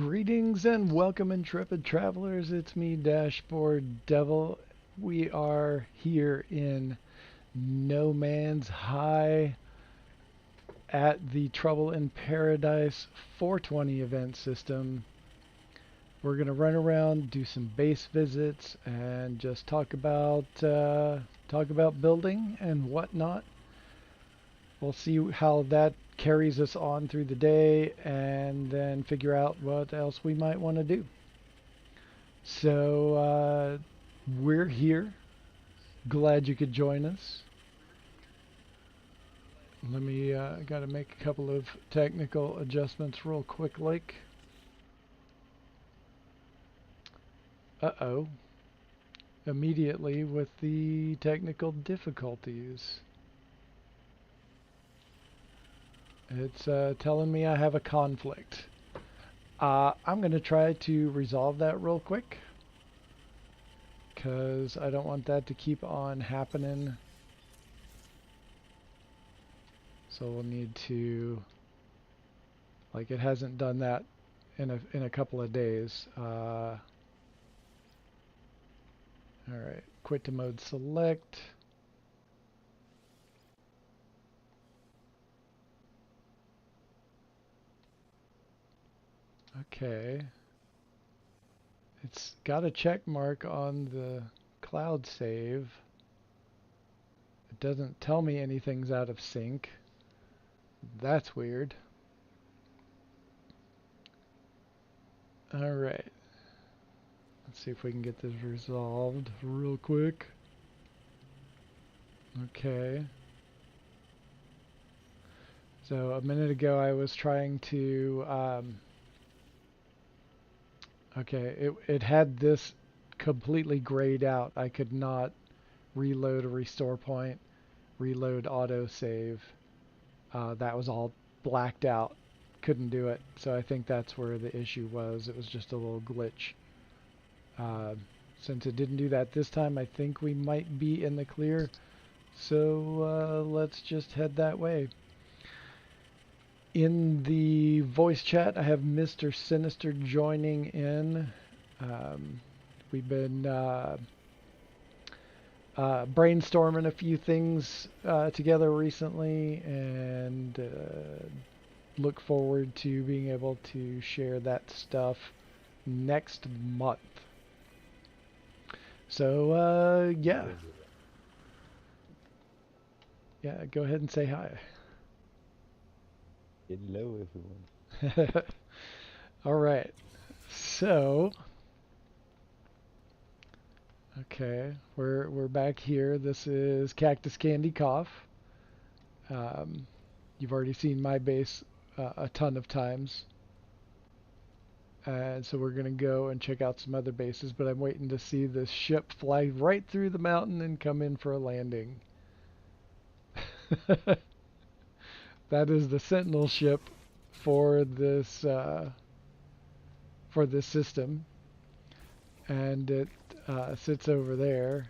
Greetings and welcome, intrepid travelers. It's me, Dashboard Devil. We are here in No Man's High at the Trouble in Paradise 420 event system. We're going to run around, do some base visits, and just talk about building and whatnot. We'll see how that carries us on through the day and then figure out what else we might want to do. So we're here. Glad you could join us. Let me got to make a couple of technical adjustments real quickly. Uh-oh. Immediately with the technical difficulties. It's telling me I have a conflict. I'm going to try to resolve that real quick, because I don't want that to keep on happening. So we'll need to, like, it hasn't done that in a couple of days. All right, quit to mode select. Okay. It's got a check mark on the cloud save. It doesn't tell me anything's out of sync. That's weird. All right. Let's see if we can get this resolved real quick. Okay. So a minute ago I was trying to okay, it had this completely grayed out. I could not reload a restore point, reload autosave. That was all blacked out. Couldn't do it. So I think that's where the issue was. It was just a little glitch. Since it didn't do that this time, I think we might be in the clear. So let's just head that way. In the voice chat, I have Mr. Sinister joining in. We've been brainstorming a few things together recently, and look forward to being able to share that stuff next month. So yeah, go ahead and say hi. Hello, everyone. All right. So, okay, we're back here. This is Cactus Candy Cough. You've already seen my base a ton of times. And so we're going to go and check out some other bases, but I'm waiting to see this ship fly right through the mountain and come in for a landing. That is the Sentinel ship for this system, and it sits over there.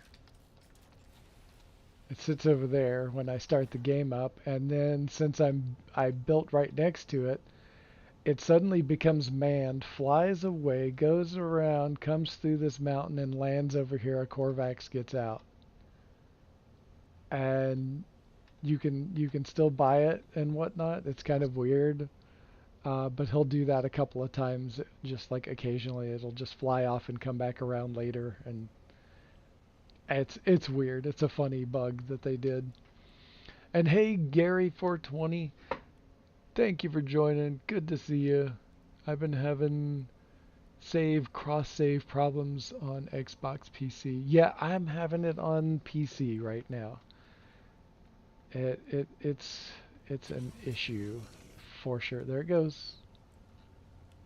It sits over there when I start the game up, and then since I built right next to it, it suddenly becomes manned, flies away, goes around, comes through this mountain, and lands over here. A corvettes gets out, and you can still buy it and whatnot. It's kind of weird. But he'll do that a couple of times, just like occasionally it'll just fly off and come back around later, and it's weird. It's a funny bug that they did. And hey, Gary420, thank you for joining. Good to see you. I've been having cross-save problems on Xbox PC. Yeah, I'm having it on PC right now. It's an issue. For sure. There it goes.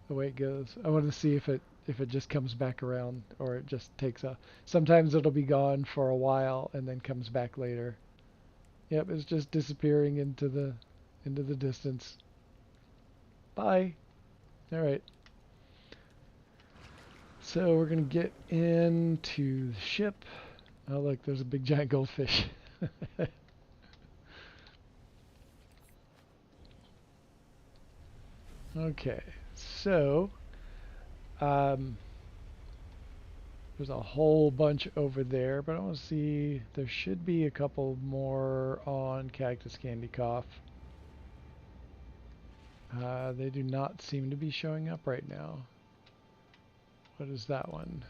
Away it goes. I want to see if it just comes back around, or it just takes a. Sometimes it'll be gone for a while and then comes back later. Yep, it's just disappearing into the distance. Bye. All right. So we're gonna get into the ship. Oh look, there's a big giant goldfish. Okay, so Um, there's a whole bunch over there, but I want to see. There should be a couple more on Cactus Candy Cough. They do not seem to be showing up right now. What is that one?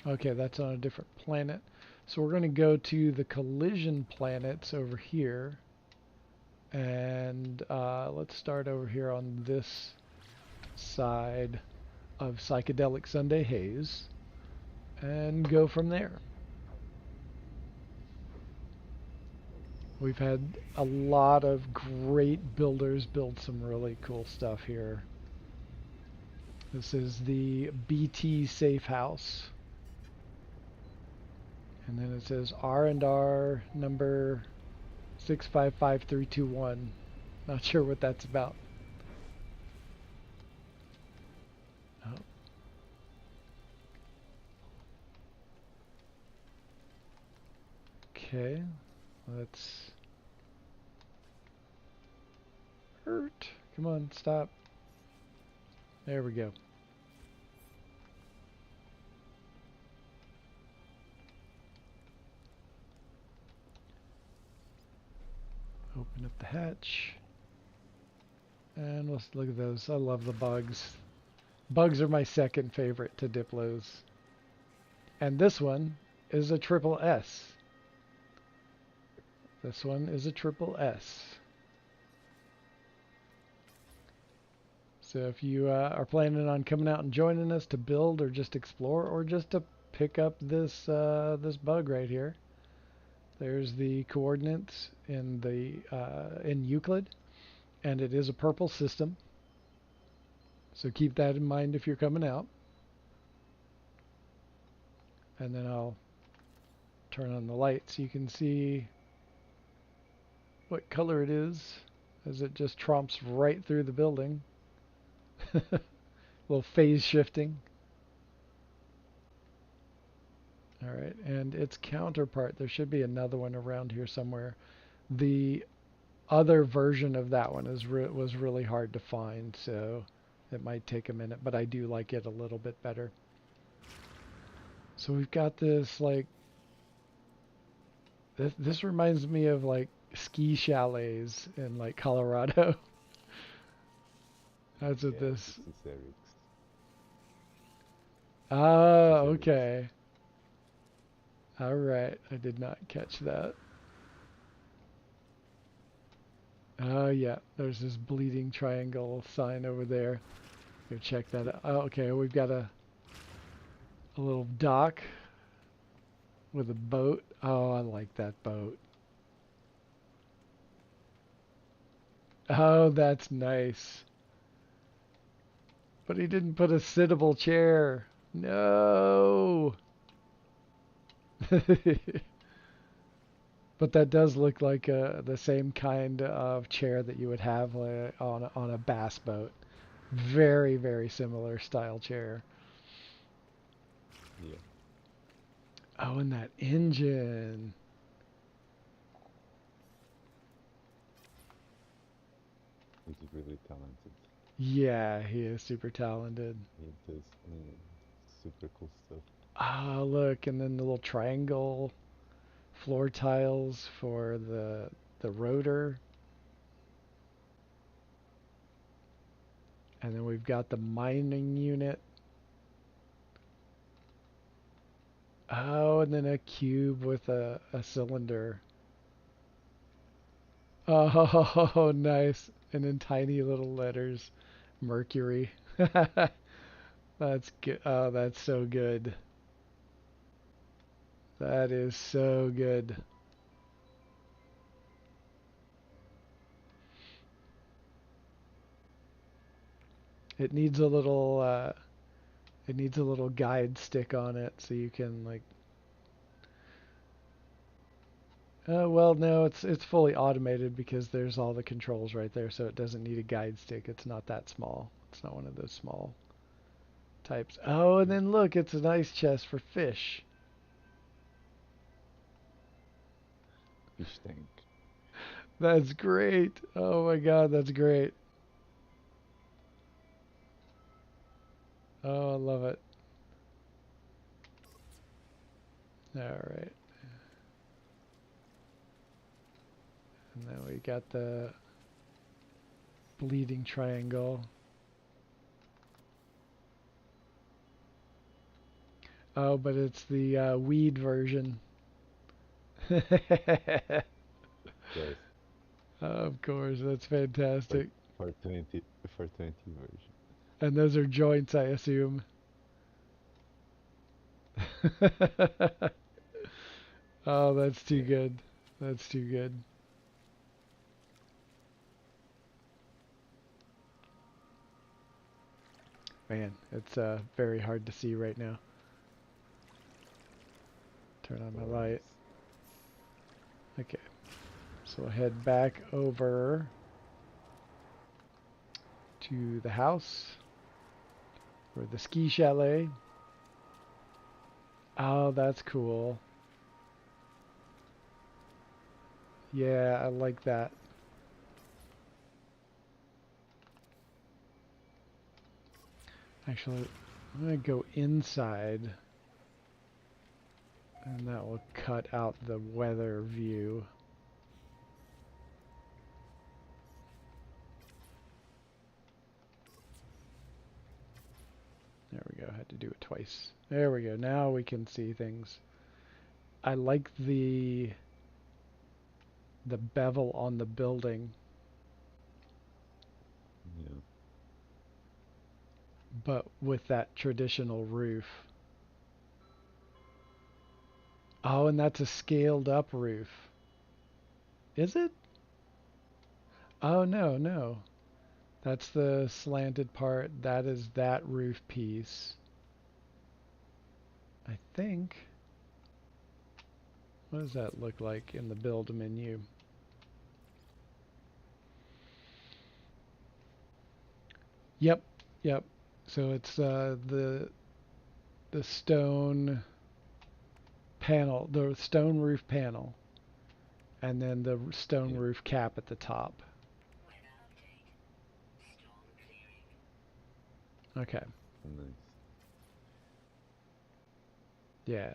Okay, that's on a different planet. So we're going to go to the collision planets over here. And let's start over here on this side of Psychedelic Sunday Haze and go from there. We've had a lot of great builders build some really cool stuff here. This is the BT Safe House. And then it says R&R number 655321. Not sure what that's about. Oh. Okay, let's hurt. Come on, stop. There we go. Open up the hatch. And let's look at those. I love the bugs. Bugs are my second favorite to Diplos. And this one is a triple S. This one is a triple S. So if you are planning on coming out and joining us to build or just explore or just to pick up this this bug right here, there's the coordinates in the in Euclid, and it is a purple system. So keep that in mind if you're coming out. And then I'll turn on the light so you can see what color it is as it just tromps right through the building. A little phase shifting. All right, and its counterpart, there should be another one around here somewhere. The other version of that one was really hard to find, so it might take a minute, but I do like it a little bit better. So we've got this, like, this reminds me of like ski chalets in like Colorado. That's what Yeah, this. this is Eric's. Ah, This is Eric's. okay. All right. I did not catch that. Oh, yeah. There's this bleeding triangle sign over there. Go check that out. Oh, okay. We've got a little dock with a boat. Oh, I like that boat. Oh, that's nice. But he didn't put a sittable chair. No. But that does look like the same kind of chair that you would have on a bass boat. Very, very similar style chair. Yeah, Oh, and that engine. he's really talented. Yeah, he is super talented. He does super cool stuff. Ah, look, and then the little triangle floor tiles for the rotor. And then we've got the mining unit. Oh, and then a cube with a cylinder. Oh, nice. And in tiny little letters, Mercury. That's good. Oh, that's so good. That is so good. It needs a little it needs a little guide stick on it so you can like well, no, it's fully automated because there's all the controls right there, so it doesn't need a guide stick. It's not that small. It's not one of those small types. Oh, and then look, it's an ice chest for fish. Fish tank. That's great. Oh my God, that's great. Oh, I love it. All right. And then we got the bleeding triangle. Oh, but it's the weed version. Yes. Of course, that's For fantastic. for 20 version. And those are joints, I assume. Oh, that's too Yeah. good. That's too good. Man, it's very hard to see right now. Turn on my light. Yes. Okay, so we'll head back over to the house or the ski chalet. Oh, that's cool. Yeah, I like that. Actually, I'm gonna go inside, and that will cut out the weather view. There we go. I had to do it twice. There we go. Now we can see things. I like the bevel on the building, Yeah. but with that traditional roof. Oh, and that's a scaled up roof. Is it? Oh, no, no. That's the slanted part. That is that roof piece. I think. What does that look like in the build menu? Yep, yep. So it's the stone panel, the stone roof panel, and then the stone Yeah. roof cap at the top. Okay. Nice. Yeah.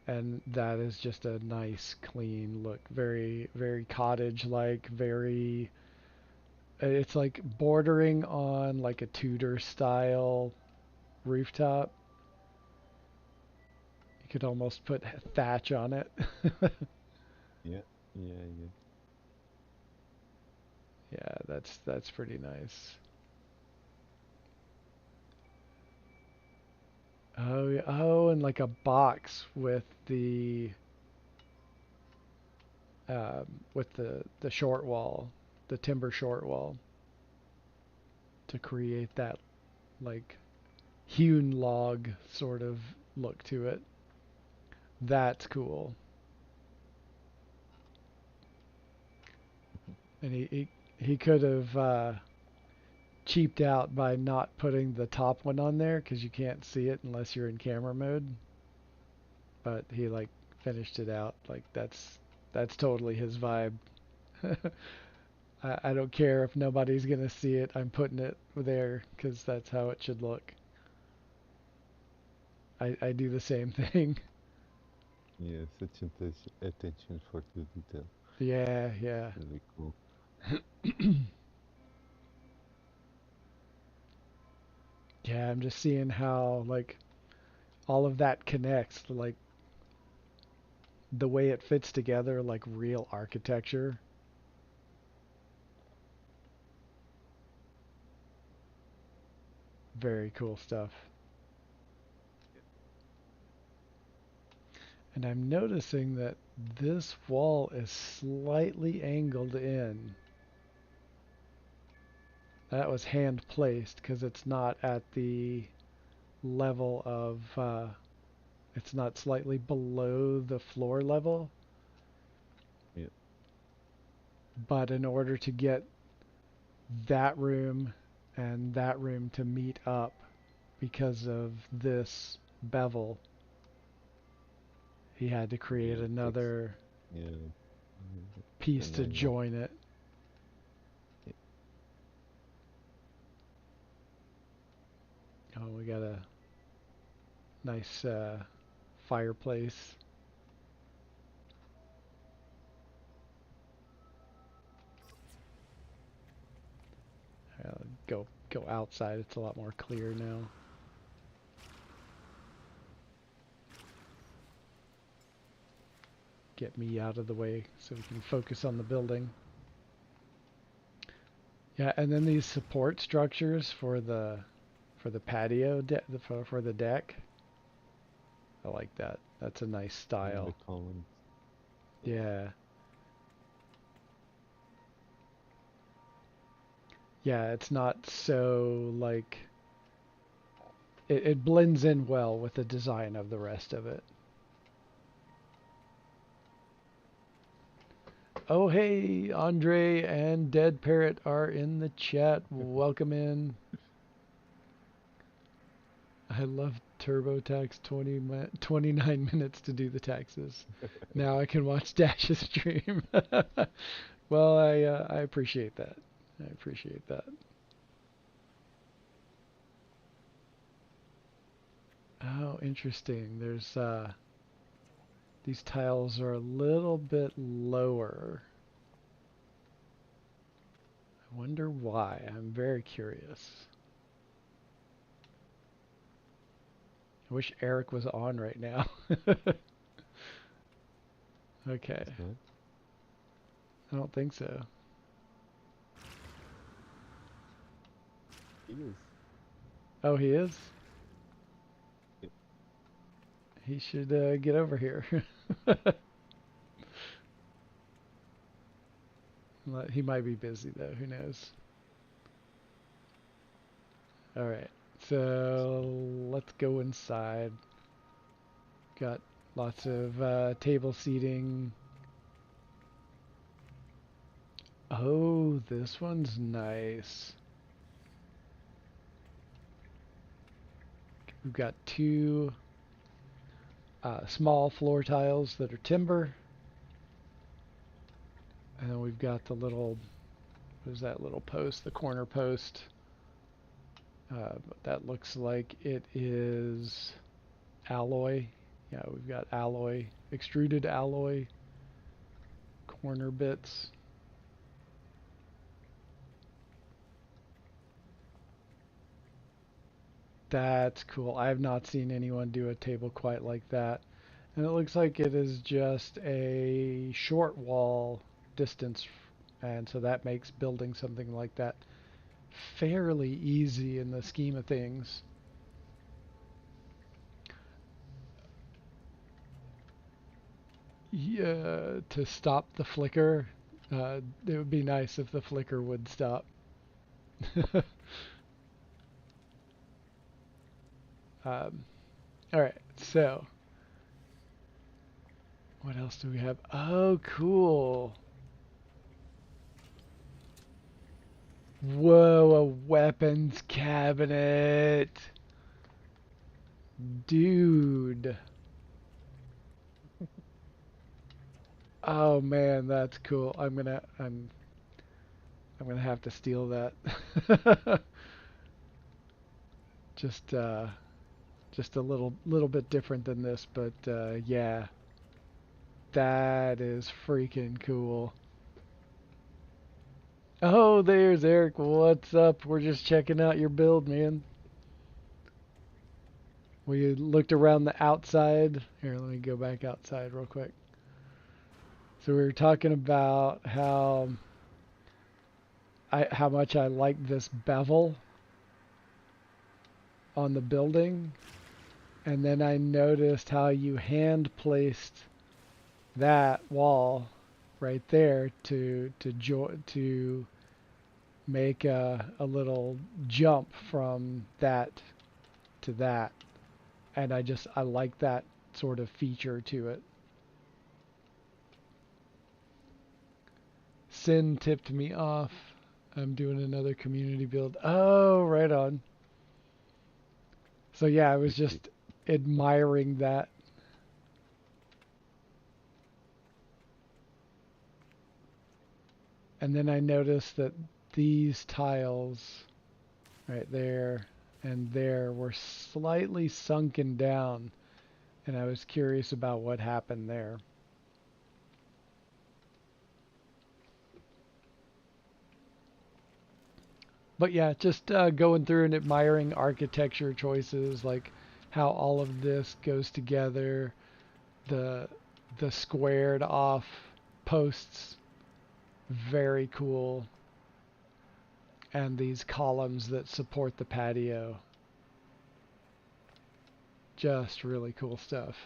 And that is just a nice, clean look. Very, very cottage-like, very... It's like bordering on like a Tudor style rooftop. You could almost put thatch on it. Yeah. Yeah. Yeah. Yeah, that's pretty nice. Oh, oh, and like a box with the short wall, the timber short wall, to create that like hewn log sort of look to it. That's cool. And he could have cheaped out by not putting the top one on there because you can't see it unless you're in camera mode. But he like finished it out. Like that's totally his vibe. I don't care if nobody's gonna see it. I'm putting it there because that's how it should look. I do the same thing. Yeah. Such attention for the detail. Yeah, yeah. Really cool. Yeah, I'm just seeing how like all of that connects, like the way it fits together, like real architecture. Very cool stuff. And I'm noticing that this wall is slightly angled in. That was hand placed because it's not at the level of, it's not slightly below the floor level. Yeah. But in order to get that room and that room to meet up because of this bevel, he had to create Yeah. It takes. another Yeah. piece An to angle. join it. Yeah. Oh, got a nice fireplace. Go outside. It's a lot more clear now. Get me out of the way so we can focus on the building. Yeah, and then these support structures for the patio for the deck. I like that. That's a nice And the style. columns. Yeah. Yeah, it's not so like it blends in well with the design of the rest of it. Oh, hey, Andre and Dead Parrot are in the chat. Welcome in. I love TurboTax 29 minutes to do the taxes. Now I can watch Dash's stream. Well, I appreciate that. I appreciate that. Oh, interesting. There's these tiles are a little bit lower. I wonder why. I'm very curious. I wish Eric was on right now. Okay. It's not. I don't think so. He is. Oh, he is? Yep. He should get over here. He might be busy though. Who knows? All right. So let's go inside. Got lots of table seating. Oh, this one's nice. We've got two small floor tiles that are timber. And then we've got the little, what is that little post? The corner post. That looks like it is alloy. Yeah, we've got alloy, extruded alloy corner bits. That's cool. I have not seen anyone do a table quite like that. And it looks like it is just a short wall distance. And so that makes building something like that fairly easy in the scheme of things. Yeah, to stop the flicker, it would be nice if the flicker would stop. um, all right, so what else do we have? Oh, cool. Whoa, a weapons cabinet. Dude. Oh man, that's cool. I'm gonna have to steal that. just uh just a little bit different than this, but yeah. That is freaking cool. Oh, there's Eric. What's up? We're just checking out your build, man. We looked around the outside. Here, let me go back outside real quick. So we were talking about how much I like this bevel on the building, and then I noticed how you hand placed that wall right there to make a little jump from that to that, and I like that sort of feature to it. Sin tipped me off. I'm doing another community build. Oh, right on. So yeah, I was Appreciate. just admiring that. And then I noticed that these tiles right there, and there were slightly sunken down, and I was curious about what happened there. But yeah, just going through and admiring architecture choices, like how all of this goes together, the the squared off posts, very cool, and these columns that support the patio, just really cool stuff.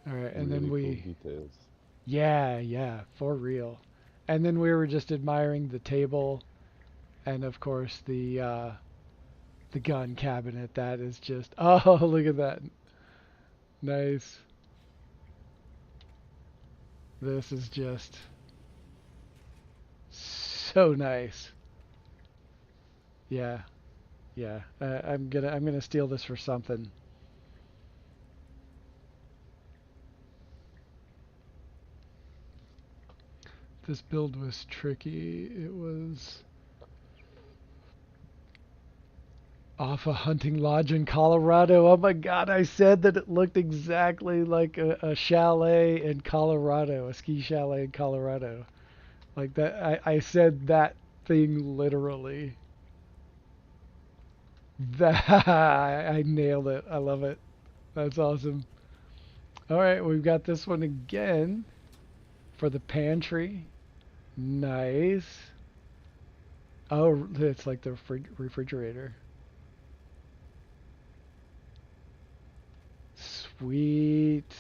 All right, and then Really cool we, details. yeah, yeah, for real. And then we were just admiring the table, and of course the gun cabinet. That is just, oh, look at that, nice. This is just so nice. Yeah, yeah. I'm gonna steal this for something. This build was tricky. It was off a hunting lodge in Colorado. Oh my God, I said that it looked exactly like a chalet in Colorado, a ski chalet in Colorado. Like that, I said that thing literally. That I nailed it. I love it. That's awesome. All right, we've got this one again for the pantry. Nice. Oh, it's like the refrigerator. Sweet.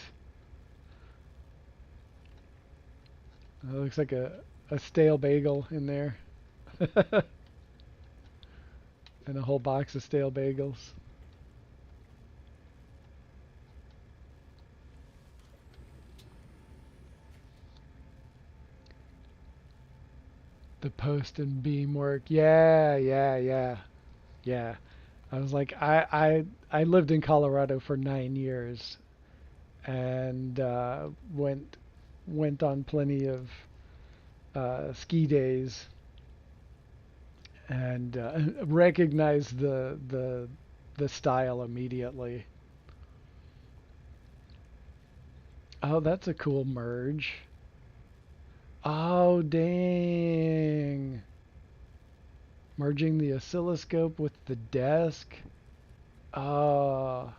It looks like a stale bagel in there. And a whole box of stale bagels. The post and beam work. Yeah, yeah, yeah, yeah. I was like, I lived in Colorado for 9 years and went on plenty of ski days and recognized the style immediately. Oh, that's a cool merge. Oh, dang. Merging the oscilloscope with the desk. Oh,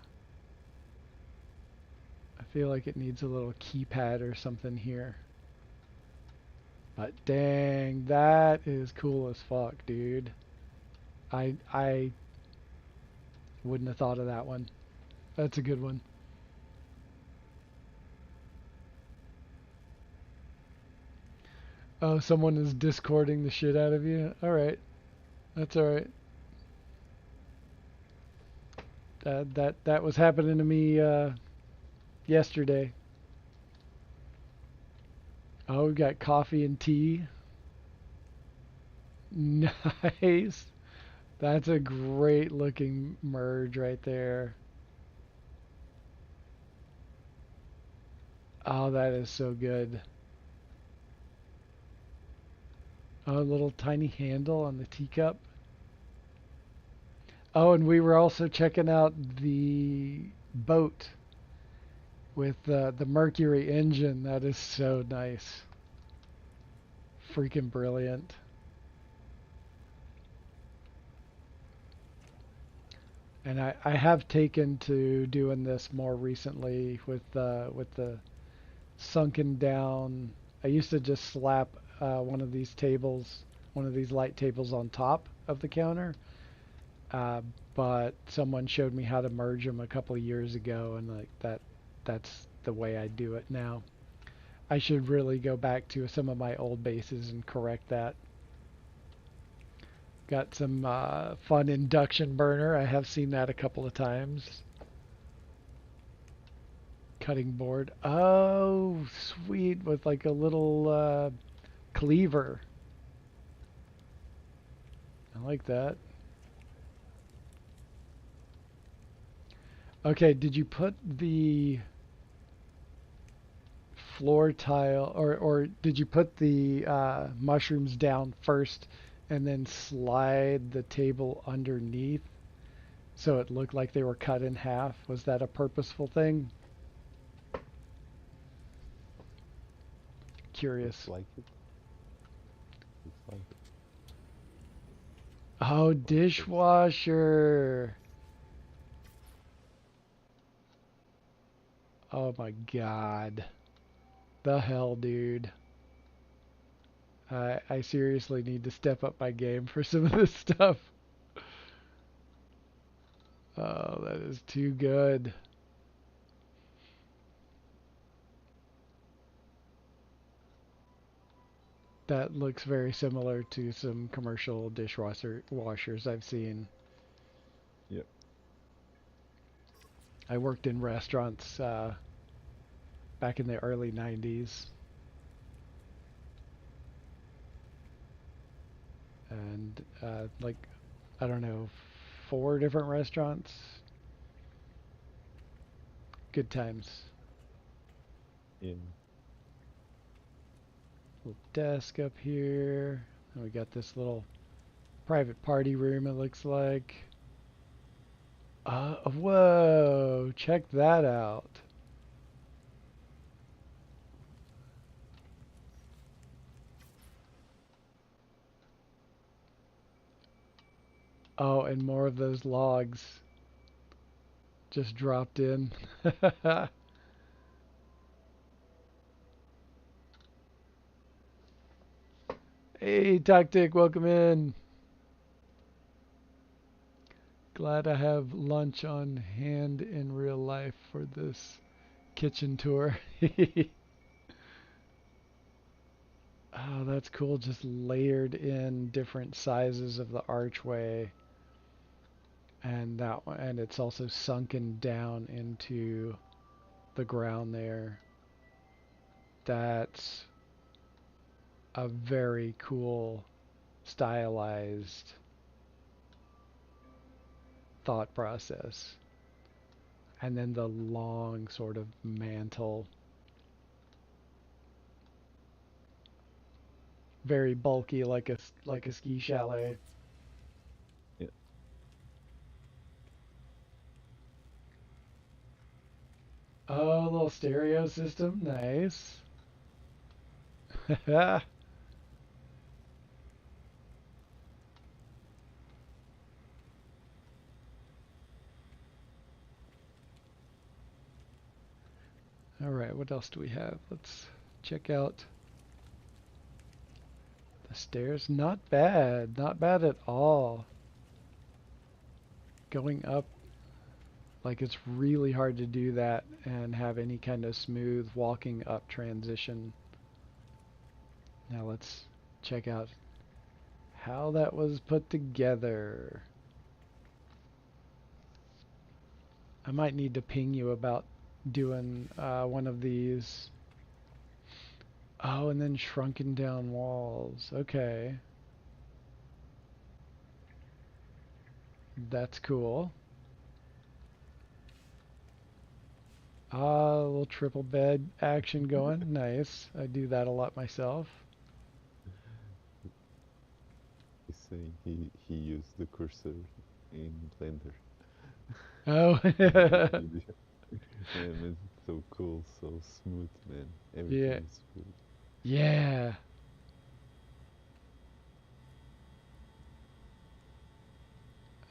I feel like it needs a little keypad or something here. But dang, that is cool as fuck, dude. I wouldn't have thought of that one. That's a good one. Oh, someone is discording the shit out of you. All right, that's all right. That was happening to me yesterday. Oh, we got coffee and tea. Nice. That's a great looking merge right there. Oh, that is so good. Oh, a little tiny handle on the teacup. Oh, and we were also checking out the boat with the Mercury engine. That is so nice. Freaking brilliant. And I have taken to doing this more recently with the sunken down. I used to just slap one of these tables, one of these light tables on top of the counter. Uh, but someone showed me how to merge them a couple of years ago, and like that's the way I do it now. I should really go back to some of my old bases and correct that. Got some fun induction burner. I have seen that a couple of times. Cutting board. Oh, sweet, with like a little cleaver. I like that. Okay, did you put the floor tile, or did you put the mushrooms down first and then slide the table underneath so it looked like they were cut in half? Was that a purposeful thing? Looks Curious. like it. Looks like it. Oh, Of course. dishwasher. Oh my God. The hell, dude. I seriously need to step up my game for some of this stuff. Oh, that is too good. That looks very similar to some commercial dishwasher washers I've seen. Yep. I worked in restaurants back in the early 90s, and like, I don't know, four different restaurants. Good times. Yeah. Little desk up here. And we got this little private party room, it looks like. Whoa, check that out. Oh, and more of those logs just dropped in. Hey, Tactic, welcome in. Glad I have lunch on hand in real life for this kitchen tour. Oh, that's cool. Just layered in different sizes of the archway. And that one, and it's also sunken down into the ground there. That's a very cool, stylized thought process. And then the long sort of mantle, very bulky, like a ski chalet. Yeah. Oh, little stereo system, nice. All right, what else do we have? Let's check out the stairs. Not bad at all. Going up, like it's really hard to do that and have any kind of smooth walking up transition. Now let's check out how that was put together. I might need to ping you about doing one of these. Oh, and then shrunken down walls. Okay, that's cool. Ah, a little triple bed action going. Nice. I do that a lot myself. He's saying he used the cursor in Blender Oh, to make this video. And it's so cool, so smooth, man. yeah, Everything is smooth. yeah.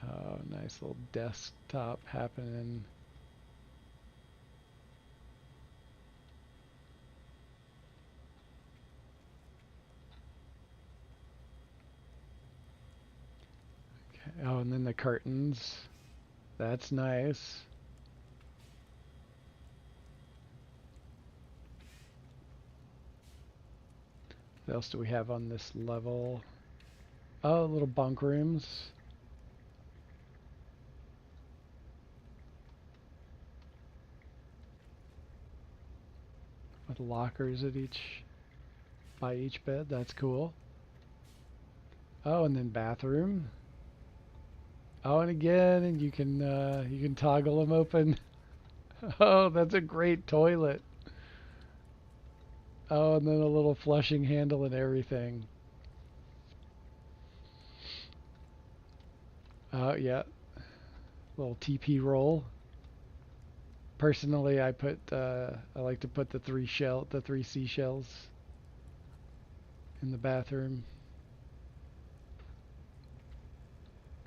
Oh, nice little desktop happening. Okay. Oh, and then the curtains. That's nice. What else do we have on this level? Oh, little bunk rooms with lockers at each by each bed. That's cool. Oh, and then bathroom. Oh, and again, and you can toggle them open. Oh, that's a great toilet. Oh, and then a little flushing handle and everything. Oh, yeah. Little TP roll. Personally, I like to put the three seashells in the bathroom.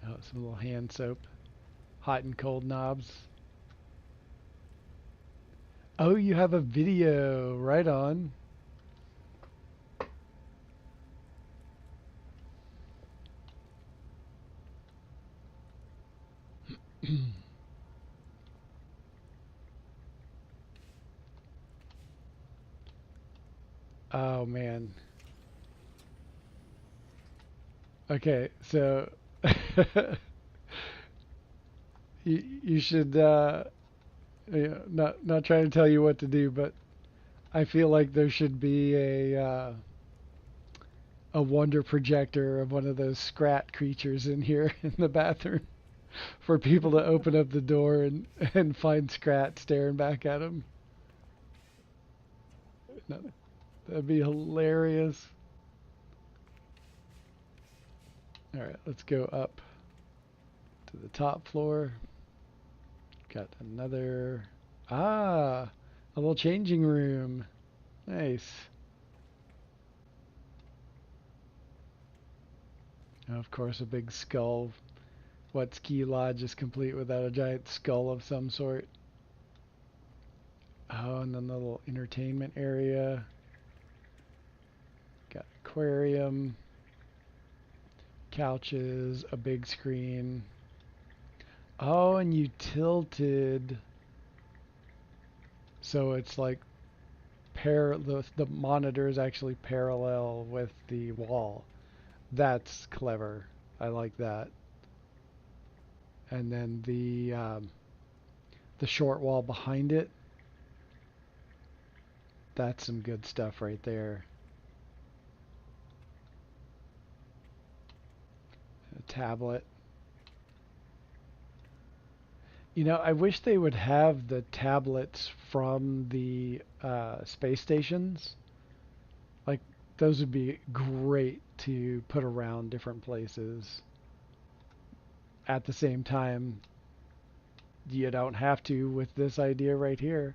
Oh, some little hand soap. Hot and cold knobs. Oh, you have a video. Right on. Oh, man. Okay, so you should not trying to tell you what to do, but I feel like there should be a wonder projector of one of those scrat creatures in here in the bathroom for people to open up the door and find Scrat staring back at them. No, that'd be hilarious. All right, let's go up to the top floor. Got another. Ah, a little changing room. Nice. And of course, a big skull. What ski lodge is complete without a giant skull of some sort? Oh, and then the little entertainment area. Got aquarium, couches, a big screen. Oh, and you tilted so it's like the monitor is actually parallel with the wall. That's clever. I like that. And then the short wall behind it. That's some good stuff right there. A tablet. You know, I wish they would have the tablets from the space stations. Like, those would be great to put around different places. At the same time, you don't have to with this idea right here.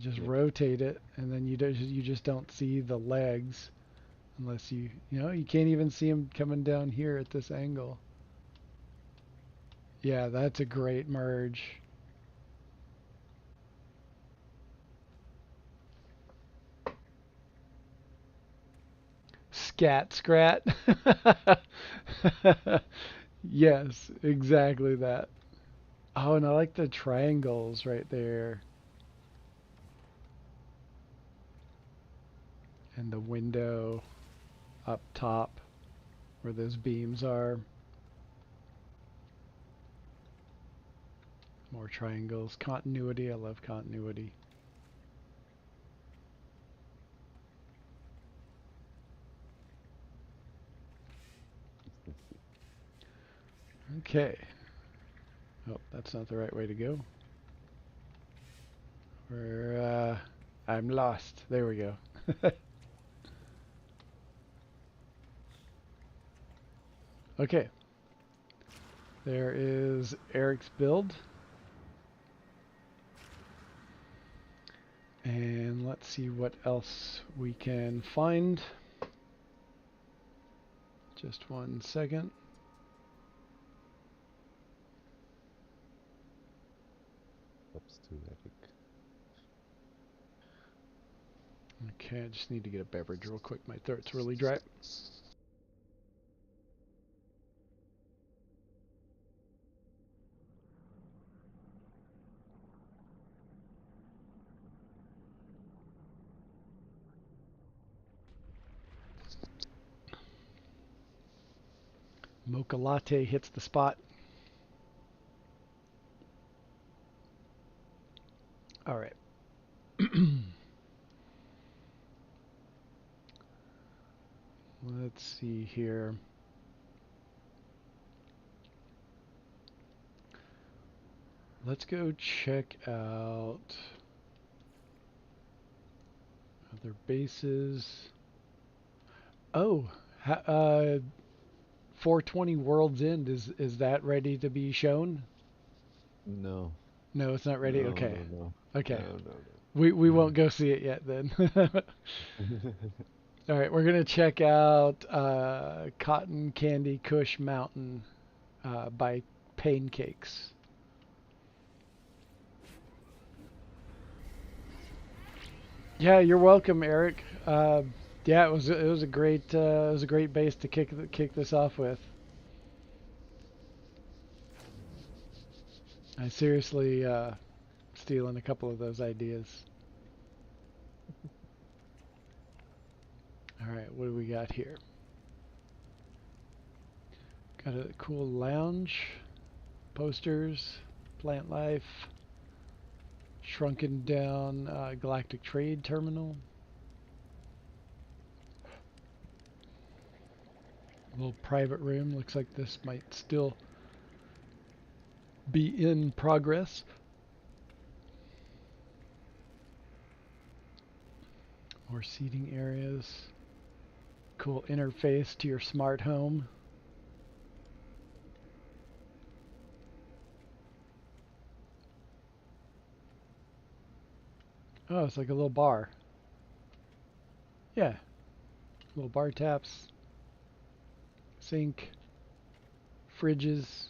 Just Yeah, rotate it, and then you just don't see the legs unless you can't even see them coming down here at this angle. Yeah, that's a great merge. Scat scrat. Yes, exactly that. Oh, and I like the triangles right there. And the window up top where those beams are. More triangles. Continuity. I love continuity. let's see. Okay. Oh, that's not the right way to go. I'm lost. There we go. Okay. There is Eric's build. And let's see what else we can find. Just 1 second. Ups to Epic. Okay, I just need to get a beverage real quick. My throat's really dry. Mocha latte hits the spot. All right. Let's see here. Let's go check out. Other bases. Oh, 420 World's End, is that ready to be shown? No, No, it's not ready. no, Okay. no, no, Okay. no, no, We no. won't go see it yet then. All right, we're gonna check out Cotton Candy Kush Mountain by Pancakes. Yeah, you're welcome, Eric. Yeah, it was a great base to kick this off with. I seriously stealing a couple of those ideas. All right, what do we got here? Got a cool lounge, posters, plant life, shrunken down galactic trade terminal. A little private room. Looks like this might still be in progress. More seating areas. Cool interface to your smart home. Oh, it's like a little bar. Yeah, little bar taps, sink, fridges,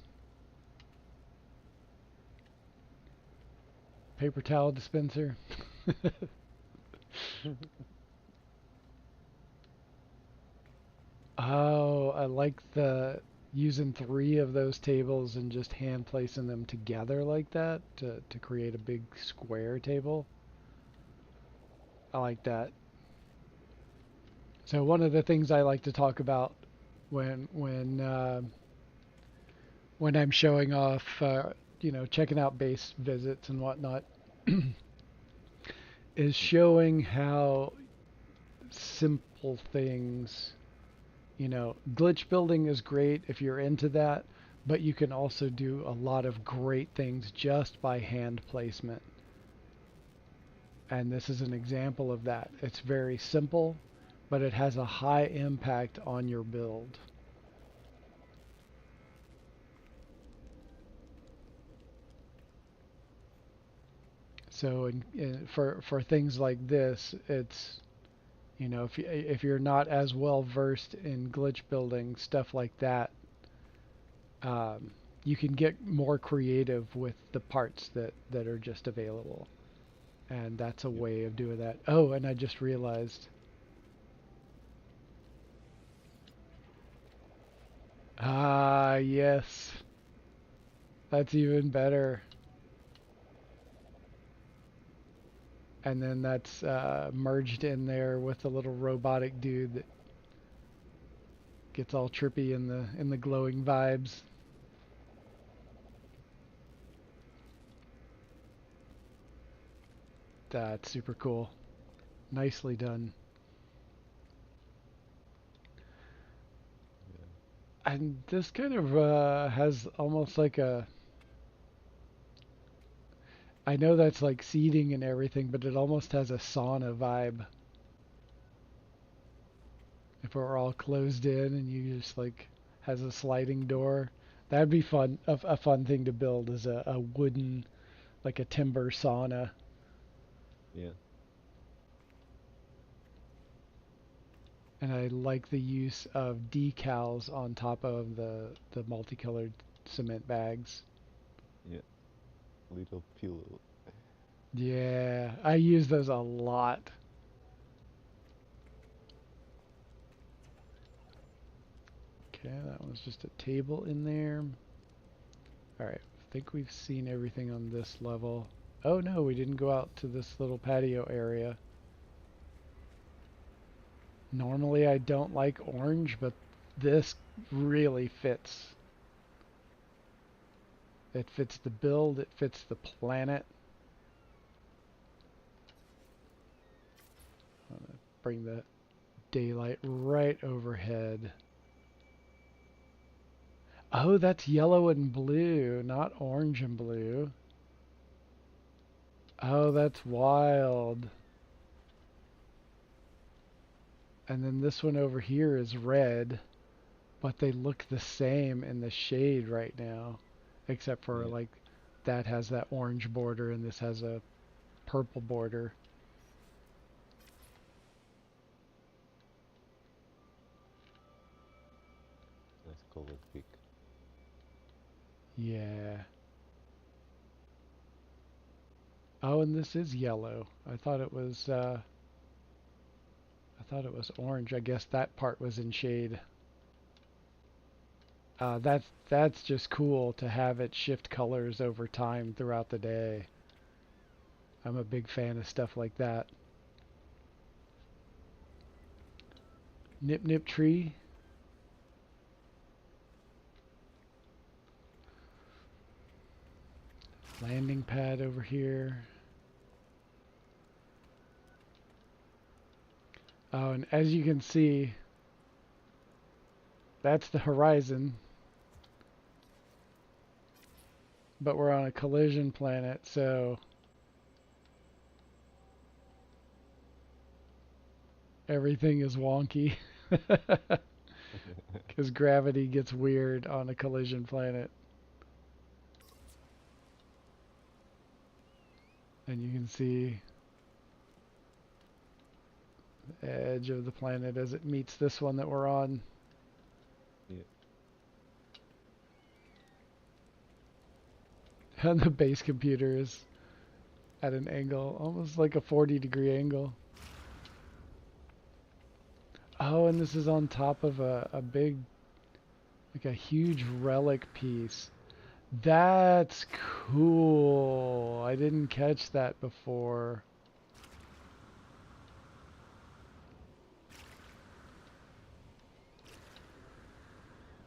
paper towel dispenser. Oh, I like the using three of those tables and just hand placing them together like that to create a big square table. I like that. So one of the things I like to talk about when when I'm showing off, checking out base visits and whatnot, is showing how simple things, glitch building is great if you're into that, but you can also do a lot of great things just by hand placement. And this is an example of that. It's very simple, but it has a high impact on your build. So for things like this, it's if you're not as well versed in glitch building stuff like that, um, you can get more creative with the parts that are just available, and that's a Yep. way of doing that. Oh, and I just realized, yes, that's even better. And then that's merged in there with the little robotic dude that gets all trippy in the glowing vibes. That's super cool. Nicely done. Yeah. And this kind of has almost like a. I know that's like seating and everything, but it almost has a sauna vibe. If it were all closed in and you just like has a sliding door, that'd be fun. A fun thing to build is a wooden, like a timber sauna. Yeah. And I like the use of decals on top of the multicolored cement bags. Yeah. Little pillow. Yeah, I use those a lot. Okay, that was just a table in there. All right, I think we've seen everything on this level. Oh no, we didn't go out to this little patio area. Normally I don't like orange, but this really fits. It fits the build, it fits the planet. I'm gonna bring the daylight right overhead. Oh, that's yellow and blue, not orange and blue. Oh, that's wild. And then this one over here is red, but they look the same in the shade right now, except for Yeah, like that has that orange border and this has a purple border. nice color pick. Yeah. Oh, and this is yellow. I thought it was orange. I guess that part was in shade. That's just cool to have it shift colors over time throughout the day. I'm a big fan of stuff like that. Nip nip tree. Landing pad over here. Oh, and as you can see, that's the horizon, but we're on a collision planet, so everything is wonky because gravity gets weird on a collision planet. And you can see the edge of the planet as it meets this one that we're on. Yeah, And the base computer is at an angle, almost like a 40-degree angle. Oh, and this is on top of a big, like a huge relic piece. That's cool. I didn't catch that before.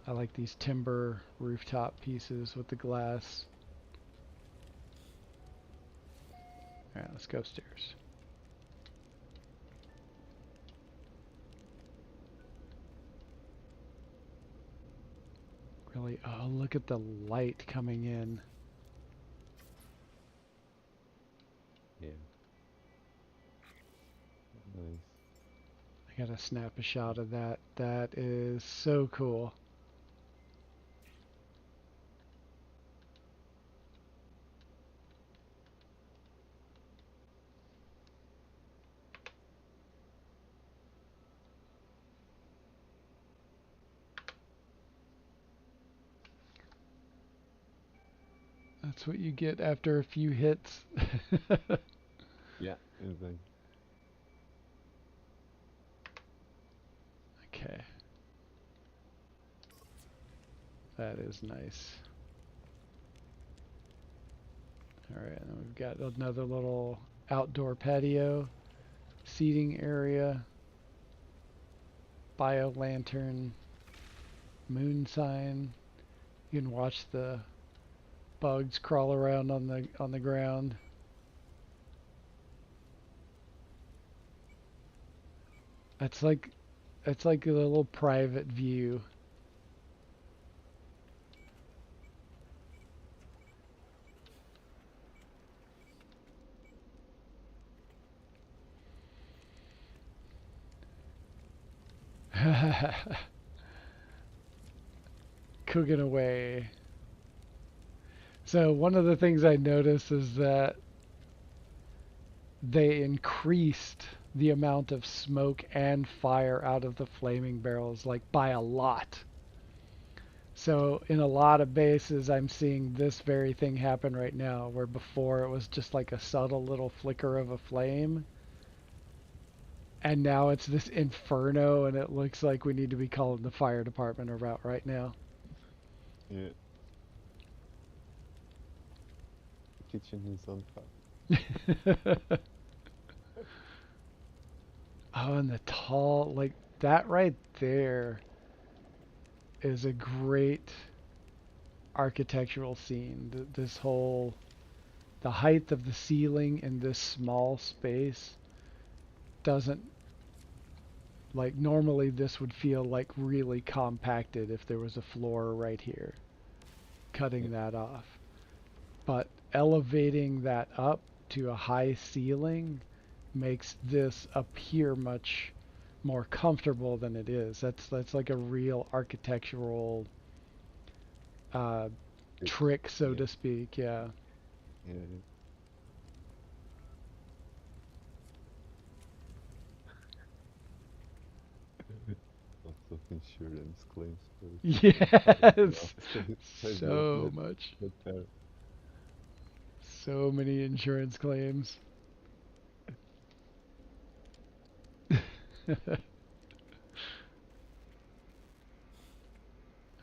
I like these timber rooftop pieces with the glass. Alright, let's go upstairs. Really, oh, look at the light coming in. yeah, nice. I gotta snap a shot of that. That is so cool. That's what you get after a few hits. Yeah, it's like, Okay, that is nice. Alright, and we've got another little outdoor patio, seating area, bio lantern, moon sign. You can watch the bugs crawl around on the ground. It's like it's like a little private view. Cooking away. So one of the things I noticed is that they increased the amount of smoke and fire out of the flaming barrels like by a lot. So in a lot of bases I'm seeing this very thing happen right now where before it was just like a subtle little flicker of a flame and now it's this inferno and it looks like we need to be calling the fire department about right now. yeah, the kitchen is on fire. Oh, and the tall, like that right there is a great architectural scene. This whole, the height of the ceiling in this small space doesn't, like normally this would feel like really compacted if there was a floor right here, Yeah, cutting that off. But elevating that up to a high ceiling makes this appear much more comfortable than it is. That's like a real architectural uh, It, trick, so yeah, to speak. Yeah. yeah. Lots of insurance claims for the Yes. opposite side of So much. the car. So many insurance claims.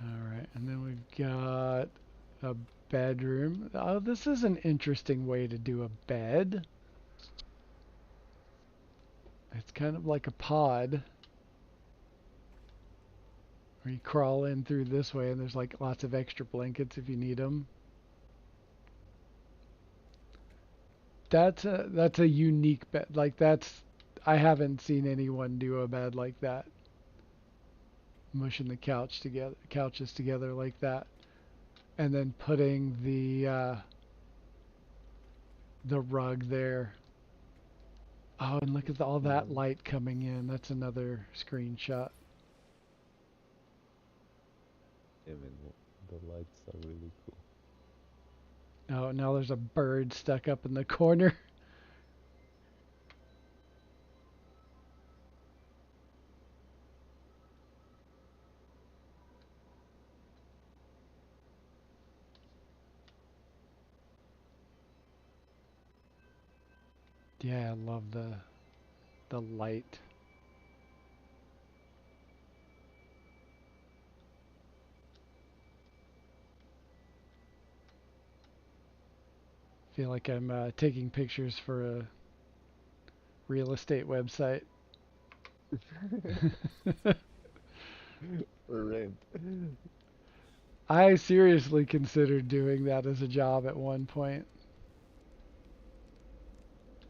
All right, and then we've got a bedroom. Oh, this is an interesting way to do a bed. It's kind of like a pod where you crawl in through this way, and there's like lots of extra blankets if you need them. That's a unique bed. Like that's I haven't seen anyone do a bed like that, mushing the couches together like that, and then putting the rug there. Oh, and look at all that Yeah, light coming in. That's another screenshot. I mean, the lights are really cool. Oh, now there's a bird stuck up in the corner. Yeah, I love the light. Feel like I'm taking pictures for a real estate website. For rent. I seriously considered doing that as a job at one point.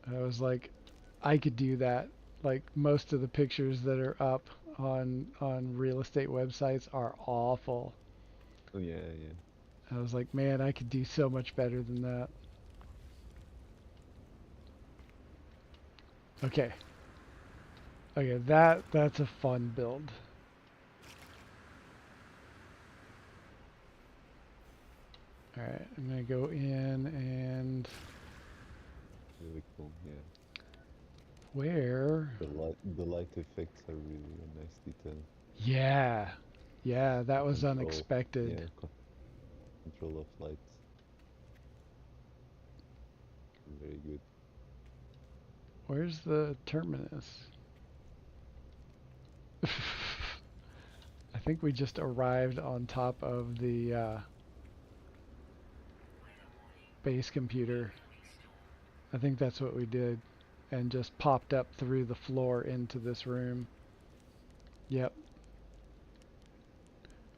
I was like, I could do that. Like most of the pictures that are up on real estate websites are awful. Oh yeah, yeah. I was like, man, I could do so much better than that. Okay. Okay, that's a fun build. All right, I'm gonna go in and Really cool. Yeah. where? The light effects are really a nice detail. Yeah, yeah, The that was control, unexpected. yeah, control of lights, very good. Where's the terminus? I think we just arrived on top of the base computer. I think that's what we did, and just popped up through the floor into this room. Yep.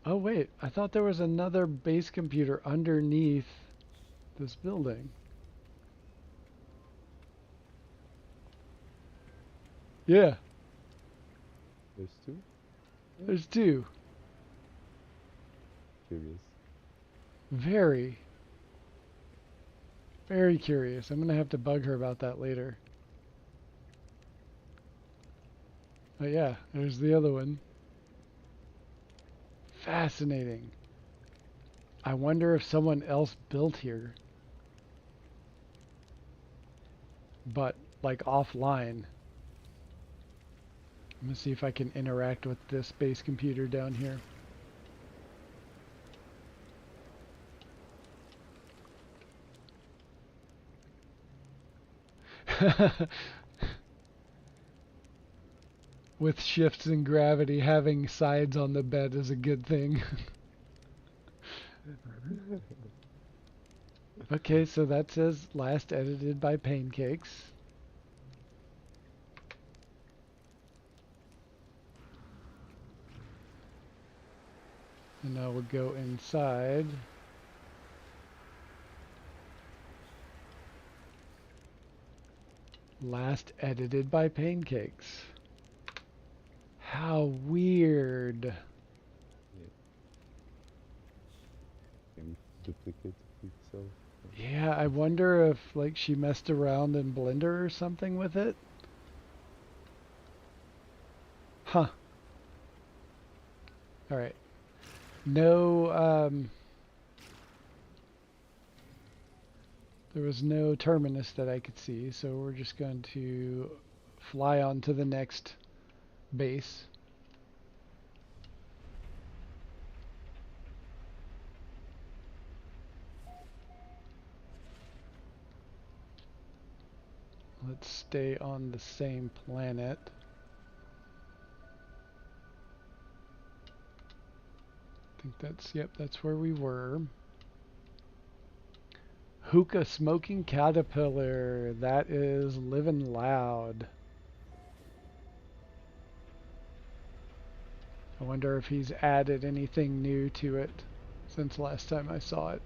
Oh wait, I thought there was another base computer underneath this building. Yeah, There's two. Yeah, there's two. curious. Very, very curious. I'm gonna have to bug her about that later. Oh yeah, there's the other one. Fascinating. I wonder if someone else built here, but like offline. I'm gonna see if I can interact with this base computer down here. With shifts in gravity, having sides on the bed is a good thing. Okay, so that says last edited by Pancakes. And now we'll go inside. Last edited by Pancakes. How weird. Yeah, maybe duplicate of itself. Yeah, I wonder if like she messed around in Blender or something with it. Huh. All right. No, there was no terminus that I could see, so we're just going to fly on to the next base. Let's stay on the same planet. I think that's, yep, that's where we were. Hookah smoking caterpillar. That is living loud. I wonder if he's added anything new to it since last time I saw it.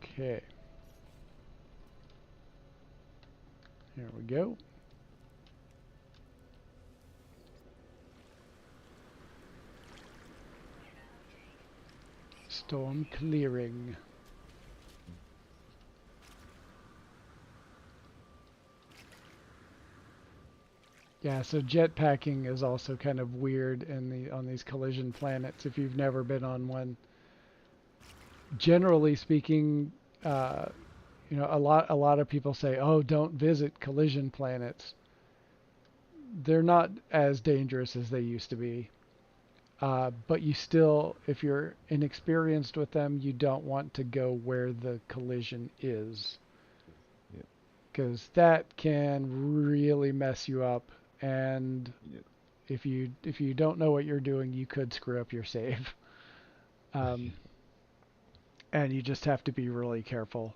Okay. Here we go. Storm clearing. Yeah, so jetpacking is also kind of weird in on these collision planets if you've never been on one. Generally speaking, uh, a lot of people say, "Oh, don't visit collision planets." They're not as dangerous as they used to be. But you still, if you're inexperienced with them, you don't want to go where the collision is, Yeah, because that can really mess you up. And yeah, if you don't know what you're doing, you could screw up your save. Um, and you just have to be really careful.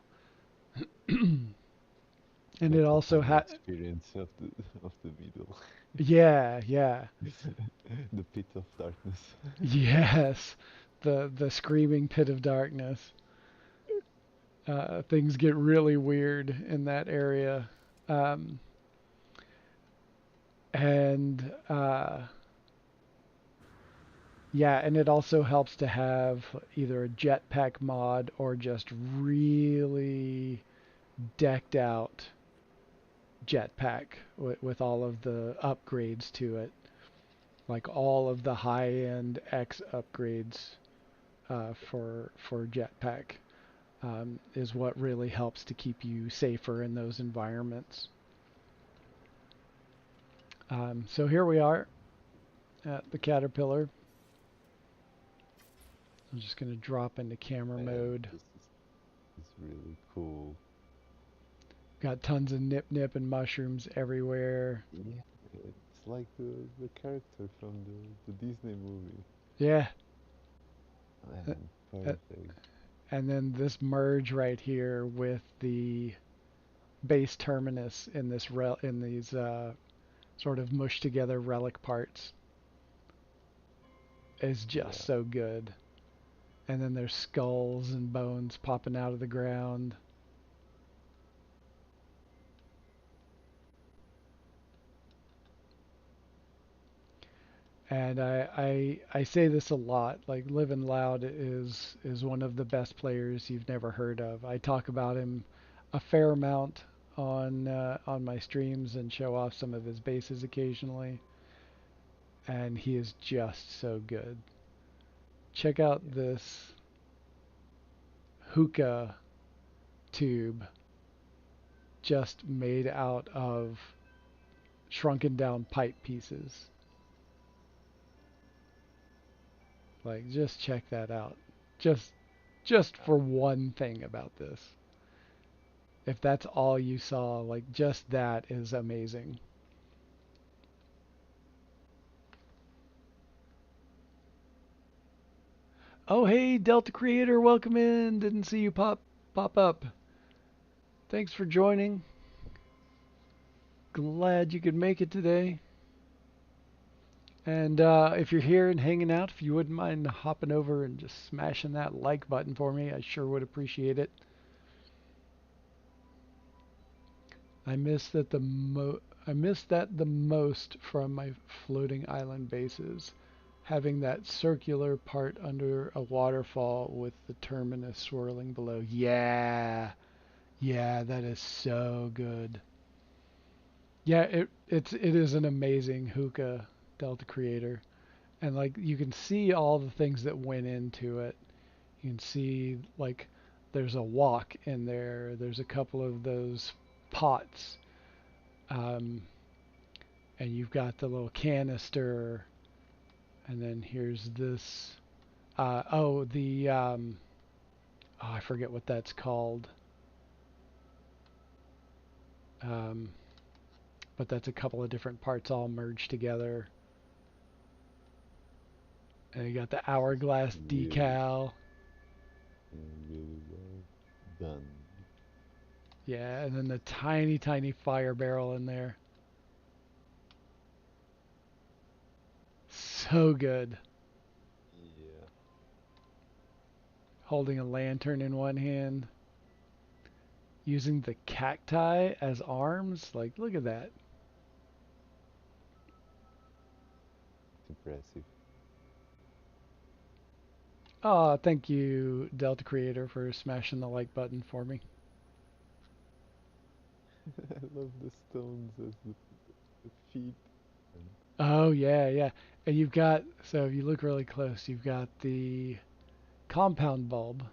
And like it the also final experience of the middle, yeah, yeah, the pit of darkness. yes, the screaming pit of darkness. Things get really weird in that area. Um, and yeah, and it also helps to have either a jetpack mod or just really decked out jetpack with all of the upgrades to it, like all of the high-end X upgrades for jetpack is what really helps to keep you safer in those environments. So here we are at the Caterpillar. I'm just going to drop into camera And mode. this is really cool. Got tons of nip nip and mushrooms everywhere. Yeah, it's like the character from the Disney movie. Yeah. Uh, Man, uh, perfect. and then this merge right here with the base terminus in in these sort of mushed together relic parts is just Yeah, so good. And then there's skulls and bones popping out of the ground. And I say this a lot, like Living Loud is one of the best players you've never heard of. I talk about him a fair amount on my streams and show off some of his bases occasionally, and he is just so good. Check out yeah, this hookah tube just made out of shrunken down pipe pieces. Like just check that out. Just just for one thing about this. If that's all you saw, like just that is amazing. Oh hey Delta Creator, welcome in. Didn't see you pop up. Thanks for joining. Glad you could make it today. And if you're here and hanging out, if you wouldn't mind hopping over and just smashing that like button for me, I sure would appreciate it. I miss that I miss that the most from my floating island bases. Having that circular part under a waterfall with the terminus swirling below. Yeah, yeah, that is so good. Yeah, it is an amazing hookah Delta Creator, and like you can see all the things that went into it. You can see like there's a wok in there. There's a couple of those pots, um, and you've got the little canister, and then here's this. Oh, I forget what that's called. Um, but that's a couple of different parts all merged together. And you got the hourglass Really, decal. really well done. Yeah, and then the tiny, tiny fire barrel in there. So good. Yeah, Holding a lantern in one hand, using the cacti as arms. Like, look at that. it's impressive. Oh, thank you, Delta Creator, for smashing the like button for me. I love the stones as the feet. And Oh, yeah, yeah. And you've got, so if you look really close, you've got the compound bulb,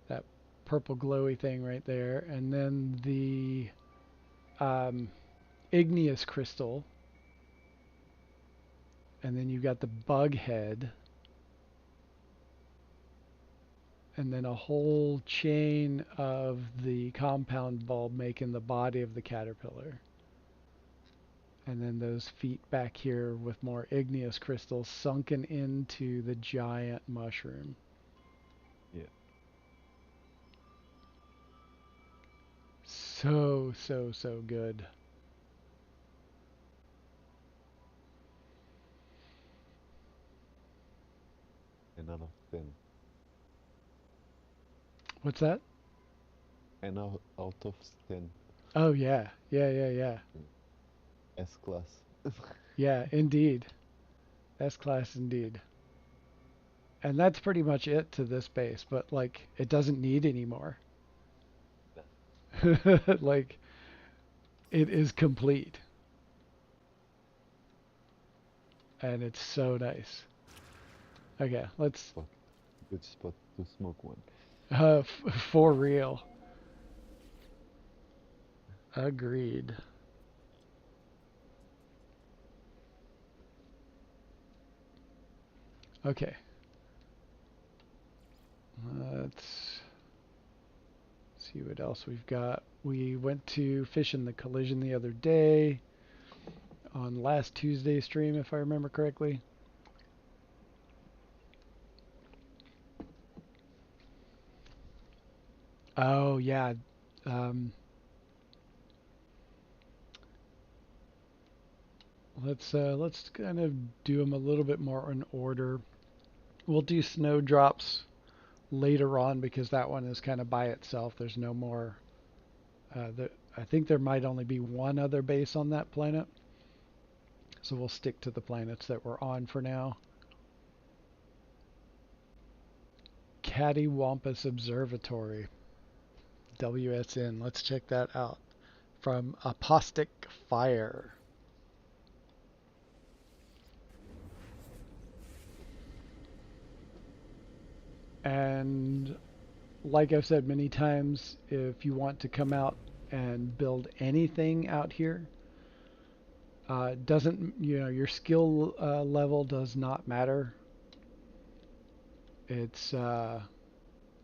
that purple glowy thing right there, and then the um, igneous crystal, and then you've got the bug head, and then a whole chain of the compound bulb making the body of the caterpillar. And then those feet back here with more igneous crystals sunken into the giant mushroom. yeah, So, so, so good. and out of 10. What's that? And out of 10. Oh, yeah. Yeah, yeah, yeah. S class. Yeah, indeed. S class indeed. And that's pretty much it to this base, but like it doesn't need any more. Like it is complete and it's so nice. Okay, let's Spot. Good spot to smoke one. for real. Agreed. Okay. Let's see what else we've got. We went to fish in the collision the other day on last Tuesday stream if I remember correctly. Oh yeah. Um, let's kind of do them a little bit more in order. We'll do snowdrops later on because that one is kind of by itself. There's no more. I think there might only be one other base on that planet, so we'll stick to the planets that we're on for now. Cattywampus Observatory, WSN. Let's check that out from Apostic Fire. And like I've said many times, if you want to come out and build anything out here, doesn't your skill level does not matter. It's uh,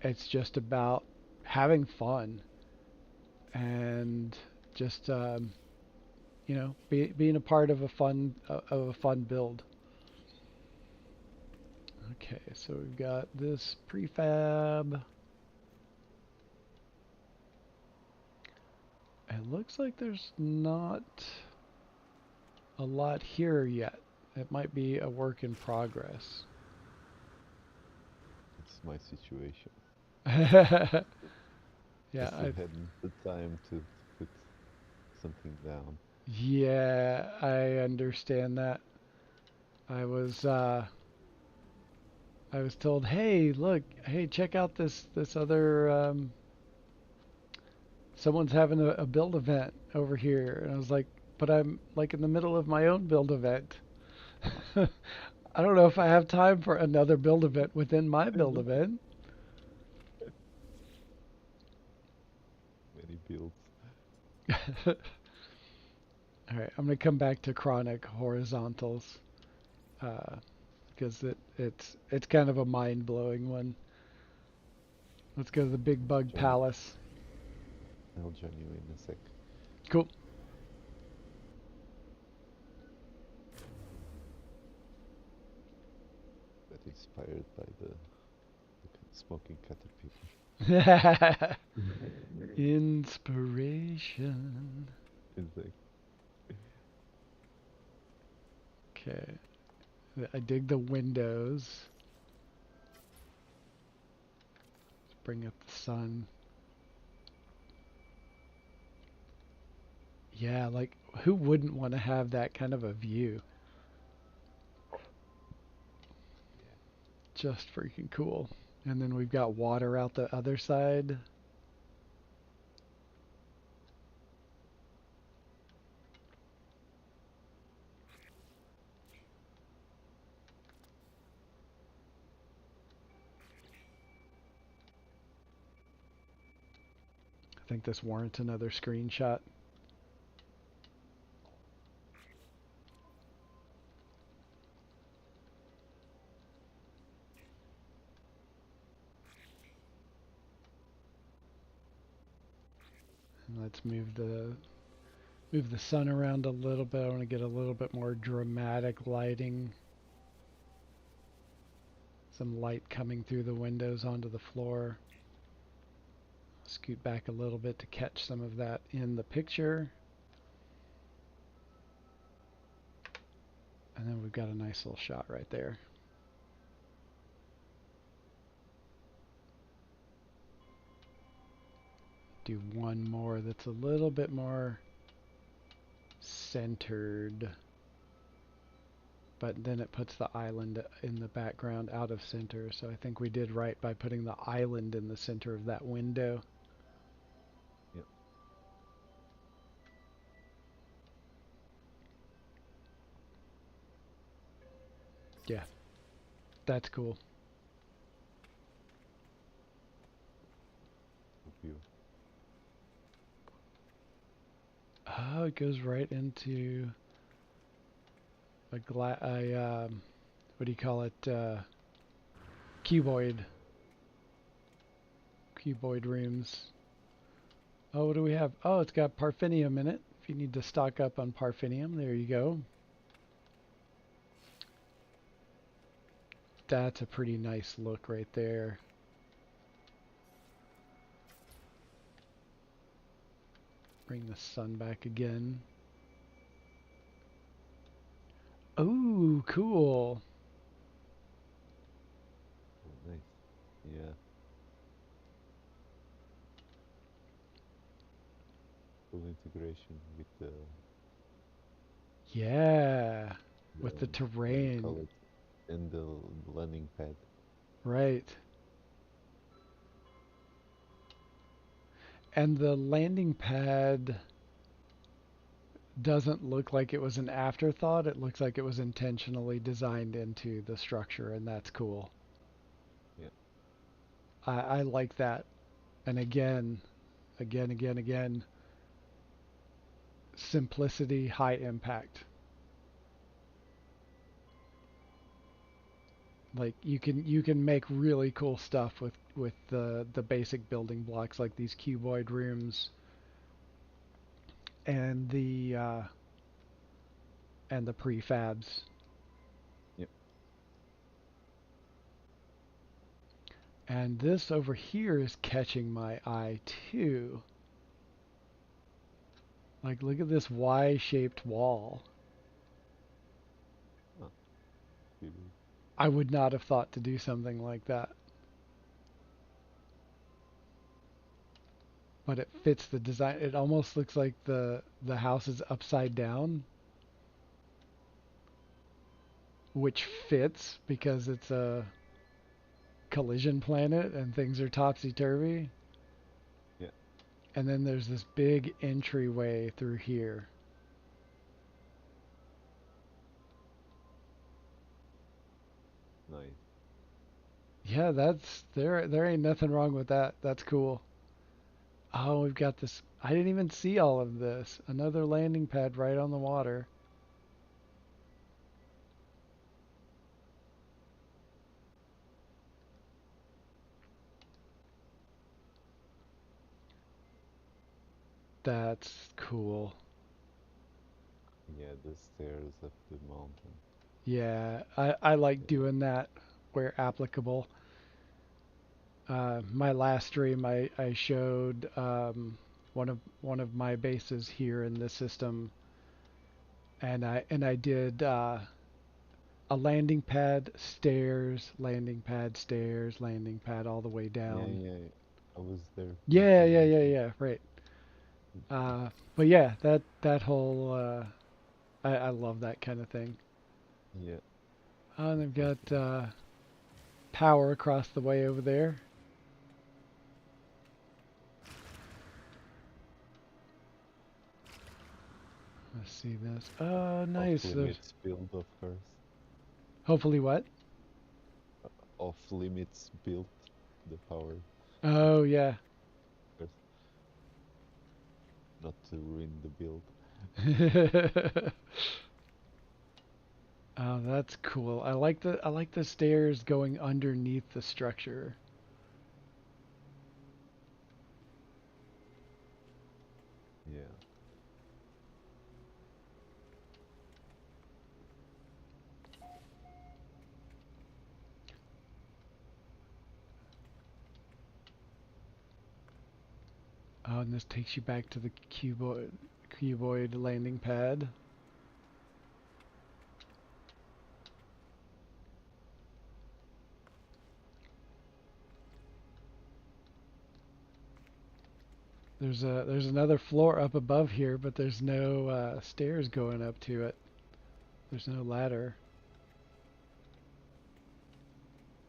it's just about having fun and just being a part of a fun build. Okay, so we've got this prefab. It looks like there's not a lot here yet. It might be a work in progress. It's my situation. Yeah, Just I hadn't the time to put something down. Yeah, I understand that. I was uh I was told, "Hey, look, hey, check out this other someone's having a build event over here." And I was like, "But I'm like in the middle of my own build event." I don't know if I have time for another build event within my build event. Many builds. All right, I'm gonna come back to chronic horizontals uh, because it's kind of a mind blowing one. Let's go to the big bug Join. palace. I'll join you in a sec. Cool. But inspired by the smoking caterpillar. Inspiration. It's like, Okay, I dig the windows. Let's bring up the sun. Yeah, like who wouldn't want to have that kind of a view? yeah, Just freaking cool. And then we've got water out the other side. I think this warrants another screenshot. And let's move the sun around a little bit. I want to get a little bit more dramatic lighting. Some light coming through the windows onto the floor. Scoot back a little bit to catch some of that in the picture. And then we've got a nice little shot right there. Do one more that's a little bit more centered. But then it puts the island in the background out of center. So I think we did right by putting the island in the center of that window. yep. Yeah, that's cool. Good view. Oh, it goes right into what do you call it? Cuboid. Cuboid rooms. Oh, what do we have? Oh, it's got Parfenium in it. If you need to stock up on Parfenium, there you go. That's a pretty nice look right there. Bring the sun back again. Oh, cool. Oh, nice. Yeah, full integration with Yeah, the with the what do you call terrain. it? And the landing pad. Right. And the landing pad doesn't look like it was an afterthought. It looks like it was intentionally designed into the structure, and that's cool. Yeah, I like that. And again, simplicity, high impact. Like you can make really cool stuff with the basic building blocks like these cuboid rooms and the prefabs. yep. And this over here is catching my eye too. Like look at this Y-shaped wall. Oh, really. I would not have thought to do something like that. but it fits the design. It almost looks like the house is upside down, which fits because it's a collision planet and things are topsy-turvy. Yeah, And then there's this big entryway through here. nice. Yeah, that's there ain't nothing wrong with that. That's cool. Oh, we've got this. I didn't even see all of this. Another landing pad right on the water. That's cool. Yeah, the stairs up the mountain. Yeah, I like Yeah, doing that where applicable. My last stream, I showed one of my bases here in the system, and I did a landing pad, stairs, landing pad, stairs, landing pad, all the way yeah, down. yeah. I was there Yeah, making yeah, yeah, it. yeah. Right. But yeah, that whole I love that kind of thing. Yeah, And it's they've so got cool. power across the way over there. Let's see this. Oh, Off nice. There's limits build, of course. hopefully what? Off limits built the power, Oh yeah. of course, not to ruin the build. Oh, that's cool. I like the stairs going underneath the structure. Yeah. Oh, and this takes you back to the cuboid landing pad. There's another floor up above here, but there's no stairs going up to it. There's no ladder.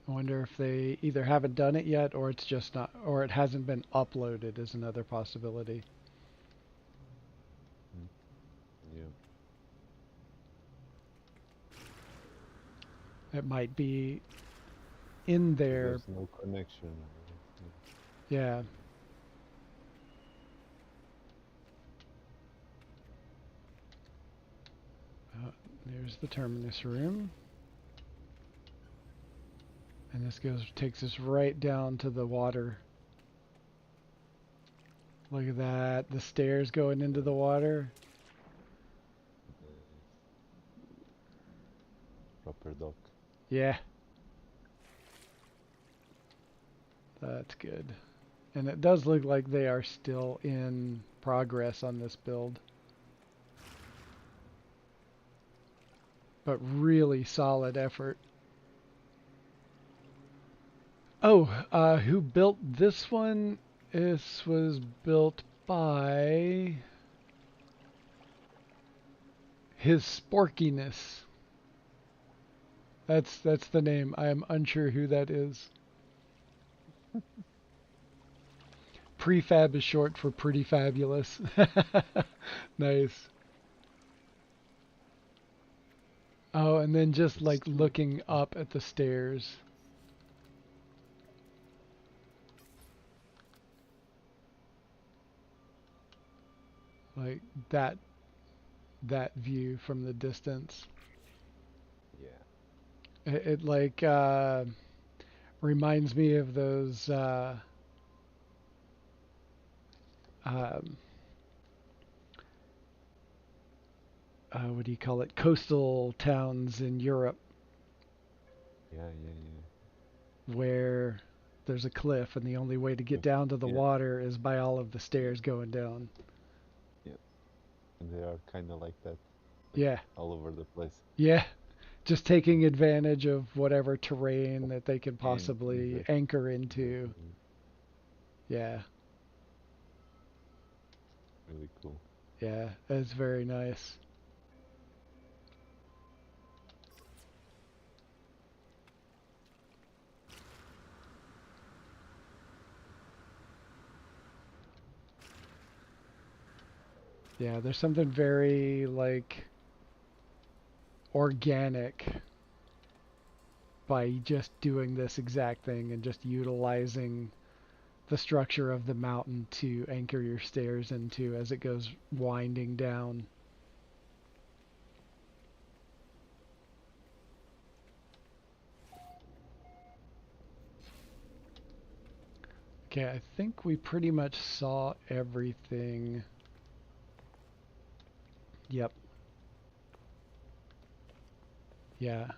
I wonder if they either haven't done it yet or it's just not, or it hasn't been uploaded is another possibility. Mm. Yeah. It might be in Because there. there's no connection. Right? Yeah. Yeah. There's the terminus room. And this takes us right down to the water. Look at that. The stairs going into the water. Nice. Proper dock. Yeah, that's good. And it does look like they are still in progress on this build. But really solid effort. Oh, who built this one? This was built by His Sporkiness. That's the name. I am unsure who that is. Prefab is short for pretty fabulous. Nice. Oh, and then just It's like true. looking up at the stairs. Like that that view from the distance. Yeah. It like reminds me of those um, what do you call it? Coastal towns in Europe Yeah, yeah, yeah. where there's a cliff and the only way to get If, down to the yeah, water is by all of the stairs going down. yeah. And they are kind of like that, like Yeah. all over the place. Yeah. Just taking advantage of whatever terrain Of that they can and possibly exact, anchor into. exactly. Yeah. really cool. Yeah, it's very nice. Yeah, there's something very like organic by just doing this exact thing and just utilizing the structure of the mountain to anchor your stairs into as it goes winding down. Okay, I think we pretty much saw everything. Yep. Yeah.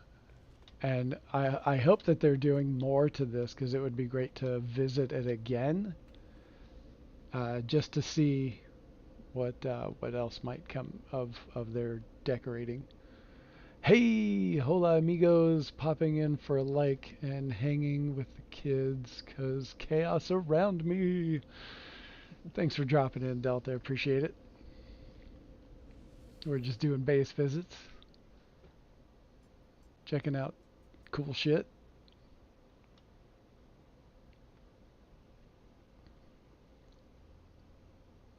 And I hope that they're doing more to this because it would be great to visit it again, just to see what else might come of their decorating. Hey, hola amigos, popping in for a like and hanging with the kids cause chaos around me. Thanks for dropping in, Delta. Appreciate it. We're just doing base visits, checking out cool shit.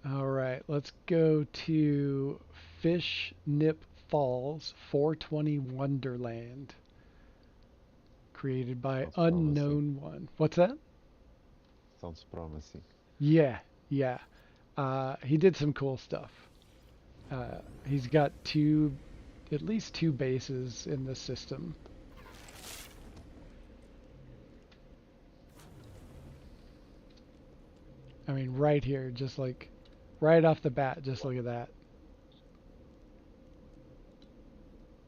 All right, let's go to Fish Nip Falls 420 Wonderland, created by Sounds promising. Unknown One. What's that? Sounds promising. Yeah, yeah. He did some cool stuff. He's got at least two bases in the system. I mean, right here, just like right off the bat, just look at that.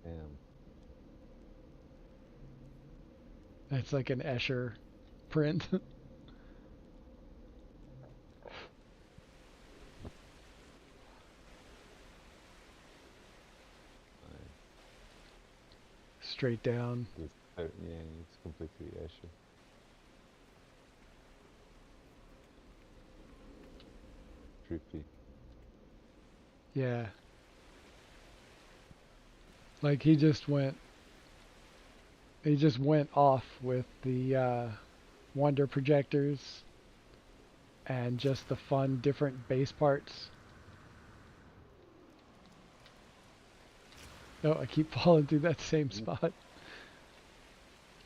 Damn. It's like an Escher print. Nice. Straight down. Yeah, it's completely Asher. Trippy. Yeah. Like he just went off with the wonder projectors and just the fun different base parts. Oh, I keep falling through that same Mm, spot.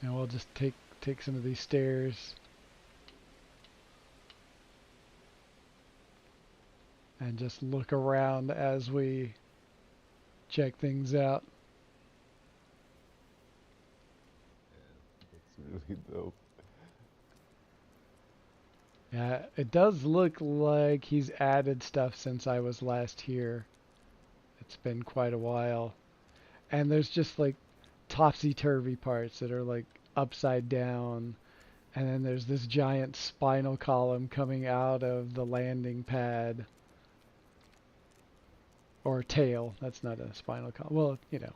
And we'll just take some of these stairs and just look around as we check things out. that's really dope. Yeah, it does look like he's added stuff since I was last here. It's been quite a while. And there's just like topsy-turvy parts that are like upside down. And then there's this giant spinal column coming out of the landing pad. Or tail. That's not a spinal column. Well, Yeah,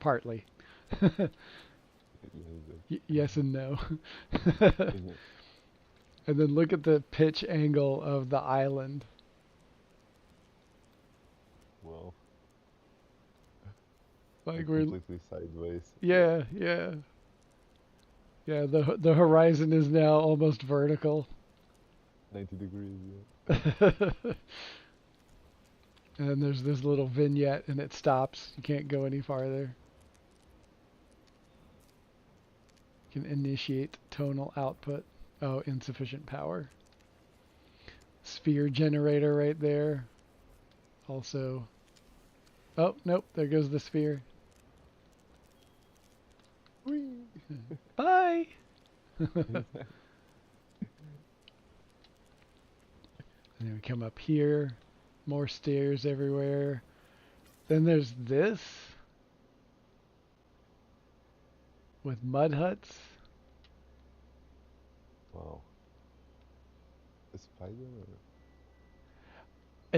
partly. Yes and no. yeah. And then look at the pitch angle of the island. Well, Like like we're completely sideways. Yeah, yeah, yeah. Yeah, the horizon is now almost vertical. 90 degrees. Yeah. And then there's this little vignette and it stops. You can't go any farther. You can initiate tonal output. Oh, insufficient power. Sphere generator right there. Also, oh, nope, there goes the sphere. Whee! Bye! And then we come up here. More stairs everywhere. Then there's this with mud huts. Wow. A spider? Or...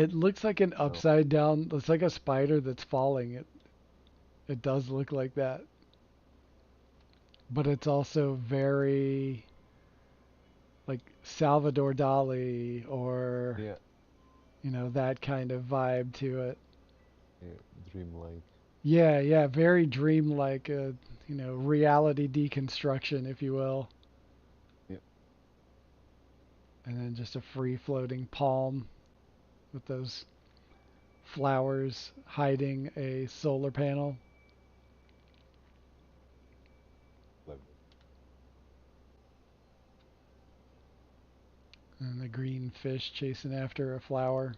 It looks like an No. upside down. It's like a spider that's falling. It does look like that, but it's also very like Salvador Dali or Yeah. That kind of vibe to it. Yeah, dreamlike. Yeah, yeah, very dreamlike, reality deconstruction, if you will. Yeah, And then just a free floating palm with those flowers hiding a solar panel. clever. And the green fish chasing after a flower.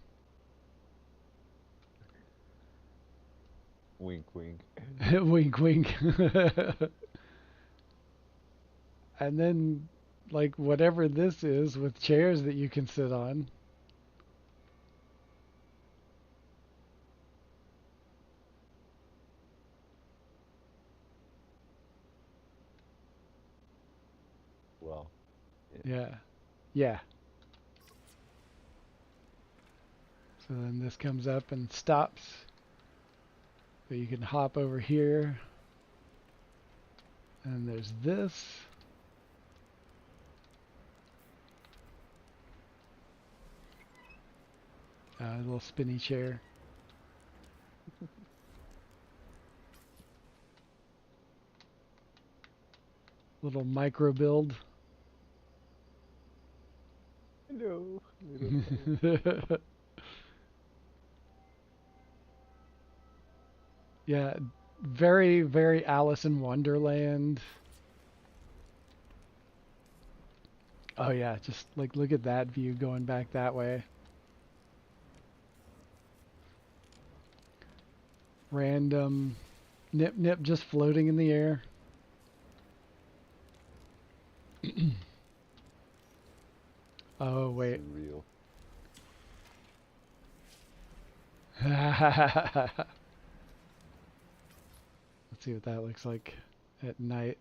Wink, wink. Wink, wink. And then, like, whatever this is with chairs that you can sit on. Wow. Yeah, Yeah, yeah. So then this comes up and stops. So you can hop over here. And there's this. A little spinny chair. Little micro build. hello, little fellow. Yeah, very, very Alice in Wonderland. Oh yeah, just like look at that view going back that way. Random nip nip just floating in the air. Oh wait. Surreal. Let's see what that looks like at night.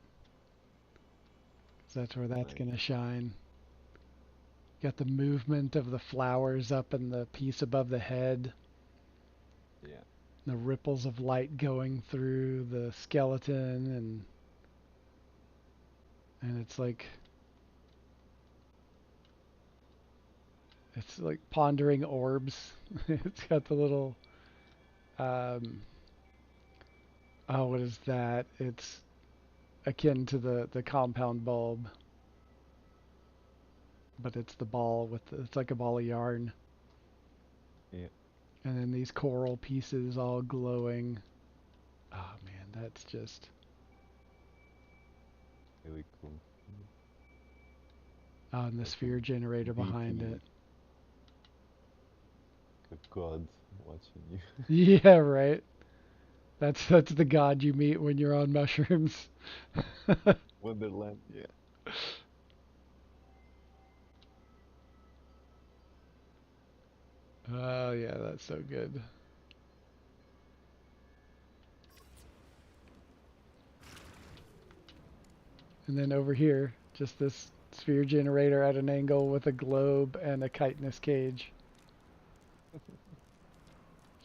'Cause that's where that's Nice. gonna shine. Got the movement of the flowers up in the piece above the head. Yeah. The ripples of light going through the skeleton and it's like pondering orbs. It's got the little um oh what is that? It's akin to the compound bulb, but it's the ball it's like a ball of yarn. Yeah. And then these coral pieces all glowing. Oh man, that's just Really cool. and the Like sphere generator a behind deity, it. a god watching you. Yeah, right. That's the god you meet when you're on mushrooms. Wonderland. Yeah. Oh yeah, that's so good. And then over here, just this sphere generator at an angle with a globe and a chitinous cage.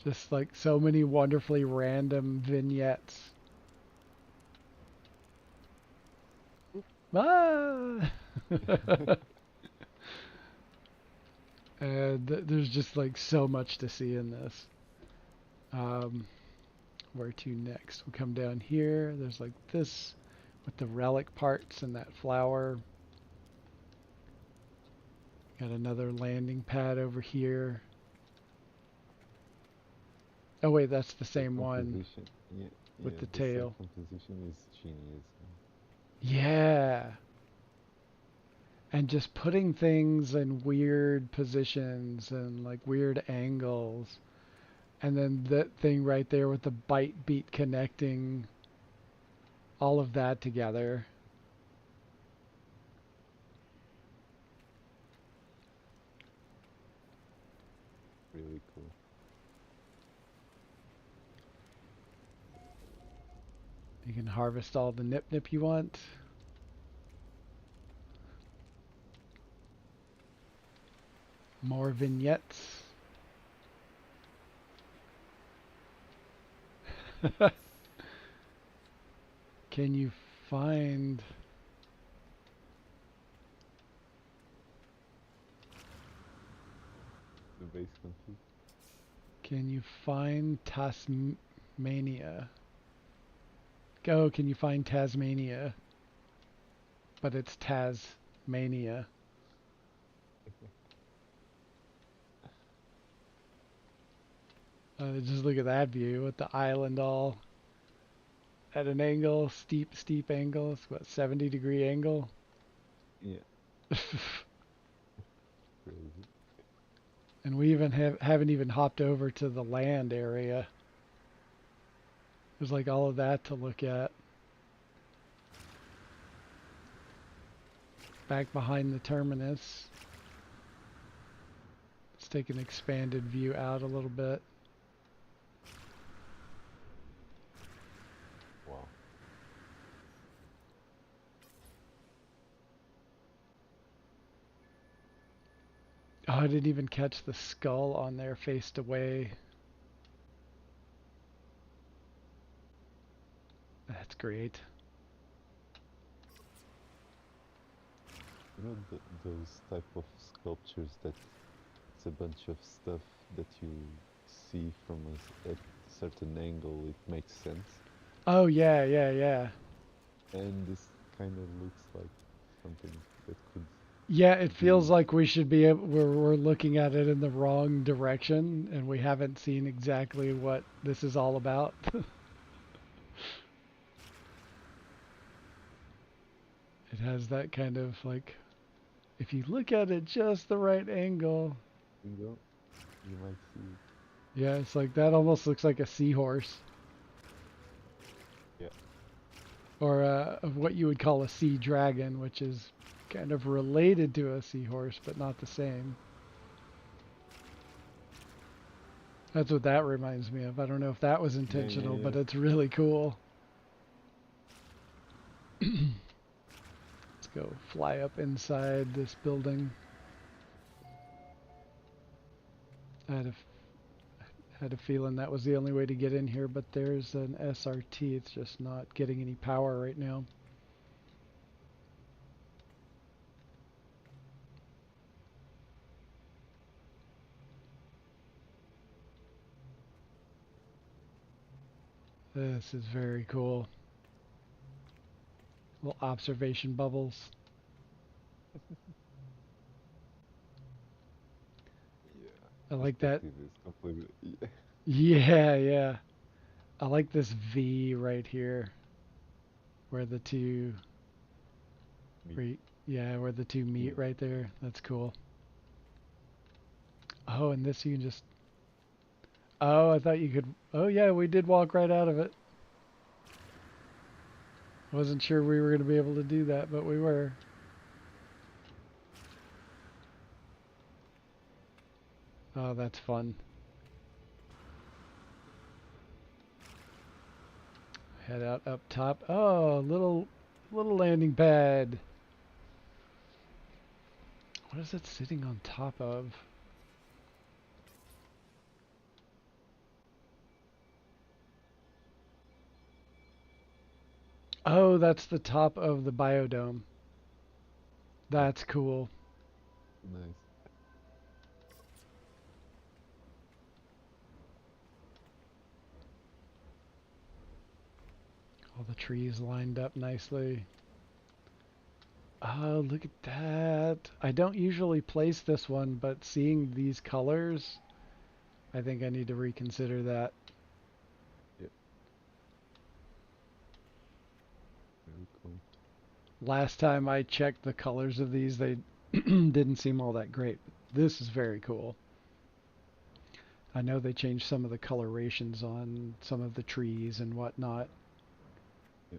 Just like so many wonderfully random vignettes. Ah! And there's just like so much to see in this. Um, where to next? We'll come down here. There's like this with the relic parts and that flower. Got another landing pad over here. Oh wait, that's the The same one composition. Yeah. with Yeah. the The set tail. composition is genius. Yeah. And just putting things in weird positions and like weird angles. And then that thing right there with the bite beat connecting all of that together. Really cool. You can harvest all the nip nip you want. More vignettes. Can you find... The space country. Can you find Tasmania? Go, can you find Tasmania? But it's Tasmania. Just look at that view with the island all at an angle, steep angle. It's what, 70-degree angle? Yeah, crazy. And we even haven't even hopped over to the land area. There's like all of that to look at. Back behind the terminus. Let's take an expanded view out a little bit. Wow. Oh, I didn't even catch the skull on there faced away. That's great. You know those type of sculptures that it's a bunch of stuff that you see from at a certain angle. It makes sense, Oh yeah, yeah, yeah. and this kind of looks like something that could Yeah, it be. feels like we should be able, we're looking at it in the wrong direction and we haven't seen exactly what this is all about. It has that kind of like, if you look at it just the right angle, You know, you might see. yeah, it's like that almost looks like a seahorse Yeah, or of what you would call a sea dragon, which is kind of related to a seahorse, but not the same. That's what that reminds me of. I don't know if that was yeah, yeah, intentional, yeah. but it's really cool. Let's go fly up inside this building. I had a feeling that was the only way to get in here, but there's an SRT. It's just not getting any power right now. This is very cool. Little observation bubbles. Yeah, I like that. perspective is completely. Yeah. Yeah, yeah. I like this V right here, where the two, Me. where yeah, where the two Yeah. meet right there. That's cool. Oh, and this you can just. Oh, I thought you could. Oh, yeah, we did walk right out of it. Wasn't sure we were going to be able to do that, but we were. Oh, that's fun. Head out up top. Oh, little landing pad. What is it sitting on top of? Oh, that's the top of the biodome. Yeah. That's cool. Nice. All the trees lined up nicely. Oh, look at that. I don't usually place this one, but seeing these colors, I think I need to reconsider that. Yeah. Very cool. Last time I checked the colors of these, they didn't seem all that great. But this is very cool. I know they changed some of the colorations on some of the trees and whatnot. Yeah.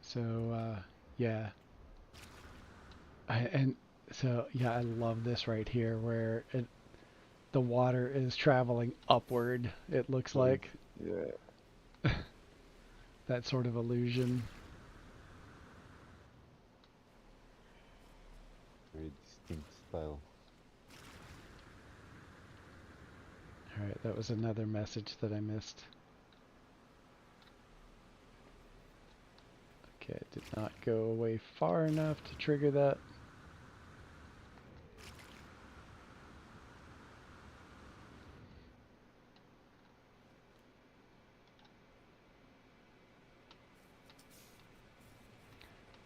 So, yeah. And so, yeah, I love this right here where the water is traveling upward, it looks Towards. like. Yeah. That sort of illusion. Very distinct style. Alright, that was another message that I missed. Okay, it did not go away far enough to trigger that.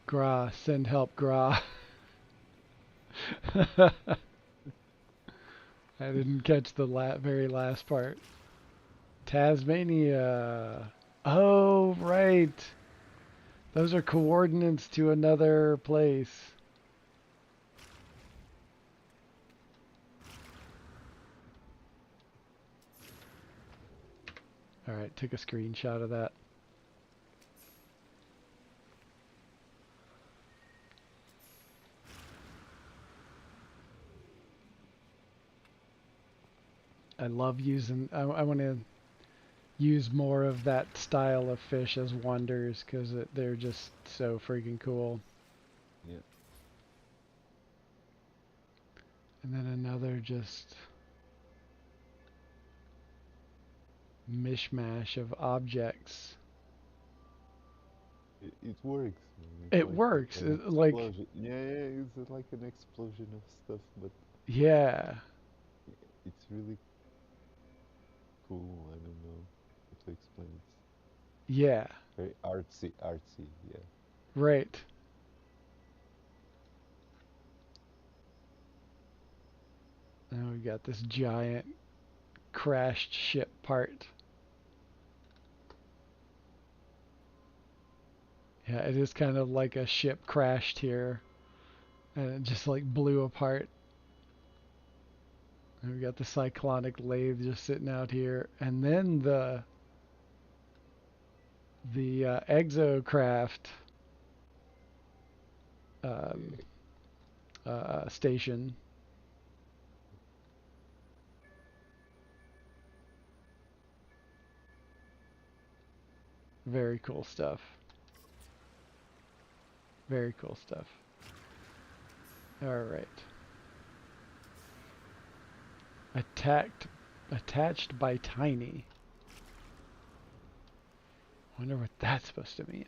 Gra, send help, Gra. I didn't catch the very last part. Tasmania. Oh, right. Those are coordinates to another place. All right, took a screenshot of that. I love using, I want to use more of that style of fish as wonders because they're just so freaking cool. Yeah. And then another just mishmash of objects. It works, man. It's It like works. an Like, explosion. Yeah, yeah, it's like an explosion of stuff, but yeah, it's really cool. I don't know how to explain it. yeah, Very artsy, artsy. Yeah. right. Now we got this giant crashed ship part. Yeah, it is kind of like a ship crashed here and it just like blew apart. And we got the cyclonic lathe just sitting out here, and then the exocraft um, station. Very cool stuff. Very cool stuff. All right. Attached by tiny. Wonder what that's supposed to mean.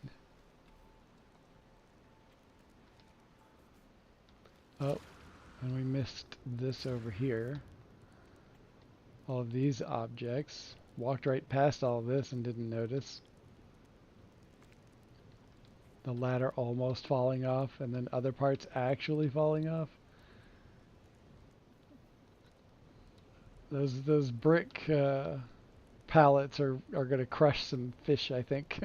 Oh, and we missed this over here. All of these objects. Walked right past all of this and didn't notice. The ladder almost falling off and then other parts actually falling off. Those brick pallets are going to crush some fish, I think.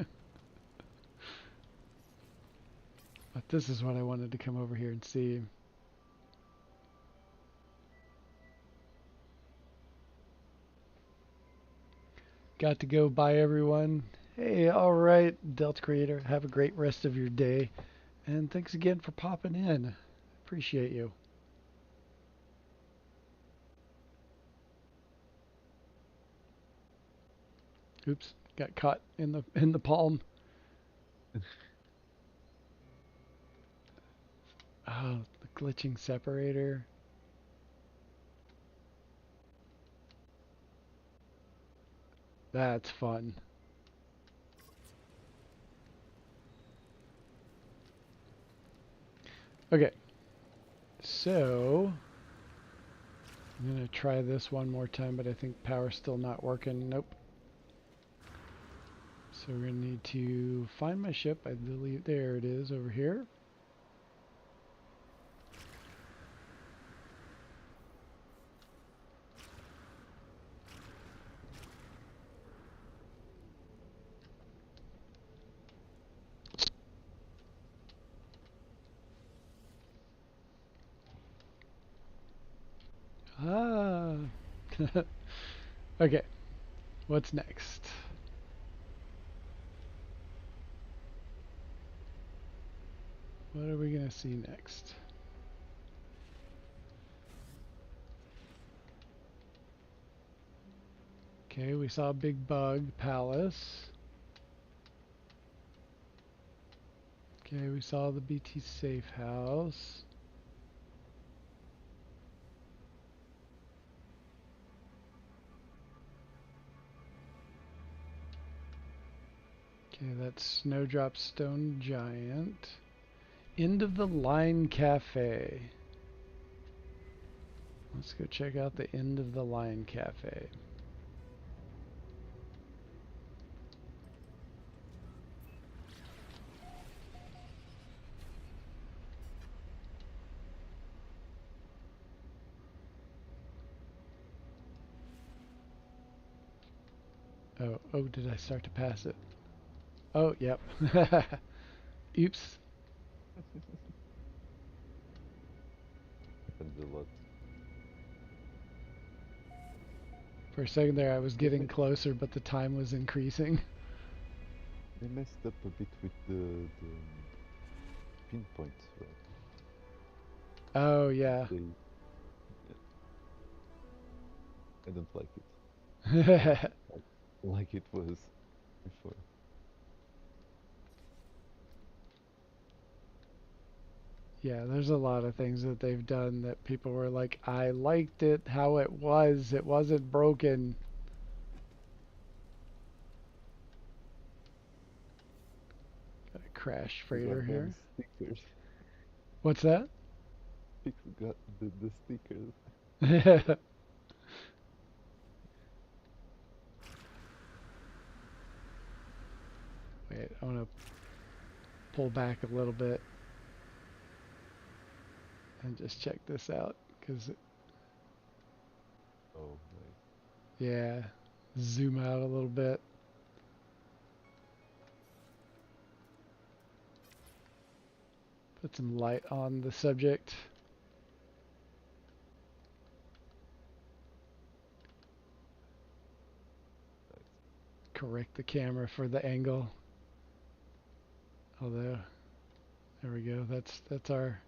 But this is what I wanted to come over here and see. Got to go. Bye, everyone. Hey, all right, Delta Creator. Have a great rest of your day. And thanks again for popping in. Appreciate you. Oops, got caught in the palm. Oh, the glitching separator. That's fun. Okay, so I'm gonna try this one more time, but I think power's still not working. Nope. So we're gonna need to find my ship. I believe there it is over here. Ah. Okay, what's next? What are we gonna see next? Okay, we saw a big bug palace. Okay, we saw the BT safe house. Okay, that's Snowdrop Stone Giant. End of the Line Cafe. Let's go check out the End of the Line Cafe. Oh, did I start to pass it? Oh, yep. Oops. Happens a lot. For a second there, I was They, getting closer, but the time was increasing. they messed up a bit with the pinpoint, right? Oh, yeah. They, I don't like it. Like, like like it was before. Yeah, there's a lot of things that they've done that people were like, I liked it how it was. It wasn't broken. Got a crash The freighter goddamn here. stickers. What's that? People got the stickers. Wait, I want to pull back a little bit and just check this out. Because, Oh, nice. yeah, zoom out a little bit. Put some light on the subject. Nice. Correct the camera for the angle. Although, there we go. That's our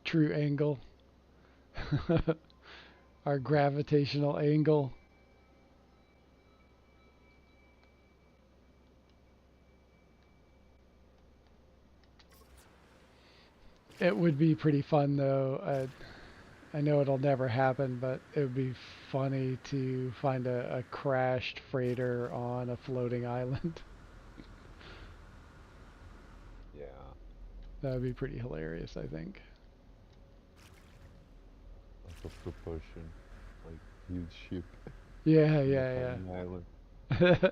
true angle. Our gravitational angle. It would be pretty fun though. I know it'll never happen, but it would be funny to find a crashed freighter on a floating island. Yeah, That would be pretty hilarious, I think. out of proportion. Like huge ship Yeah, on a yeah, tiny island. yeah.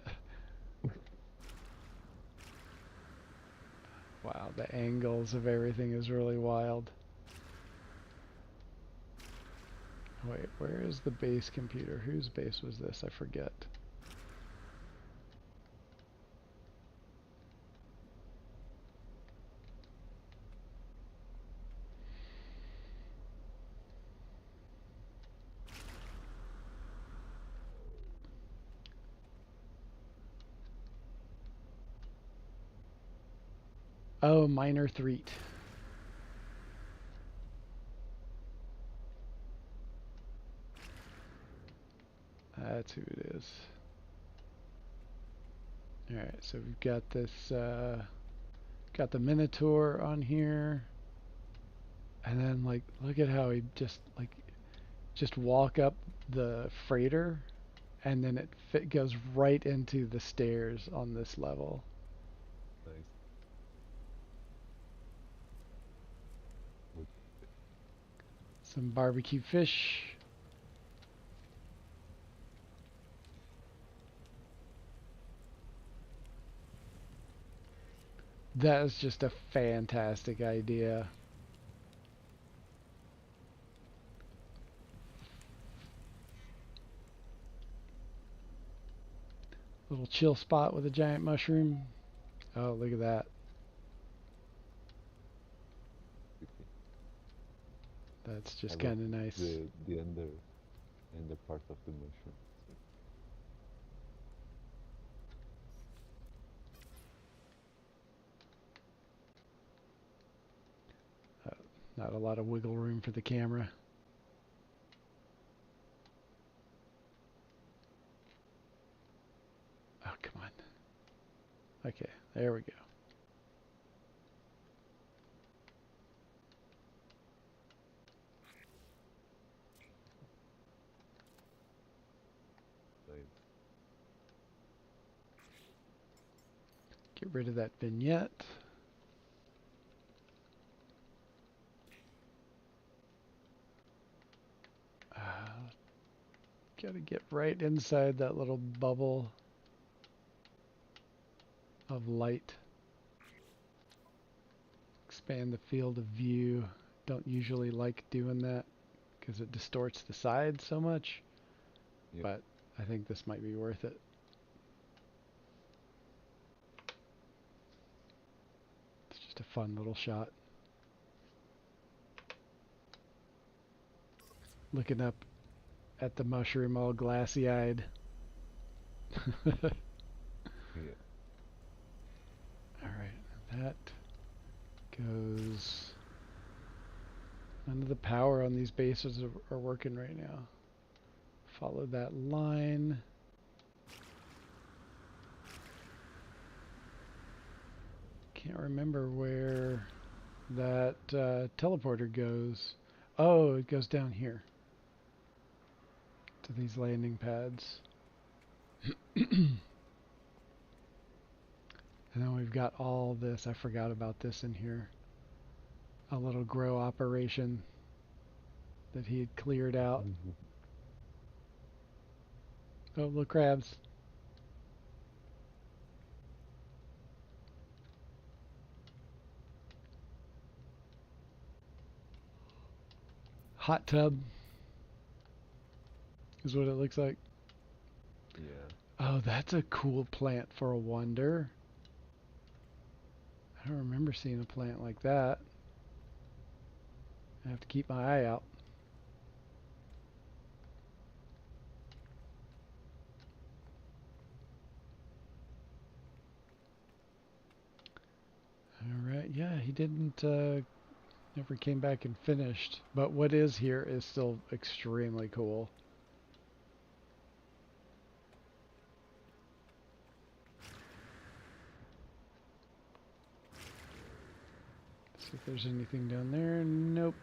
Wow, the angles of everything is really wild. Wait, where is the base computer? Whose base was this? I forget. Oh, Minor Threat. That's who it is. Alright, so we've got this, got the Minotaur on here. And then, like, look at how he just walk up the freighter, and then it goes right into the stairs on this level. Nice. Would Some barbecue fish. That is just a fantastic idea. Little chill spot with a giant mushroom. Oh, look at that. creepy. That's I just love kind of nice. the under part of the mushroom. So, Uh, Not a lot of wiggle room for the camera. Oh, come on. Okay, there we go. nice. Get rid of that vignette. Gotta get right inside that little bubble of light. Expand the field of view. Don't usually like doing that because it distorts the sides so much, Yep. but I think this might be worth it. fun little shot. Looking up at the mushroom all glassy-eyed. Yeah. Alright, that goes... None of the power on these bases are working right now. Follow that line. Can't remember where that teleporter goes. Oh, it goes down here to these landing pads. And then we've got all this. I forgot about this in here. A little grow operation that he had cleared out. Mhm. Oh, look, crabs. Hot tub is what it looks like. Yeah. Oh, that's a cool plant for a wonder. I don't remember seeing a plant like that. I have to keep my eye out. Alright, yeah, he didn't, never came back and finished. But what is here is still extremely cool. See if there's anything down there. Nope.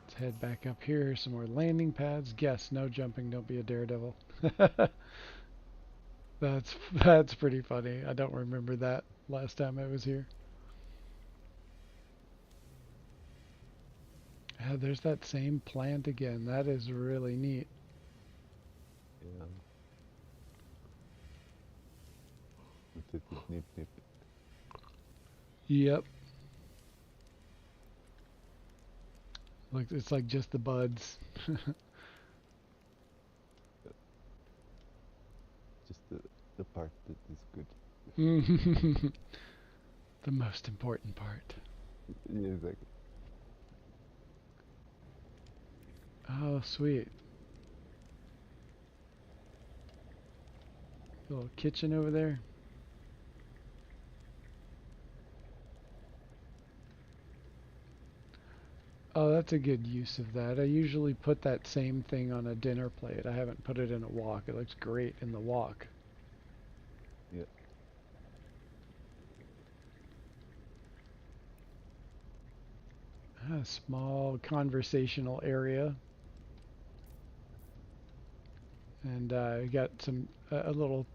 Let's head back up here. Some more landing pads. Guess, no jumping, don't be a daredevil. That's pretty funny. I don't remember that last time I was here. There's that same plant again. That is really neat. Yeah. With it, nip nip. Yep. Look, it's like just the buds. Just the part that is good. The most important part. Yeah, exactly. Oh, sweet. Little kitchen over there. Oh, that's a good use of that. I usually put that same thing on a dinner plate. I haven't put it in a wok. It looks great in the wok. Yeah. A small conversational area. And we got a little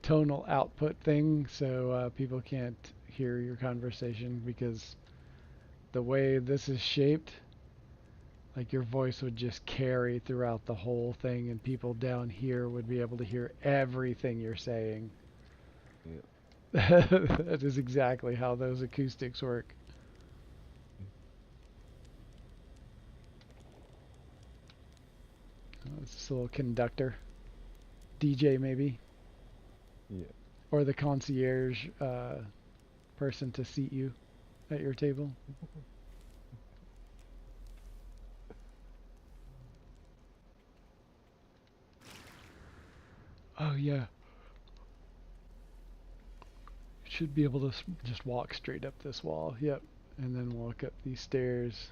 tonal output thing so people can't hear your conversation because the way this is shaped, like your voice would just carry throughout the whole thing and people down here would be able to hear everything you're saying. Yeah. That is exactly how those acoustics work. Oh, it's this little conductor. DJ maybe. Yeah. Or the concierge person to seat you at your table. Oh yeah. Should be able to just walk straight up this wall. Yep. And then walk up these stairs.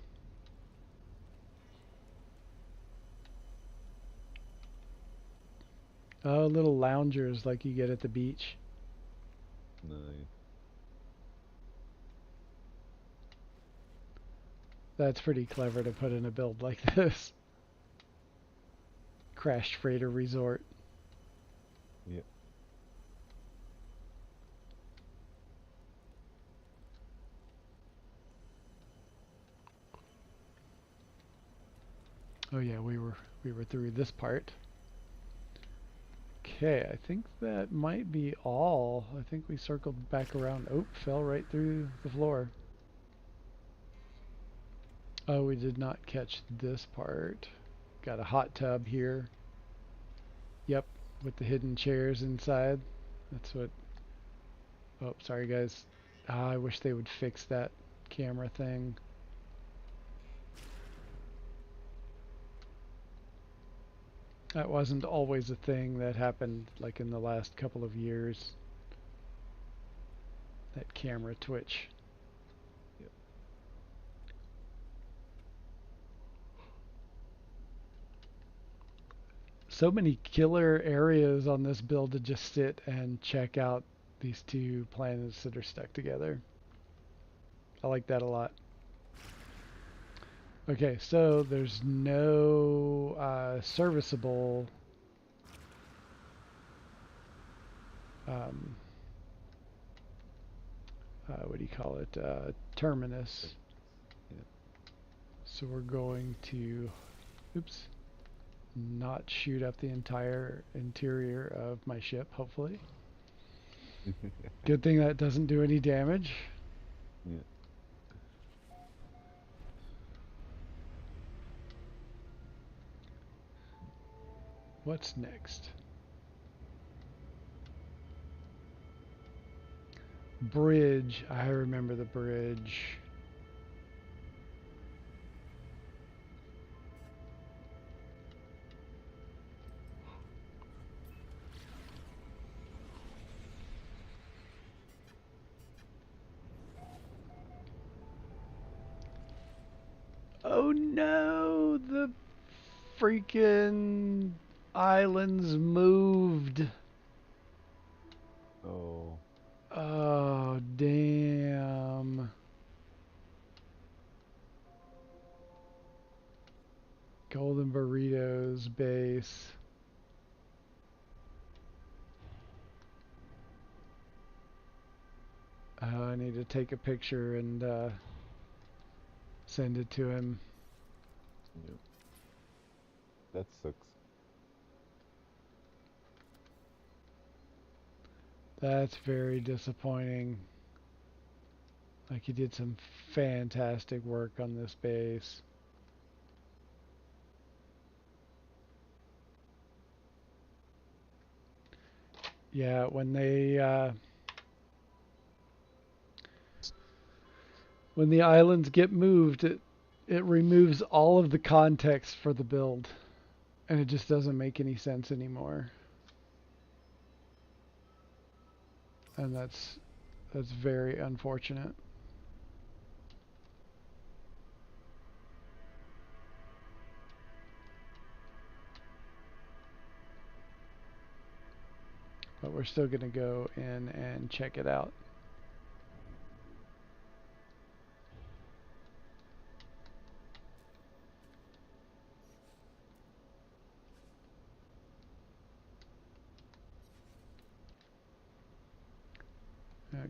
Oh, little loungers like you get at the beach. Nice. That's pretty clever to put in a build like this. Crashed freighter resort. Yeah. Oh yeah, we were through this part. Okay, I think that might be all. I think we circled back around. Oh, fell right through the floor. Oh, we did not catch this part. Got a hot tub here. Yep, with the hidden chairs inside. That's what. Oh, sorry guys. I wish they would fix that camera thing. That wasn't always a thing that happened like in the last couple of years. That camera twitch. Yep. So many killer areas on this build to just sit and check out these two planets that are stuck together. I like that a lot. Okay, so there's no serviceable um, what do you call it? Terminus. Yeah. So we're going to, oops, not shoot up the entire interior of my ship, hopefully. Good thing that doesn't do any damage. Yeah. What's next? Bridge. I remember the bridge. Oh no, the freaking islands moved. Oh. Oh, damn. Golden Burritos base. I need to take a picture and send it to him. Yep. That sucks. That's very disappointing. Like he did some fantastic work on this base. Yeah, when the islands get moved, it removes all of the context for the build, and it just doesn't make any sense anymore. And that's very unfortunate. But we're still going to go in and check it out.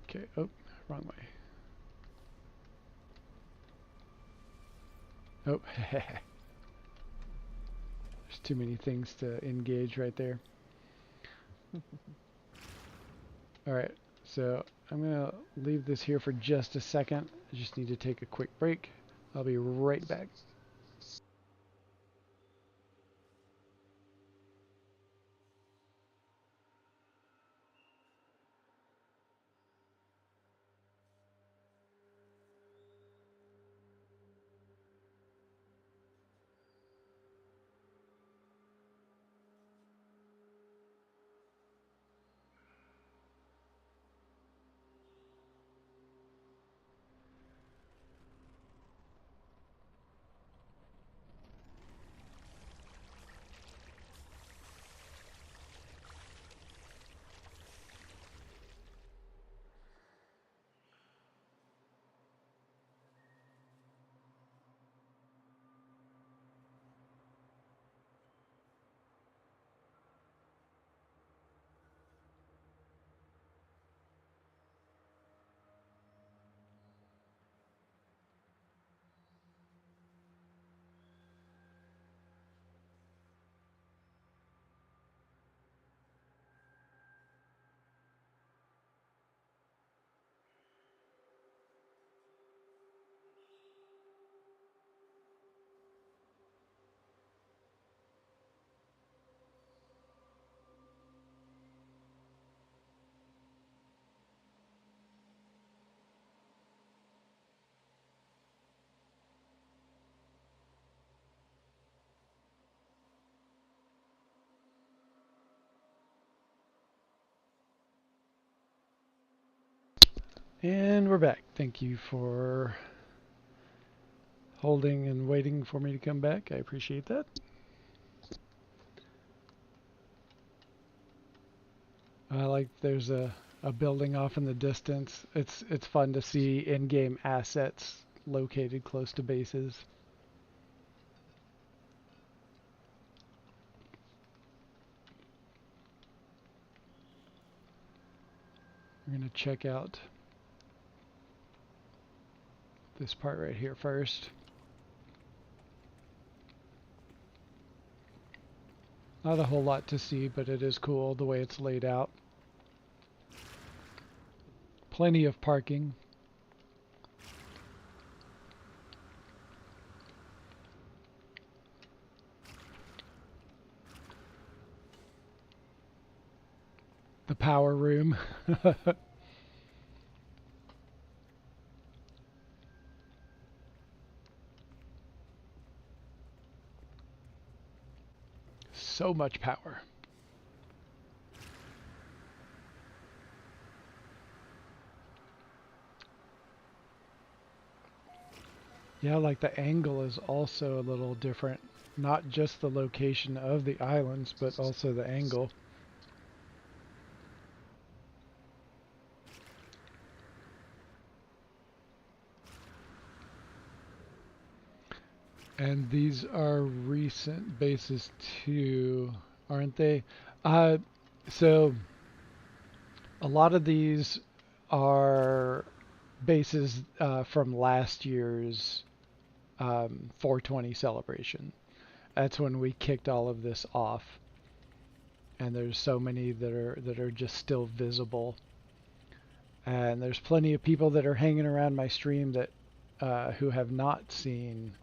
Okay. Oh, wrong way. Oh, there's too many things to engage right there. All right, so I'm gonna leave this here for just a second. I just need to take a quick break. I'll be right back. And we're back. Thank you for holding and waiting for me to come back. I appreciate that. I like there's a building off in the distance. It's fun to see in-game assets located close to bases. We're going to check out this part right here first. Not a whole lot to see, but it is cool the way it's laid out. Plenty of parking. The power room. So much power. Yeah, like the angle is also a little different. Not just the location of the islands, but also the angle. And these are recent bases too, aren't they? Uh, so a lot of these are bases from last year's 420 celebration. That's when we kicked all of this off, and there's so many that are just still visible. And there's plenty of people that are hanging around my stream that who have not seen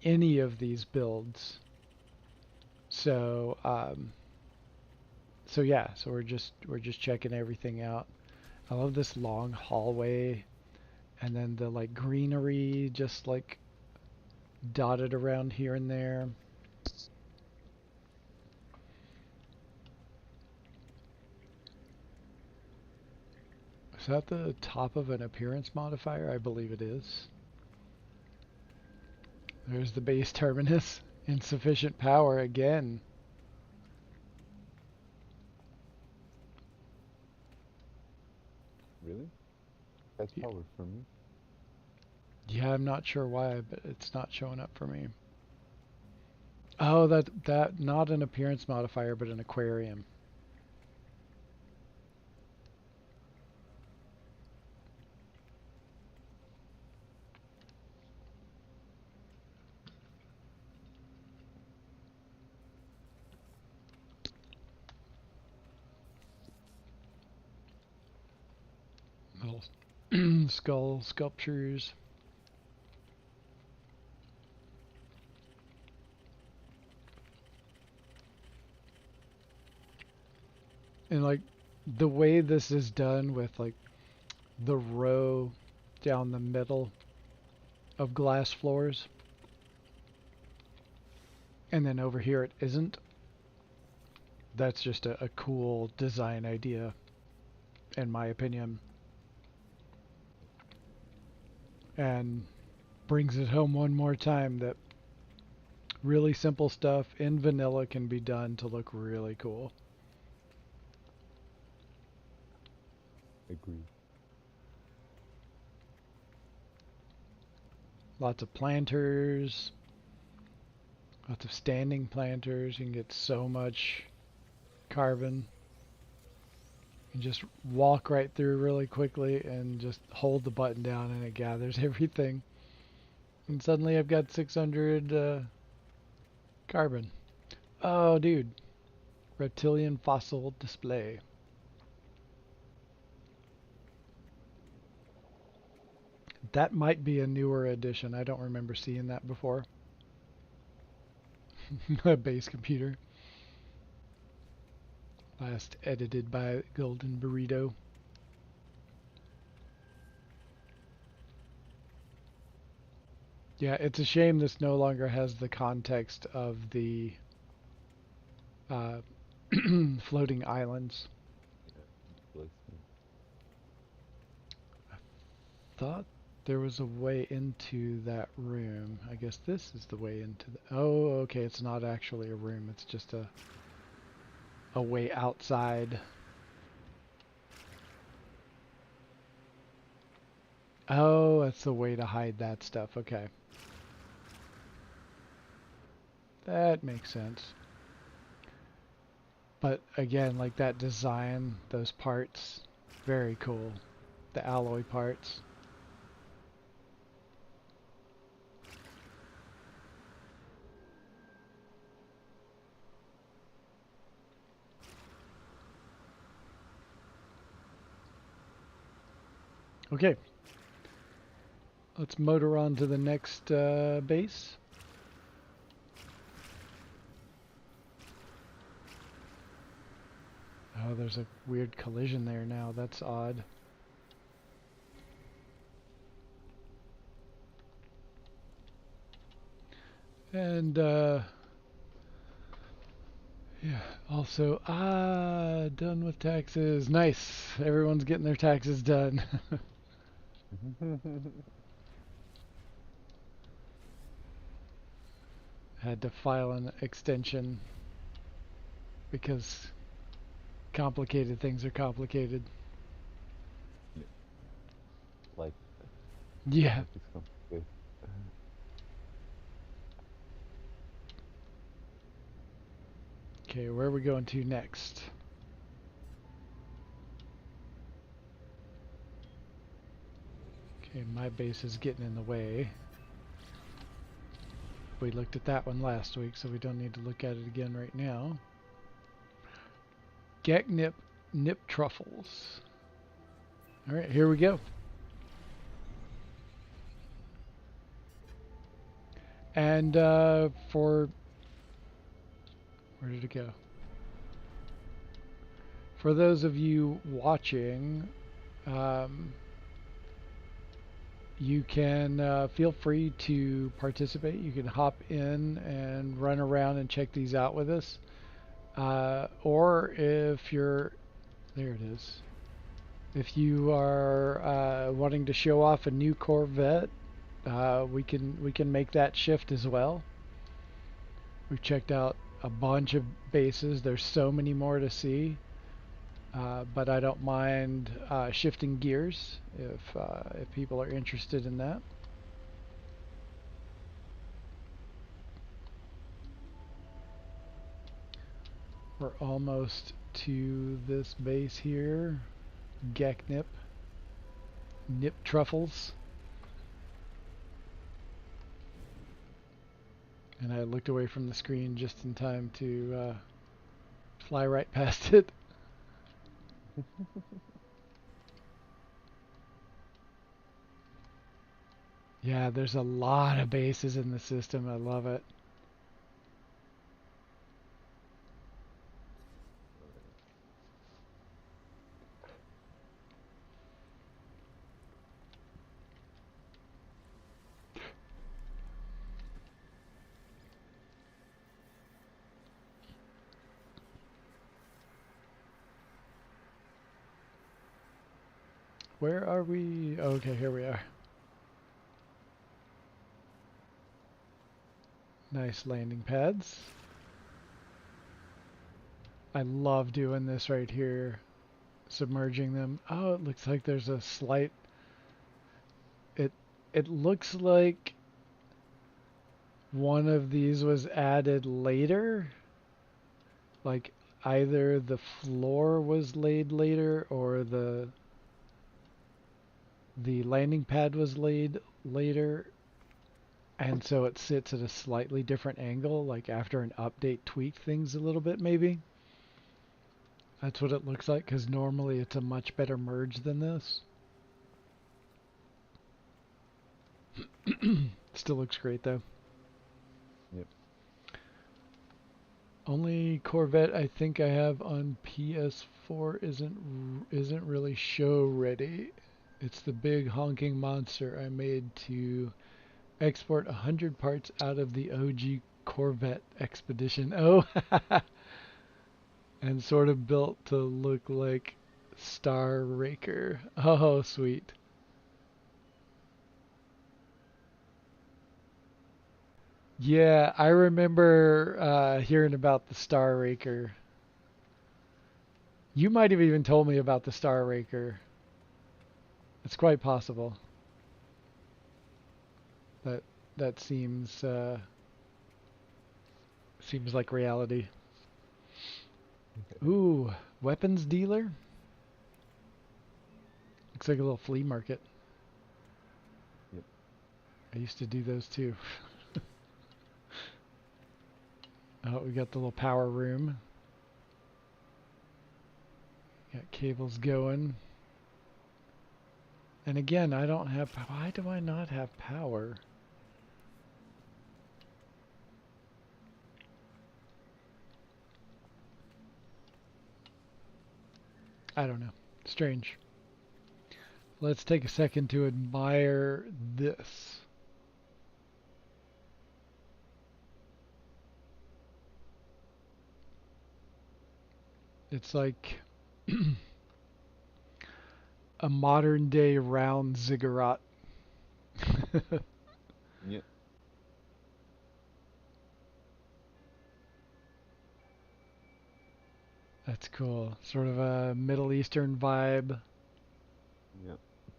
any of these builds. So so yeah, so we're just checking everything out. I love this long hallway, and then the like greenery just like dotted around here and there. Is that the top of an appearance modifier? I believe it is. There's the base terminus. Insufficient power again. Really? That's Y- power for me. Yeah, I'm not sure why, but it's not showing up for me. Oh, that not an appearance modifier, but an aquarium. Little skull sculptures. And like the way this is done with like the row down the middle of glass floors, and then over here it isn't. That's just a cool design idea, in my opinion, and brings it home one more time that really simple stuff in vanilla can be done to look really cool. Agree. Lots of planters, lots of standing planters. You can get so much carbon. You can just walk right through really quickly and just hold the button down and it gathers everything. And suddenly I've got 600 carbon. Oh, dude. Reptilian fossil display. That might be a newer edition. I don't remember seeing that before. A base computer. Last edited by Golden Burrito. Yeah, it's a shame this no longer has the context of the uh, floating islands. Yeah, displacement. thought there was a way into that room. I guess this is the way into the... Oh, okay, it's not actually a room. It's just a way outside. Oh, that's the way to hide that stuff. Okay. That makes sense. But again, like that design, those parts, very cool. The alloy parts. Okay, let's motor on to the next base. Oh, there's a weird collision there now. That's odd. And yeah, also, done with taxes. Nice. Everyone's getting their taxes done. Had to file an extension because complicated things are complicated. Yeah, like Yeah. life is complicated. Okay, where are we going to next? Okay, my base is getting in the way. We looked at that one last week, so we don't need to look at it again right now. Nip truffles. All right, here we go. And for... Where did it go? For those of you watching, you can feel free to participate. You can hop in and run around and check these out with us. Or if you're... There it is. If you are wanting to show off a new Corvette, we can make that shift as well. We've checked out a bunch of bases. There's so many more to see, but I don't mind shifting gears if people are interested in that. We're almost to this base here, Geknip, Nip Truffles. And I looked away from the screen just in time to fly right past it. Yeah, there's a lot of bases in the system. I love it. Where are we? Okay, here we are. Nice landing pads. I love doing this right here, submerging them. Oh, it looks like there's a slight... It, it looks like one of these was added later. Like either the floor was laid later or the landing pad was laid later, and so it sits at a slightly different angle, like after an update tweaked things a little bit maybe. That's what it looks like, because normally it's a much better merge than this. Still looks great though. Yep. Only Corvette I think I have on PS4 isn't really show ready. It's the big honking monster I made to export 100 parts out of the OG Corvette Expedition. Oh, and sort of built to look like Star Raker. Oh, sweet. Yeah, I remember hearing about the Star Raker. You might have even told me about the Star Raker. It's quite possible. That that seems like reality. Ooh, weapons dealer? Looks like a little flea market. Yep. I used to do those too. Oh, we got the little power room. Got cables going. And again, I don't have... Why do I not have power? I don't know. Strange. Let's take a second to admire this. It's like a modern day round ziggurat. Yeah. That's cool. Sort of a Middle Eastern vibe. Yeah.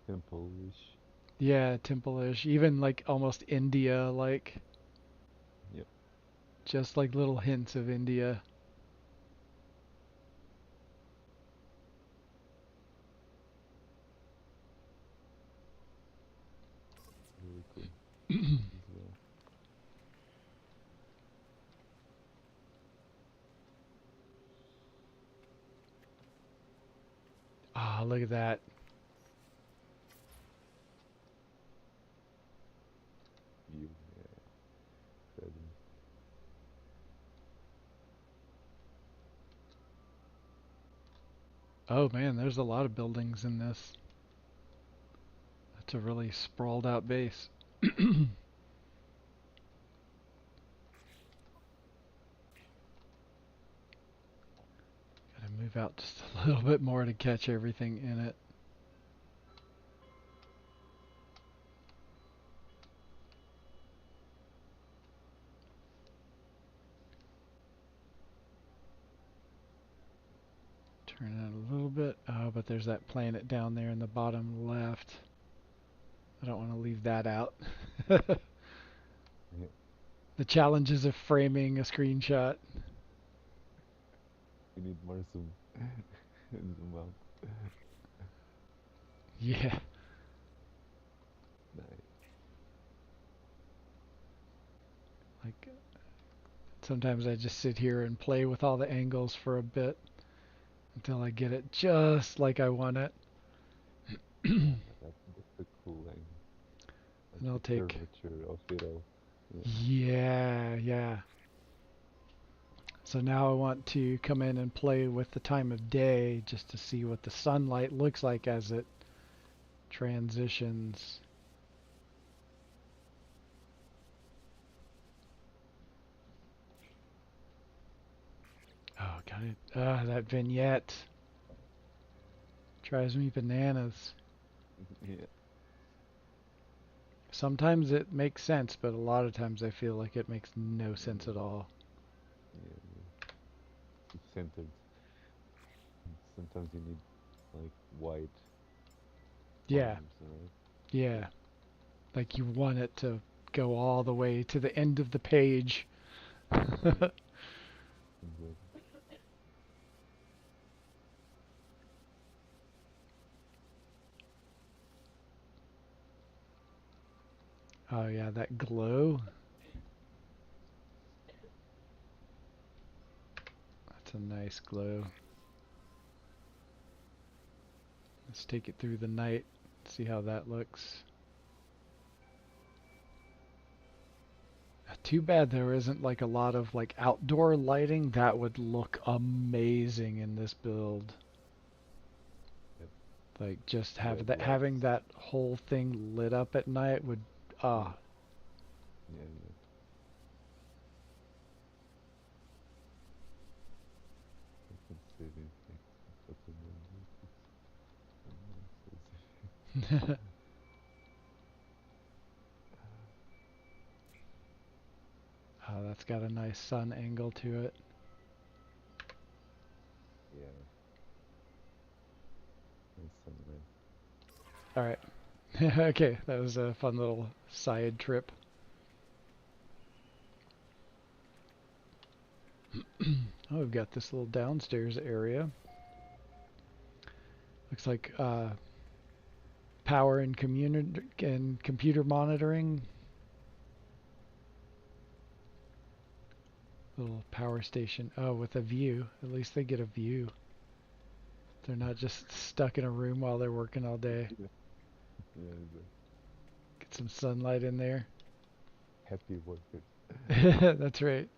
Temple-ish. Yeah, temple-ish. Even like almost India, like Yep. just like little hints of India. Really cool as well. Ah, look at that. You. Yeah. Incredible. Oh man, there's a lot of buildings in this. That's a really sprawled out base. Gotta move out just a little bit more to catch everything in it. Turn it a little bit. Oh, but there's that planet down there in the bottom left. I don't want to leave that out. Yeah. The challenges of framing a screenshot. You need more zoom. Zoom out. Yeah, Nice. like sometimes I just sit here and play with all the angles for a bit until I get it just like I want it. Yeah. And That's a cool angle. Like I'll the take, curvature of it all. Yeah. yeah, yeah. So now I want to come in and play with the time of day just to see what the sunlight looks like as it transitions. Oh, got it. Ah, that vignette drives me bananas. Yeah. Sometimes it makes sense, but a lot of times I feel like it makes no sense Yeah. at all. Yeah. Yeah. It's centered. And sometimes you need like wide Yeah, farms, right? yeah. Like you want it to go all the way to the end of the page. Yeah. Exactly. Oh yeah, that glow. That's a nice glow. Let's take it through the night. See how that looks. Too bad there isn't like a lot of like outdoor lighting. That would look amazing in this build. Yep. Like just Red having lights. that whole thing lit up at night would Yeah. ah Yeah. Yeah. I can save effect. Photovoltaic. Someone says. got a nice sun angle to it. Yeah, and sunrise. All right. Okay, that was a fun little side trip. Oh, we've got this little downstairs area. Looks like power and computer monitoring. Little power station. Oh, with a view. At least they get a view. They're not just stuck in a room while they're working all day. Yeah, yeah, the Get some sunlight in there. happy workers. That's right.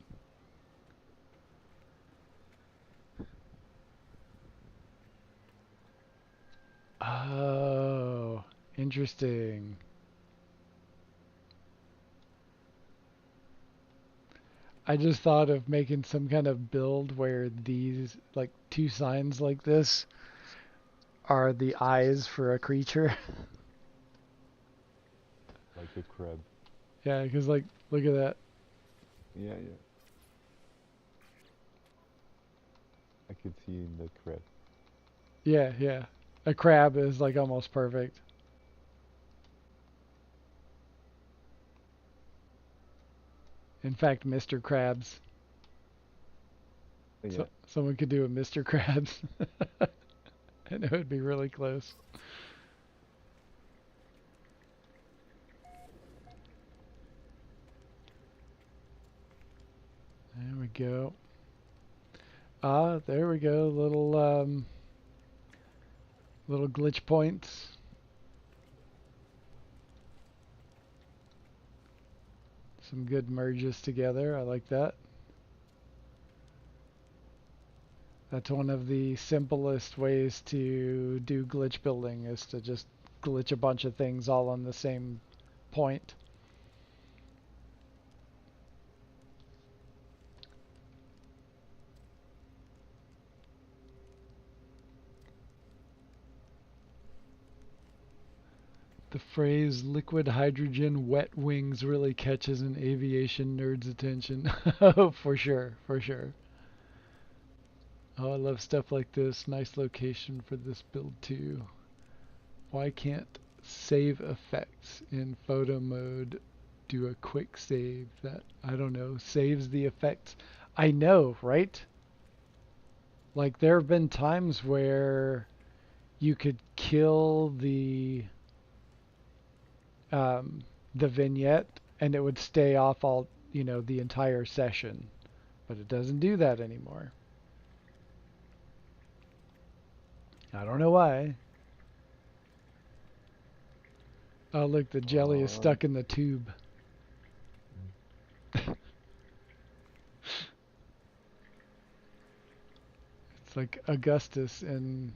Oh, interesting. I just thought of making some kind of build where these, like, two signs like this are the eyes for a creature. Like a crab. Yeah, because, like, look at that. Yeah, yeah. I could see in the crab. Yeah, yeah. A crab is, like, almost perfect. In fact, Mr. Krabs. Yeah. So someone could do a Mr. Krabs, and it would be really close. There we go. Ah, there we go. Little glitch points. Some good merges together. I like that. That's one of the simplest ways to do glitch building is to just glitch a bunch of things all on the same point. The phrase liquid hydrogen wet wings really catches an aviation nerd's attention. Oh, for sure, for sure. Oh, I love stuff like this. Nice location for this build too. Why can't save effects in photo mode do a quick save that, I don't know, saves the effects? I know, right? Like there have been times where you could kill um, the vignette and it would stay off all, the entire session, but it doesn't do that anymore. I don't know why. Oh, look, the jelly is Um, stuck in the tube. It's like Augustus in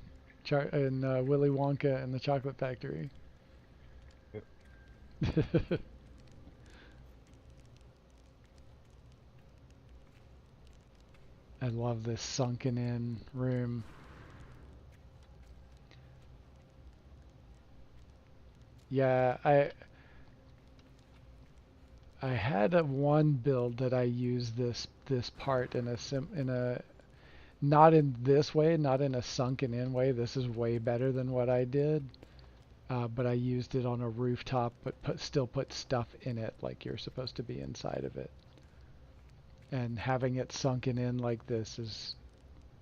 Willy Wonka and the Chocolate Factory. yeah. I love this sunken in room. Yeah, I had a one build that I used this part in a not in this way, not in a sunken in way. This is way better than what I did. But I used it on a rooftop, but still put stuff in it like you're supposed to be inside of it. And having it sunken in like this is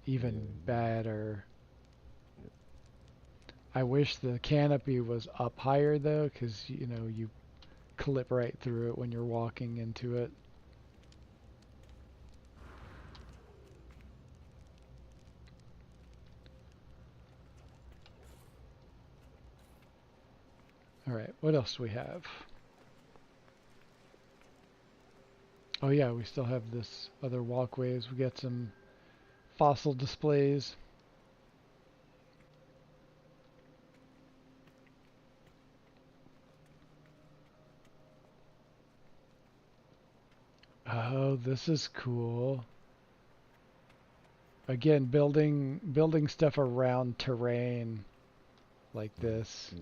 Yeah, even better. I wish the canopy was up higher though, because you clip right through it when you're walking into it. All right, what else do we have? Oh yeah, we still have this other walkways. We got some fossil displays. Oh, this is cool. Again, building stuff around terrain like this.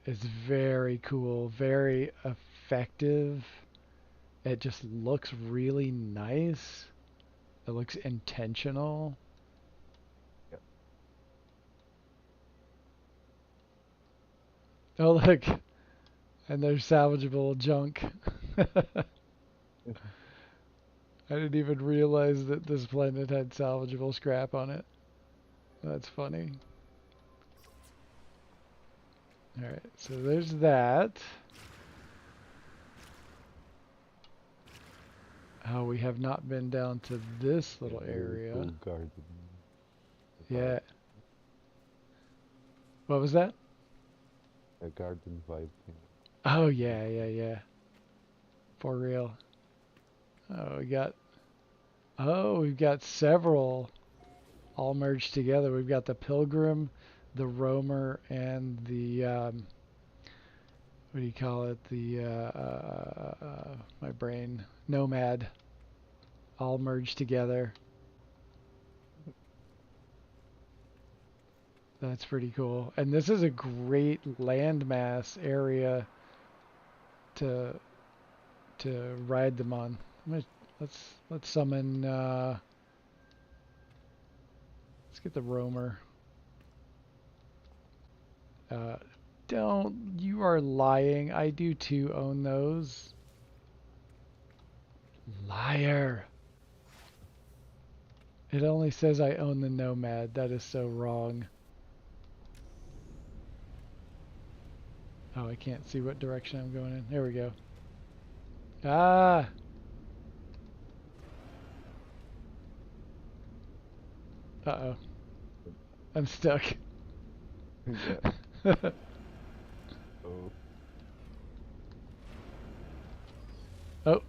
yeah. is very cool, very effective. It just looks really nice. It looks intentional. Yep. Oh, look. And there's salvageable junk. I didn't even realize that this planet had salvageable scrap on it. That's funny. Alright, so there's that. Oh, we have not been down to this Yeah, little very area. cool garden vibe. Yeah. What was that? A garden vibe thing. Oh, yeah, yeah, yeah. For real. We've got several all merged together. We've got the Pilgrim, the Roamer, and the what do you call it? My brain, Nomad, all merged together. That's pretty cool. And this is a great landmass area to ride them on. Let's summon. Let's get the Roamer. Uh, don't you are lying. I do too own those. Liar. It only says I own the Nomad. That is so wrong. Oh, I can't see what direction I'm going in. There we go. Ah! Uh-oh. I'm stuck. Yeah. Oh, Oh,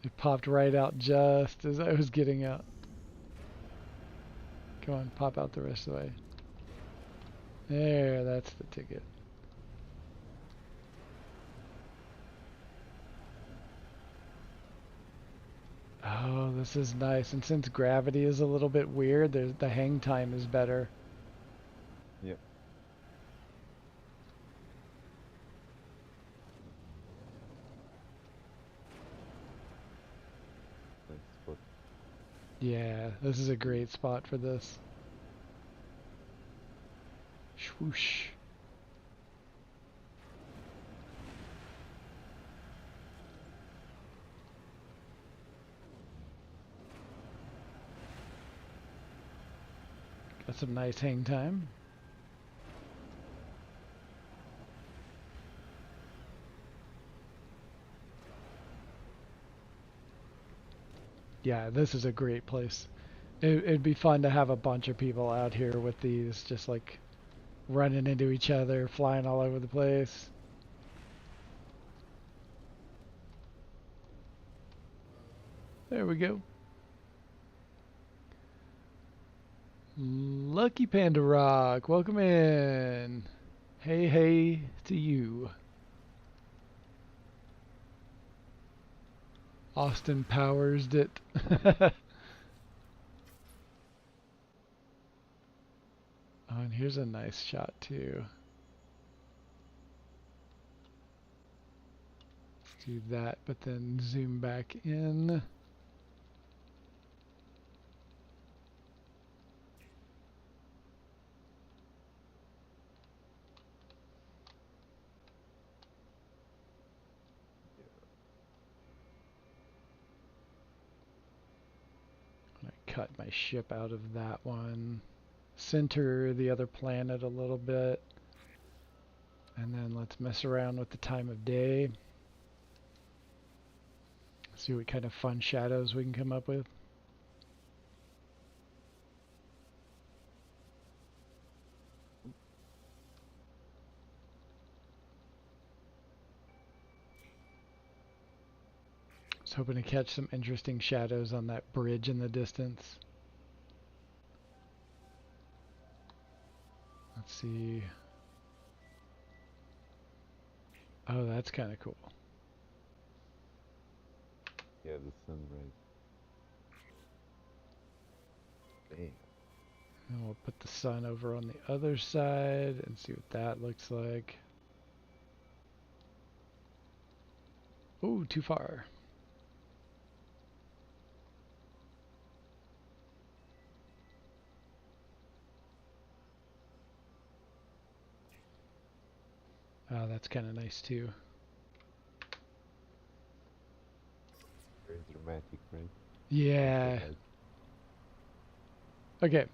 it popped right out just as I was getting out. Come on, pop out the rest of the way. There, that's the ticket. Oh, this is nice. And since gravity is a little bit weird, the hang time is better. yeah. Nice spot. Yeah, this is a great spot for this. Swoosh. Got some nice hang time. Yeah, this is a great place. It'd be fun to have a bunch of people out here with these, just like running into each other, flying all over the place. There we go. Lucky Panda Rock, welcome in. Hey, hey to you. Austin Powers it. Oh, and here's a nice shot too. Let's do that, but then zoom back in. I cut my ship out of that one. Center the other planet a little bit. And then let's mess around with the time of day. See what kind of fun shadows we can come up with. I was hoping to catch some interesting shadows on that bridge in the distance. Let's see. Oh, that's kind of cool. Yeah, the sunrise. Damn. And we'll put the sun over on the other side and see what that looks like. Ooh, too far. Oh, that's kind of nice too. Very dramatic, right? Yeah. I like. Okay.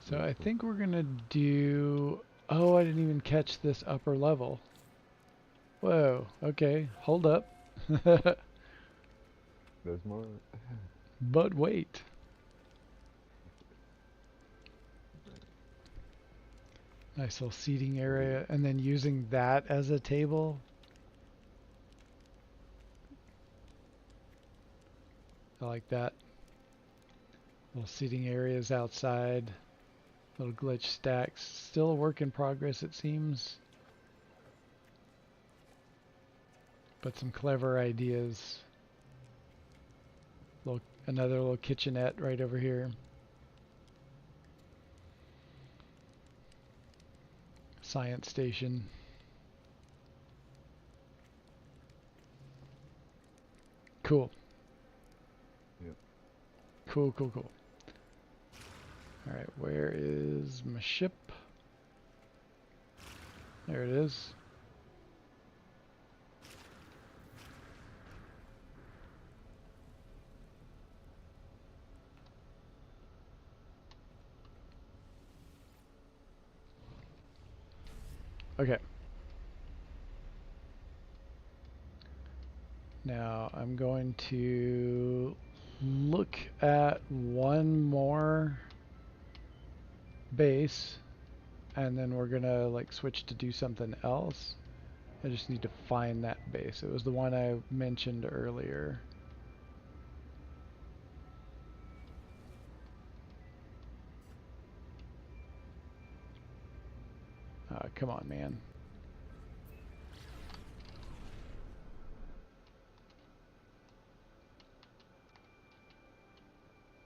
So I Beautiful. think we're gonna do... Oh, I didn't even catch this upper level. Whoa, okay, hold up. There's more. But wait. Nice little seating Ooh, area, and then using that as a table. I like that. Little seating areas outside. Little glitch stacks. Still a work in progress, it seems. But some clever ideas. Another little kitchenette right over here. Science station. Cool. yep. Cool, cool, cool. Alright, where is my ship? There it is. Okay. Now I'm going to look at one more base and then we're gonna like switch to do something else. I just need to find that base. It was the one I mentioned earlier. Come on, man.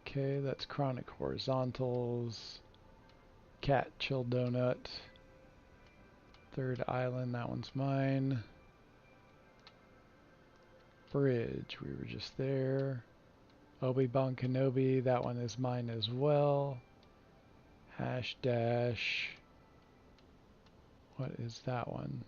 Okay, that's chronic horizontals. Cat chill donut. Third island, that one's mine. Bridge, we were just there. Obi-Wan Kenobi, that one is mine as well. Hash dash. What is that one?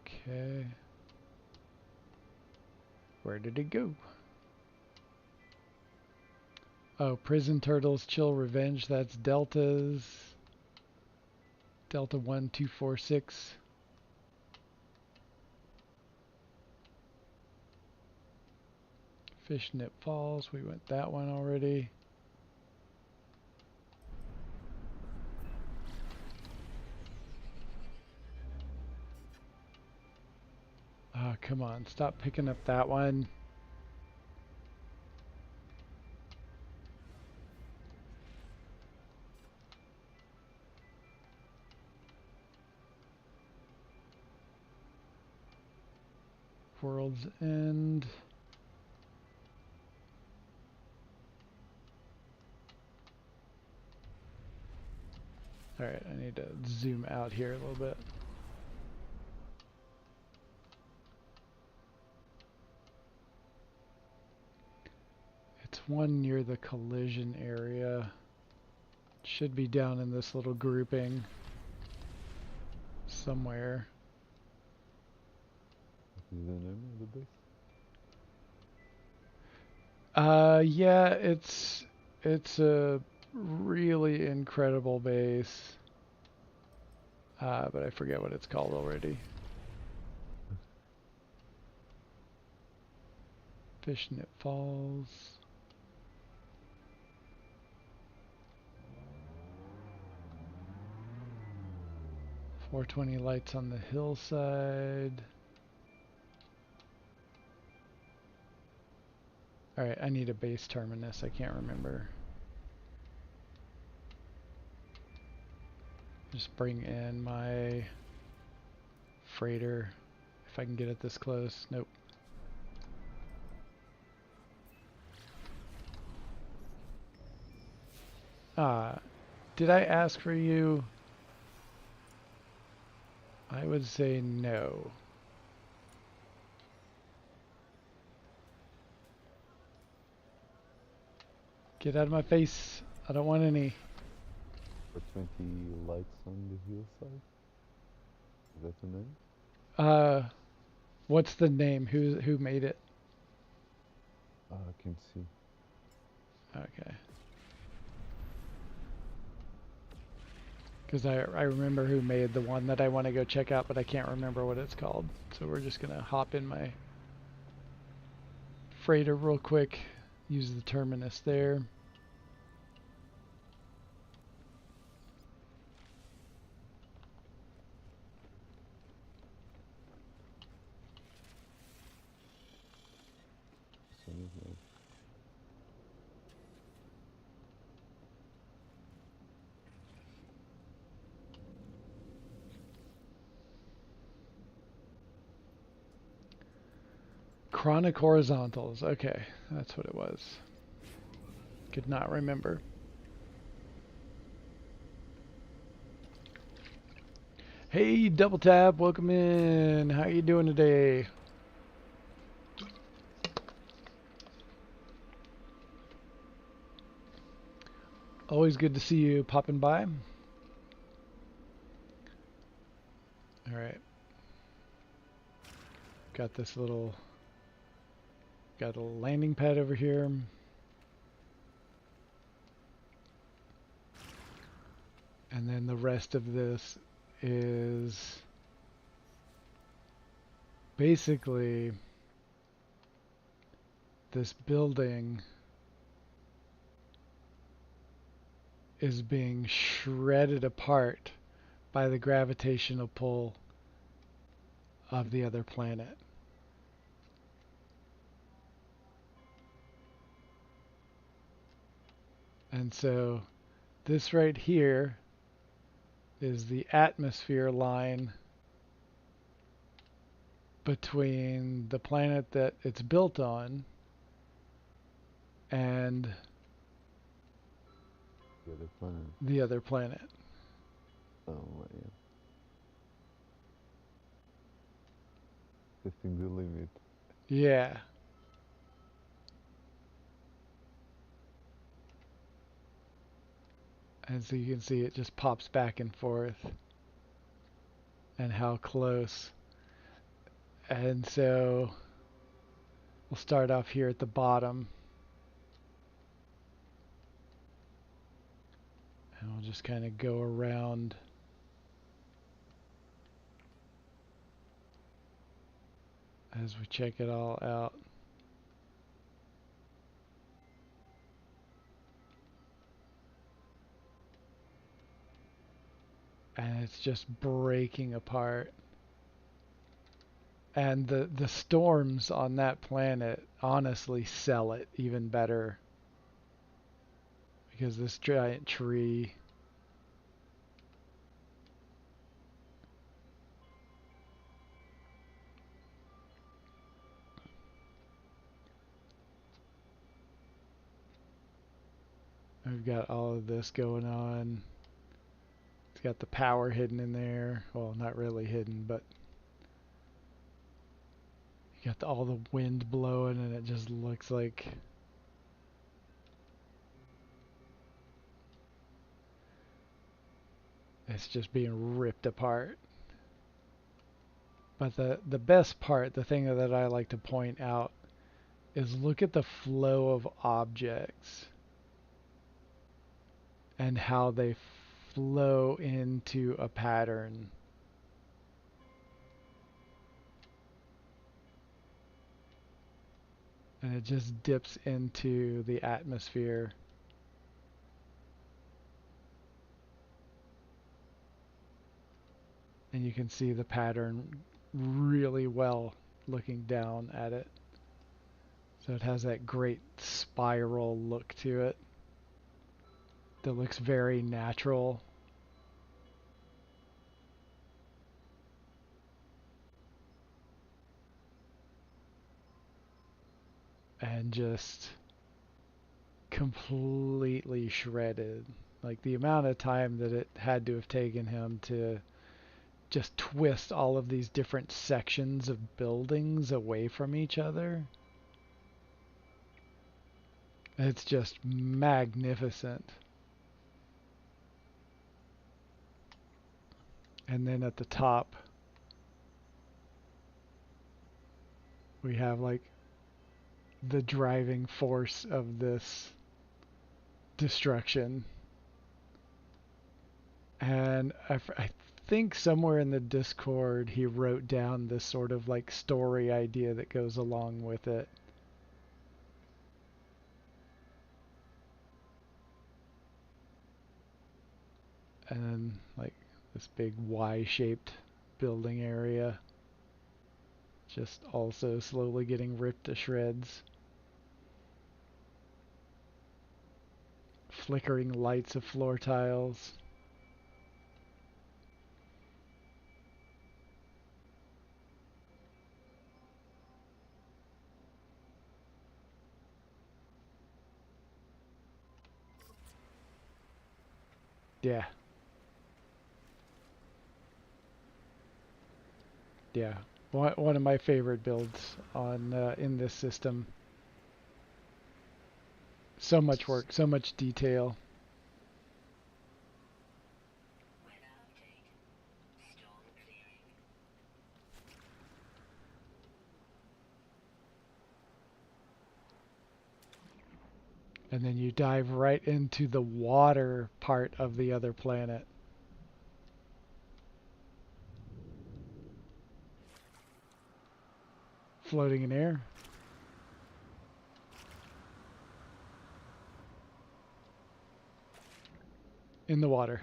Okay. Where did it go? Oh, Prison Turtles Chill Revenge. That's Deltas. Delta 1246. Fishnet Falls. We went that one already. Oh, come on. Stop picking up that one. World's End. Alright, I need to zoom out here a little bit. It's one near the collision area. Should be down in this little grouping somewhere. Is the name of the base? Yeah, it's a really incredible base. But I forget what it's called already. Fishnet Falls. .420 lights on the hillside. Alright, I need a base terminus. I can't remember. Just bring in my freighter if I can get it this close. Nope. Did I ask for you? I would say no. Get out of my face. I don't want any. For 20 lights on the hillside? Is that the name? Uh, what's the name? Who made it? I can see. Okay. Because I remember who made the one that I want to go check out, but I can't remember what it's called. So we're just going to hop in my freighter real quick, use the terminus there. This one is nice. Chronic horizontals. Okay, that's what it was. Could not remember. Hey, Double Tap, welcome in. How you doing today? Always good to see you popping by. All right. Got a little landing pad over here. And then the rest of this is basically this building is being shredded apart by the gravitational pull of the other planet. And so this right here is the atmosphere line between the planet that it's built on and The other planet. the other planet. Oh man. Testing the limit. Yeah. And so you can see it just pops back and forth and how close. And so we'll start off here at the bottom. And we'll just kind of go around as we check it all out. And it's just breaking apart. And the storms on that planet honestly sell it even better. Because this giant tree, we've got all of this going on. It's got the power hidden in there. Well, not really hidden, but you got all the wind blowing and it just looks like it's just being ripped apart. But the best part, the thing that I like to point out, is look at the flow of objects and how they flow into a pattern. And it just dips into the atmosphere. And you can see the pattern really well looking down at it. So it has that great spiral look to it that looks very natural. and just completely shredded. Like the amount of time that it had to have taken him to just twist all of these different sections of buildings away from each other. It's just magnificent. And then at the top, we have like the driving force of this destruction. And I think somewhere in the Discord he wrote down this sort of like story idea that goes along with it. And then like this big Y-shaped building area just also slowly getting ripped to shreds. Flickering lights of floor tiles. Yeah. Yeah. One of my favorite builds on in this system. So much work, so much detail. And then you dive right into the water part of the other planet. Floating in air. In the water.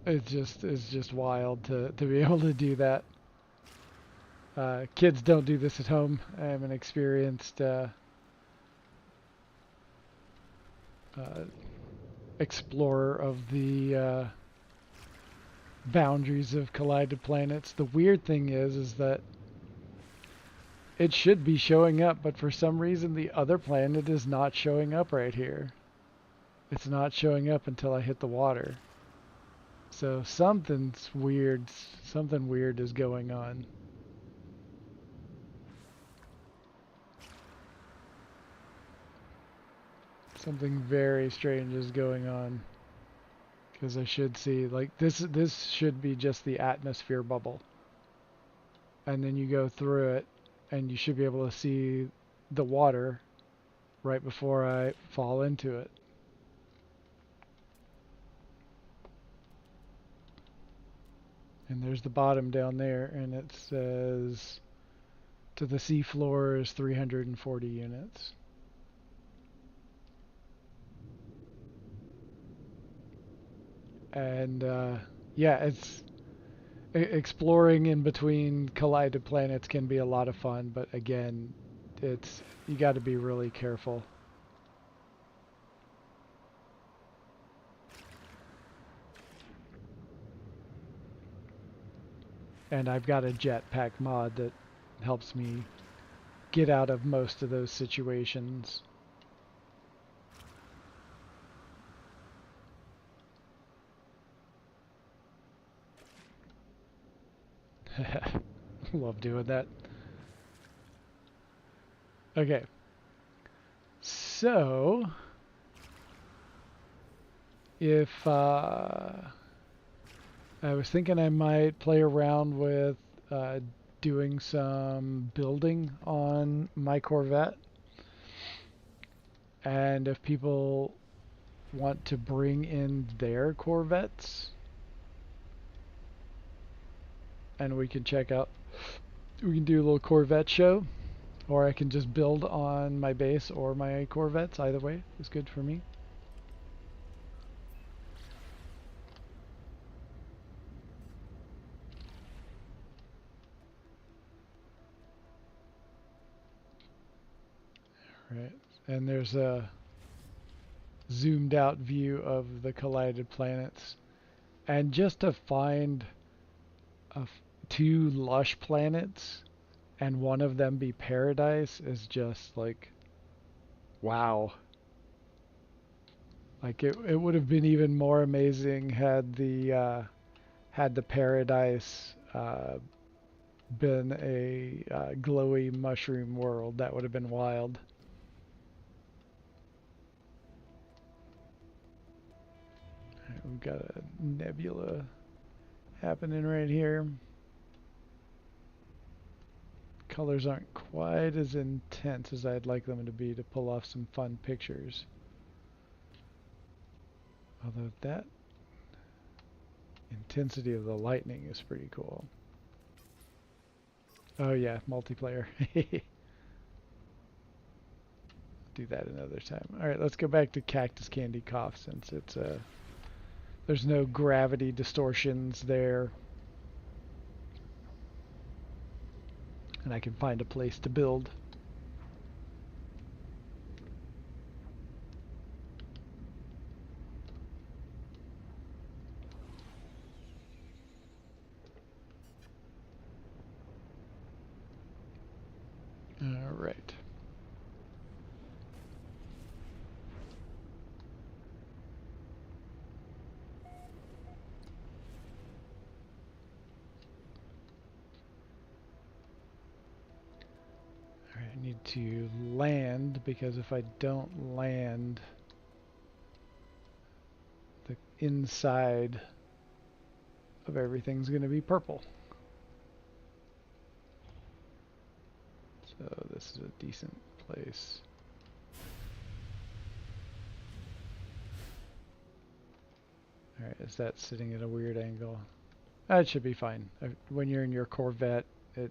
It's just wild to be able to do that. Kids don't do this at home. I'm an experienced uh, explorer of the boundaries of collided planets. The weird thing is that it should be showing up, but for some reason the other planet is not showing up right here. It's not showing up until I hit the water. So something weird is going on. Something very strange is going on. Because I should see, like, this should be just the atmosphere bubble. And then you go through it, and you should be able to see the water right before I fall into it. And there's the bottom down there, and it says to the seafloor is 340 units. And yeah, it's exploring in between collided planets can be a lot of fun, but again, it's you got to be really careful. And I've got a jetpack mod that helps me get out of most of those situations. Love doing that. Okay. So, if I was thinking I might play around with doing some building on my Corvette, and if people want to bring in their Corvettes, and we can check out, we can do a little Corvette show, or I can just build on my base or my Corvettes. Either way is good for me. Right. And there's a zoomed out view of the collided planets. And just to find two lush planets and one of them be paradise is just like, wow. Like it would have been even more amazing had the paradise been a glowy mushroom world. That would have been wild. All right, we've got a nebula happening right here. Colors aren't quite as intense as I'd like them to be to pull off some fun pictures. Although that intensity of the lightning is pretty cool. Oh yeah, multiplayer. Do that another time. All right, let's go back to Cactus Candy Cough since it's there's no gravity distortions there. And I can find a place to build. All right. All right, I need to land because if I don't land, the inside of everything's going to be purple. So this is a decent place. Alright, is that sitting at a weird angle? That should be fine. When you're in your Corvette, it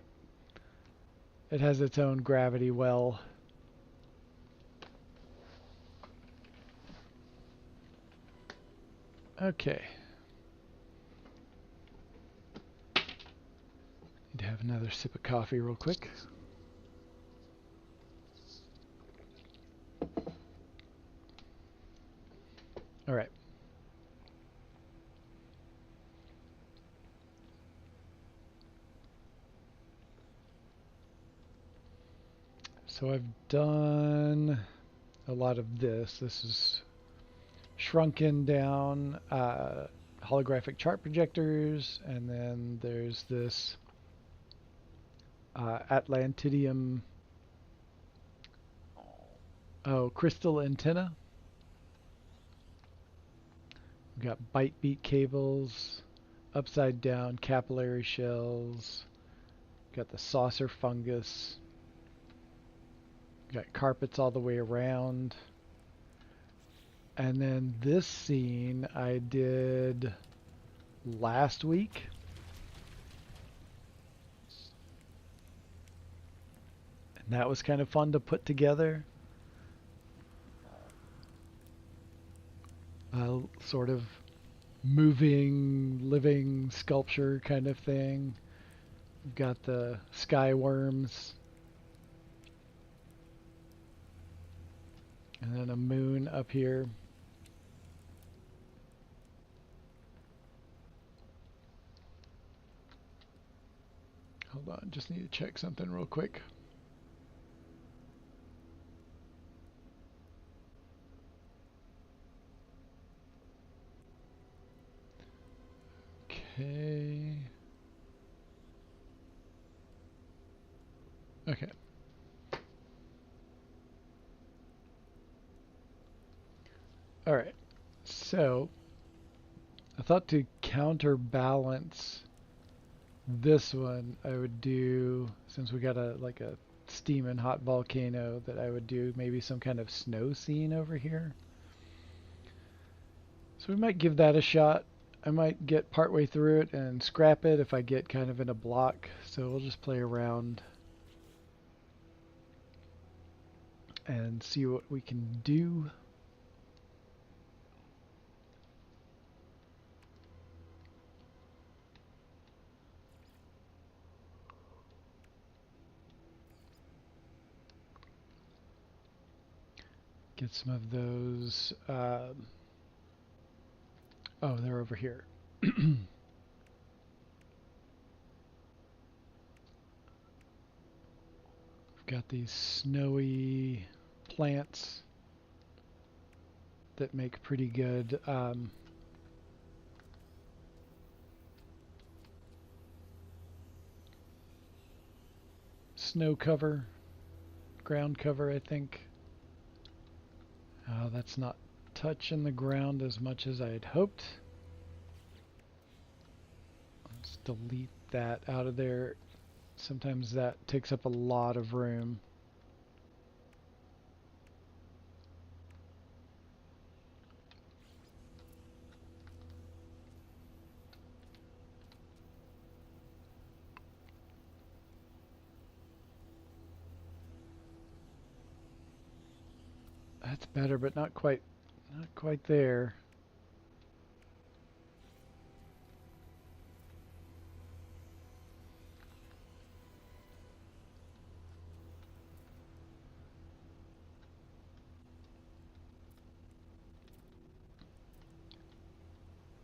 has its own gravity well. Okay. Need to have another sip of coffee real quick. Alright. So I've done a lot of this. This is shrunken down holographic chart projectors, and then there's this Atlantidium crystal antenna. We've got bite beat cables, upside down capillary shells, got the saucer fungus, got carpets all the way around. And then this scene I did last week. And that was kind of fun to put together. Sort of moving, living sculpture kind of thing. We've got the sky worms. And then a moon up here. Hold on, just need to check something real quick. Okay. Okay. All right. So I thought to counterbalance this one, I would do, since we got a steaming hot volcano, that I would do maybe some kind of snow scene over here. So we might give that a shot. I might get partway through it and scrap it if I get kind of in a block. So we'll just play around and see what we can do. Get some of those. Oh, they're over here. We've got these snowy plants that make pretty good snow cover, ground cover, I think. That's not touching the ground as much as I had hoped. Let's delete that out of there. Sometimes that takes up a lot of room. That's better, but not quite there.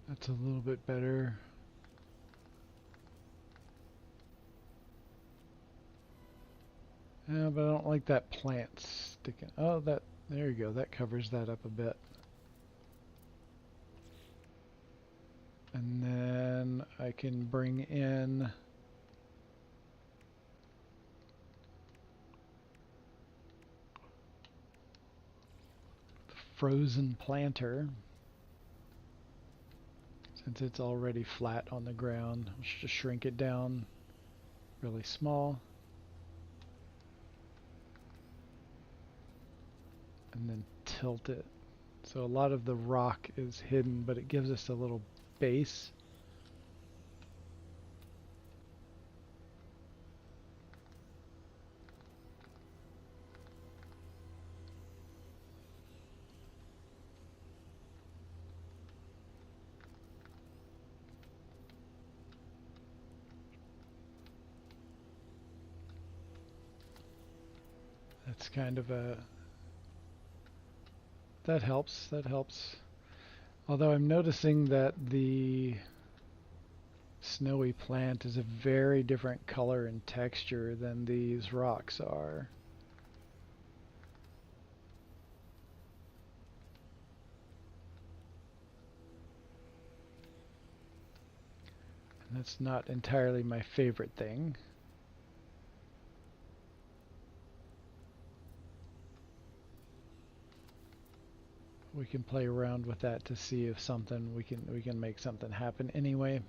That's a little bit better. Yeah, but I don't like that plant sticking. Oh, there you go. That covers that up a bit. And then I can bring in the frozen planter. Since it's already flat on the ground, let's just shrink it down really small. And then tilt it. So a lot of the rock is hidden, but it gives us a little base. That's kind of a... That helps, that helps. Although I'm noticing that the snowy plant is a very different color and texture than these rocks are. And that's not entirely my favorite thing. We can play around with that to see if something we can make something happen anyway.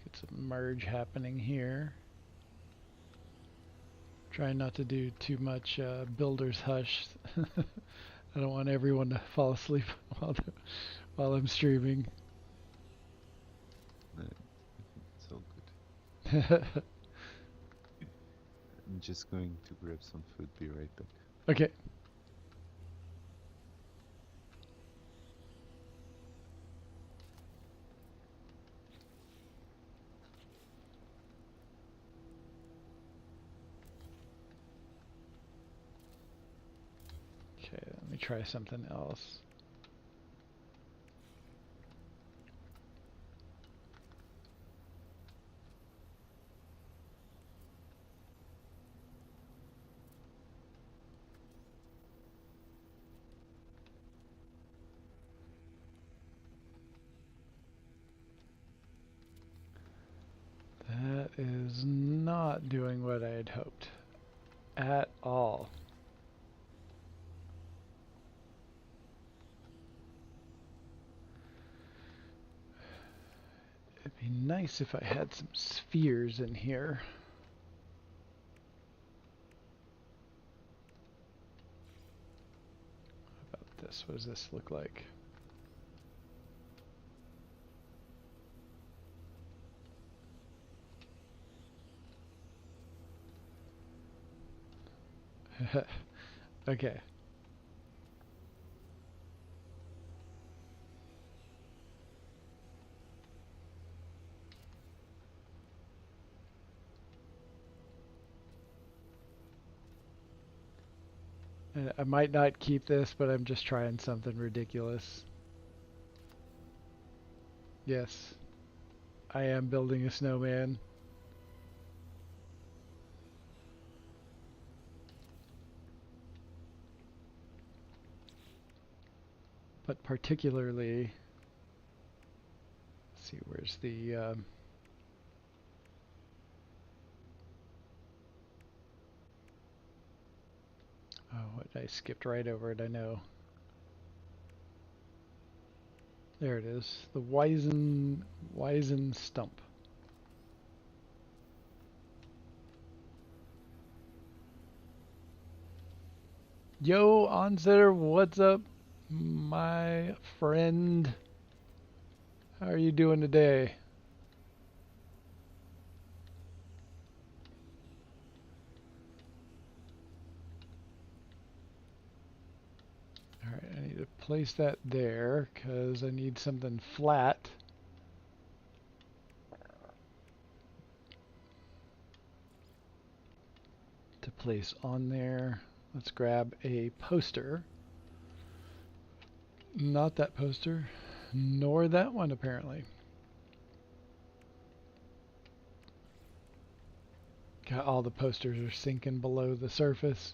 Get some merge happening here. Try not to do too much builder's hush. I don't want everyone to fall asleep while I'm streaming. No, it's all good. I'm just going to grab some food, be right back. Okay. Okay, let me try something else. That is not doing what I had hoped at all. It'd be nice if I had some spheres in here. How about this? What does this look like? Okay. And I might not keep this, but I'm just trying something ridiculous. Yes, I am building a snowman. But particularly, let's see, where's the, oh, what, I skipped right over it, I know. There it is, the Wizen stump. Yo, Onsetter, what's up, my friend? How are you doing today? Alright, I need to place that there because I need something flat to place on there. Let's grab a poster. Not that poster, nor that one apparently. God, all the posters are sinking below the surface.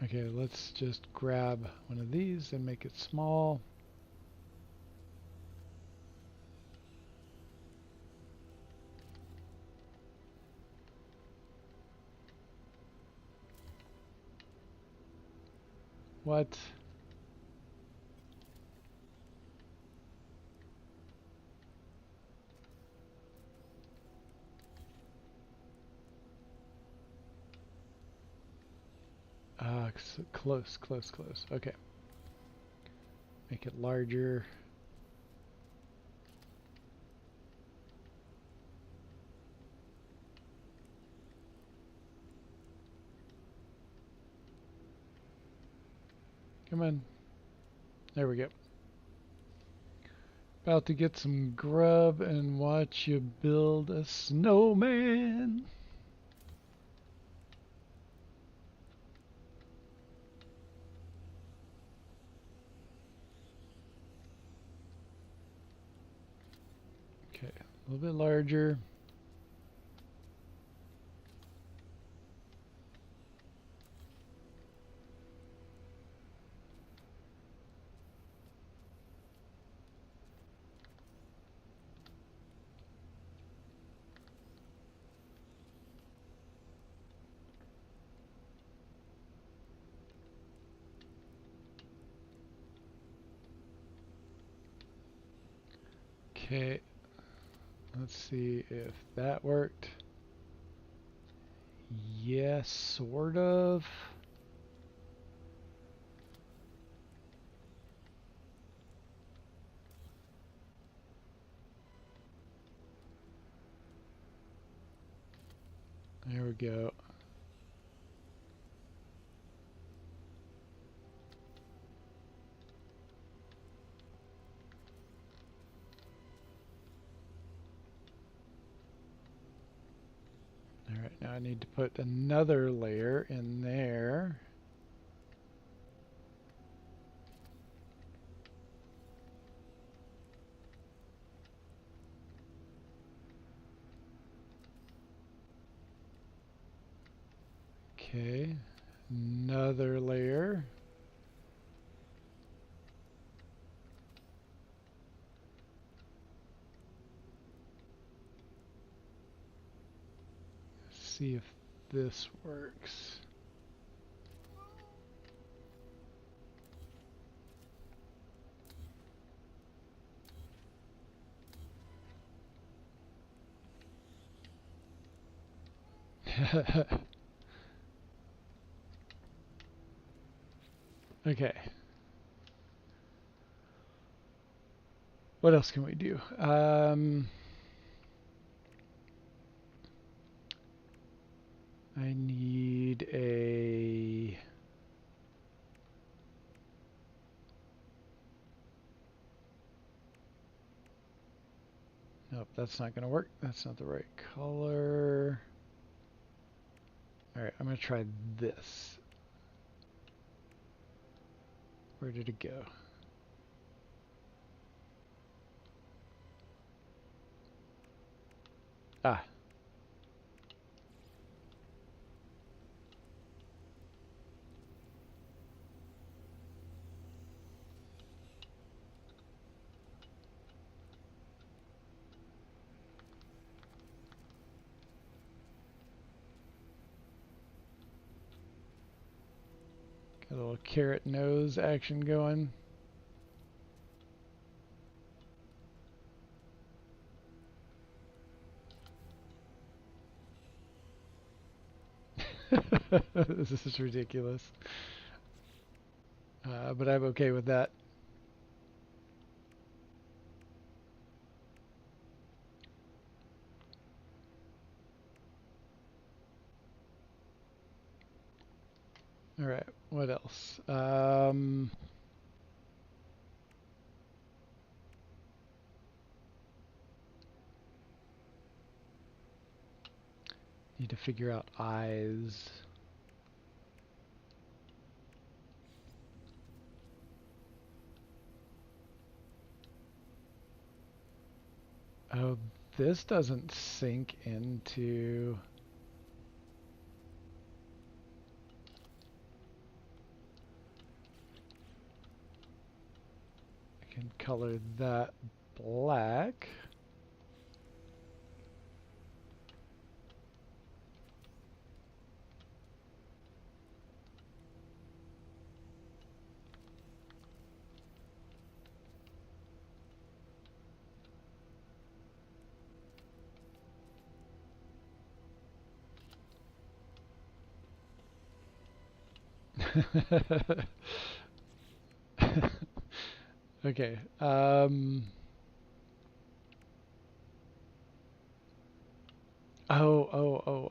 Okay, let's just grab one of these and make it small. What? Close, close, close. Okay. Make it larger. Come on. There we go. About to get some grub and watch you build a snowman. Okay, a little bit larger. Okay, let's see if that worked. Yes, sort of. There we go. All right, now I need to put another layer in there. Okay, another layer. See if this works. Okay. What else can we do? that's not gonna work. That's not the right color. All right, I'm gonna try this. Where did it go? Ah. Got a little carrot nose action going. This is ridiculous. But I'm okay with that. All right, what else? Need to figure out eyes. Oh, this doesn't sink into... I can color that black. Okay. Oh,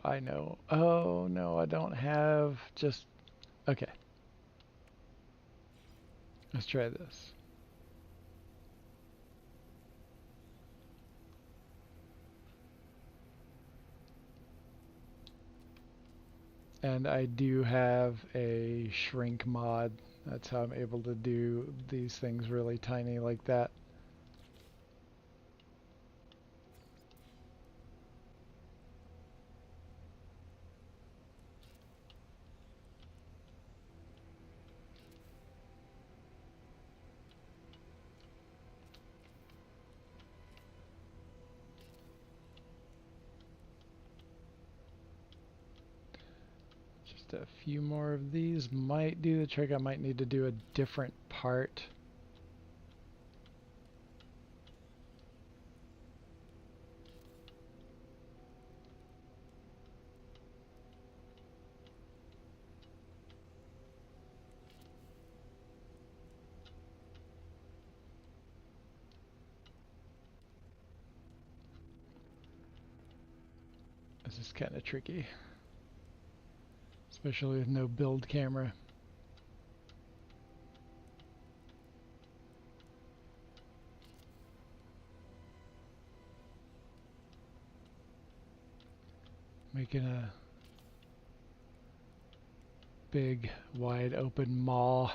I know. Oh, no, I don't have just... Okay, let's try this. And I do have a shrink mod. That's how I'm able to do these things really tiny like that. Just a few more of these might do the trick. I might need to do a different part. This is kind of tricky, especially with no build camera. Making a big, wide open maw.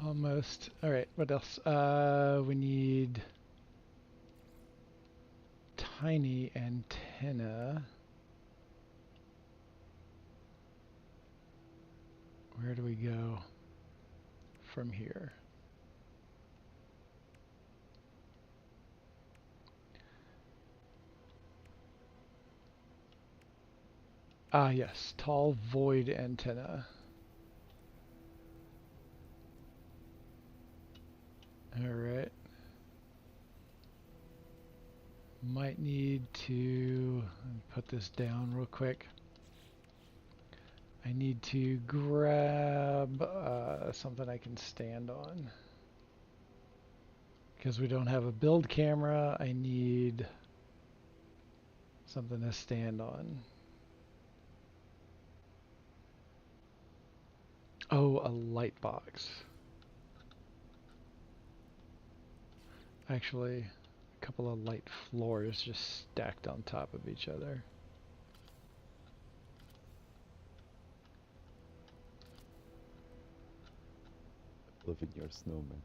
Almost. All right, what else? We need tiny antenna. Where do we go from here? Ah, yes, tall void antenna. All right. Might need to put this down real quick. I need to grab something I can stand on. Because we don't have a build camera, I need something to stand on. Oh, a light box. Actually, a couple of light floors just stacked on top of each other. Living your snowman.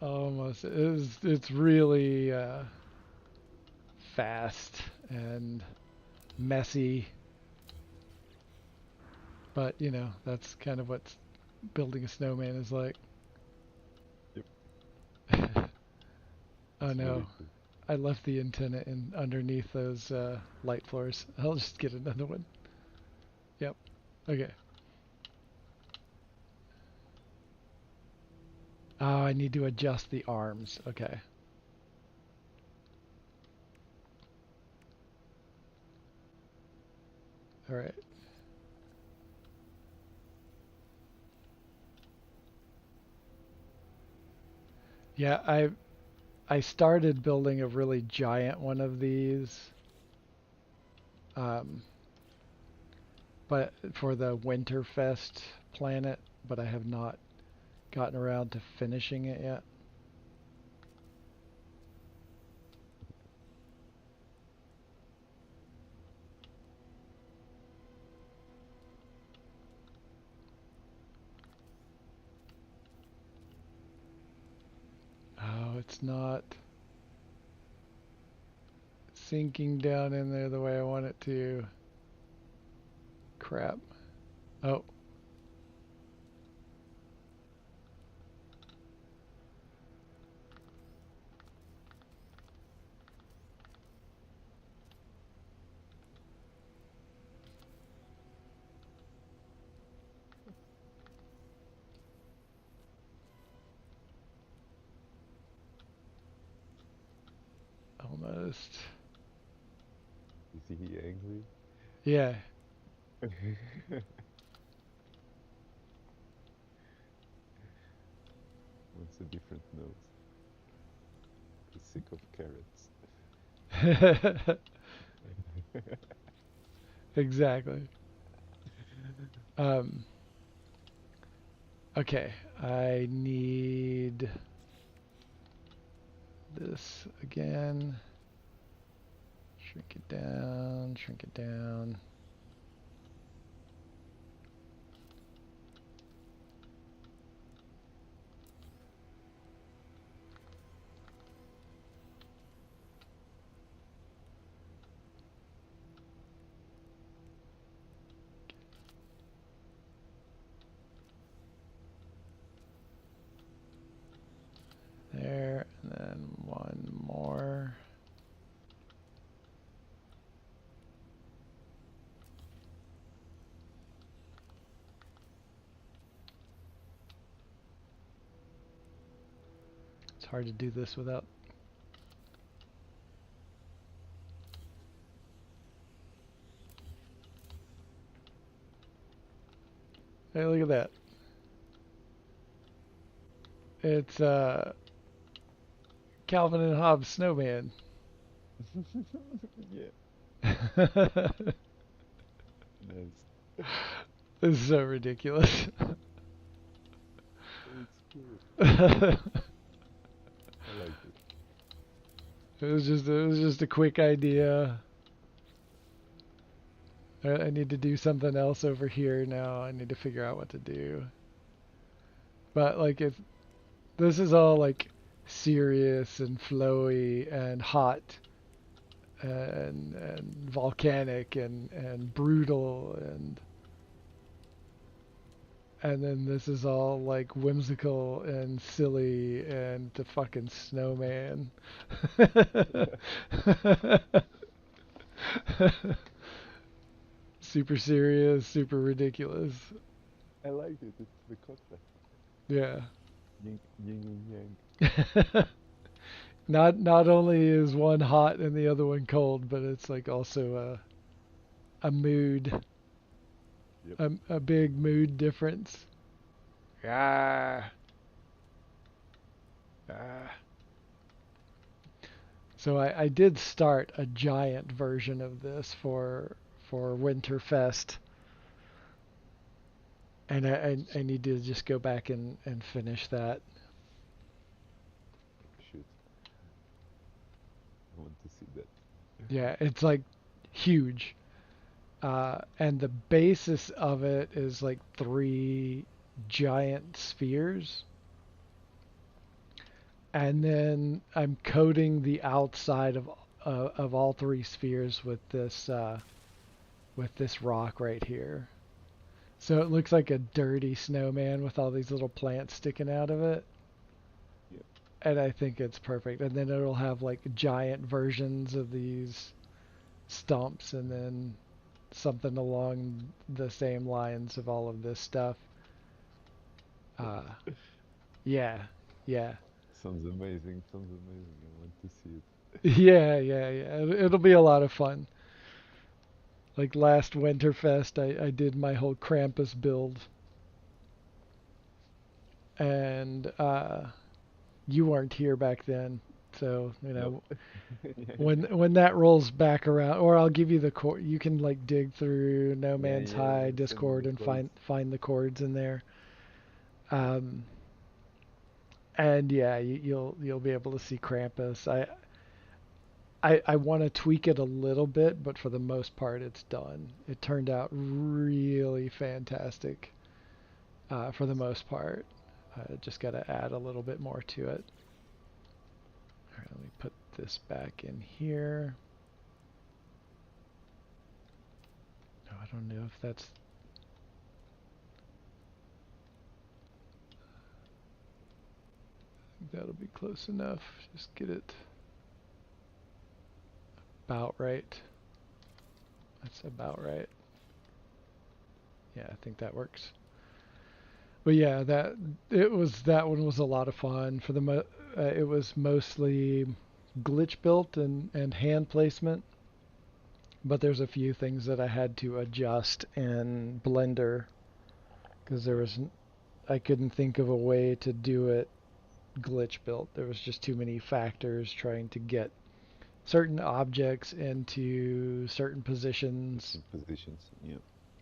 Almost. It's really fast and messy. But, you know, that's kind of what building a snowman is like. Yep, Oh it's no, really cool. I left the antenna in underneath those light floors. I'll just get another one. Yep. Okay. Oh, I need to adjust the arms. Okay. All right. Yeah, I started building a really giant one of these, um, but for the Winterfest planet, but I have not gotten around to finishing it yet. Oh, it's not sinking down in there the way I want it to. Crap. Oh, almost. Is he angry? Yeah. Wants a different nose. He's sick of carrots. Exactly. Um, okay, I need this again. Shrink it down, shrink it down. There, and then one more. It's hard to do this without. Hey, look at that. It's Calvin and Hobbes Snowman. Yeah, nice. This is so ridiculous. It's cool. It I like it. was just a quick idea. I need to do something else over here now. I need to figure out what to do. But like if this is all like serious and flowy and hot and volcanic and brutal and then this is all like whimsical and silly and the fucking snowman. Super serious, super ridiculous. I like it. It's the contrast. Yeah. Yin and yang. Not only is one hot and the other one cold, but it's like also a mood, Yep. a big mood difference. Ah, ah. So I did start a giant version of this for Winterfest, and I need to just go back and finish that. Shoot, I want to see that. Yeah, it's like huge. And the basis of it is like three giant spheres. And then I'm coating the outside of all three spheres with this rock right here. So it looks like a dirty snowman with all these little plants sticking out of it. Yep. And I think it's perfect. And then it'll have like giant versions of these stumps and then something along the same lines of all of this stuff. Uh, yeah, yeah, Sounds amazing. Sounds amazing. I want to see it. yeah. It'll be a lot of fun. Like last Winterfest, I did my whole Krampus build, and you weren't here back then, so No. Yeah, when that rolls back around, or I'll give you the chord. You can like dig through No yeah, Man's yeah. High Send me Discord the and codes. find the chords in there. Yep. Um, and yeah, you'll be able to see Krampus. I want to tweak it a little bit, but for the most part, it's done. It turned out really fantastic for the most part. Just got to add a little bit more to it. All right, let me put this back in here. Oh, I don't know if that's... I think that'll be close enough. Just get it about right. That's about right. Yeah, I think that works. But yeah, that one was a lot of fun. It was mostly glitch built and hand placement, but there's a few things that I had to adjust in Blender because Yeah. I couldn't think of a way to do it glitch built. There was just too many factors trying to get certain objects into certain positions Different positions. Yep.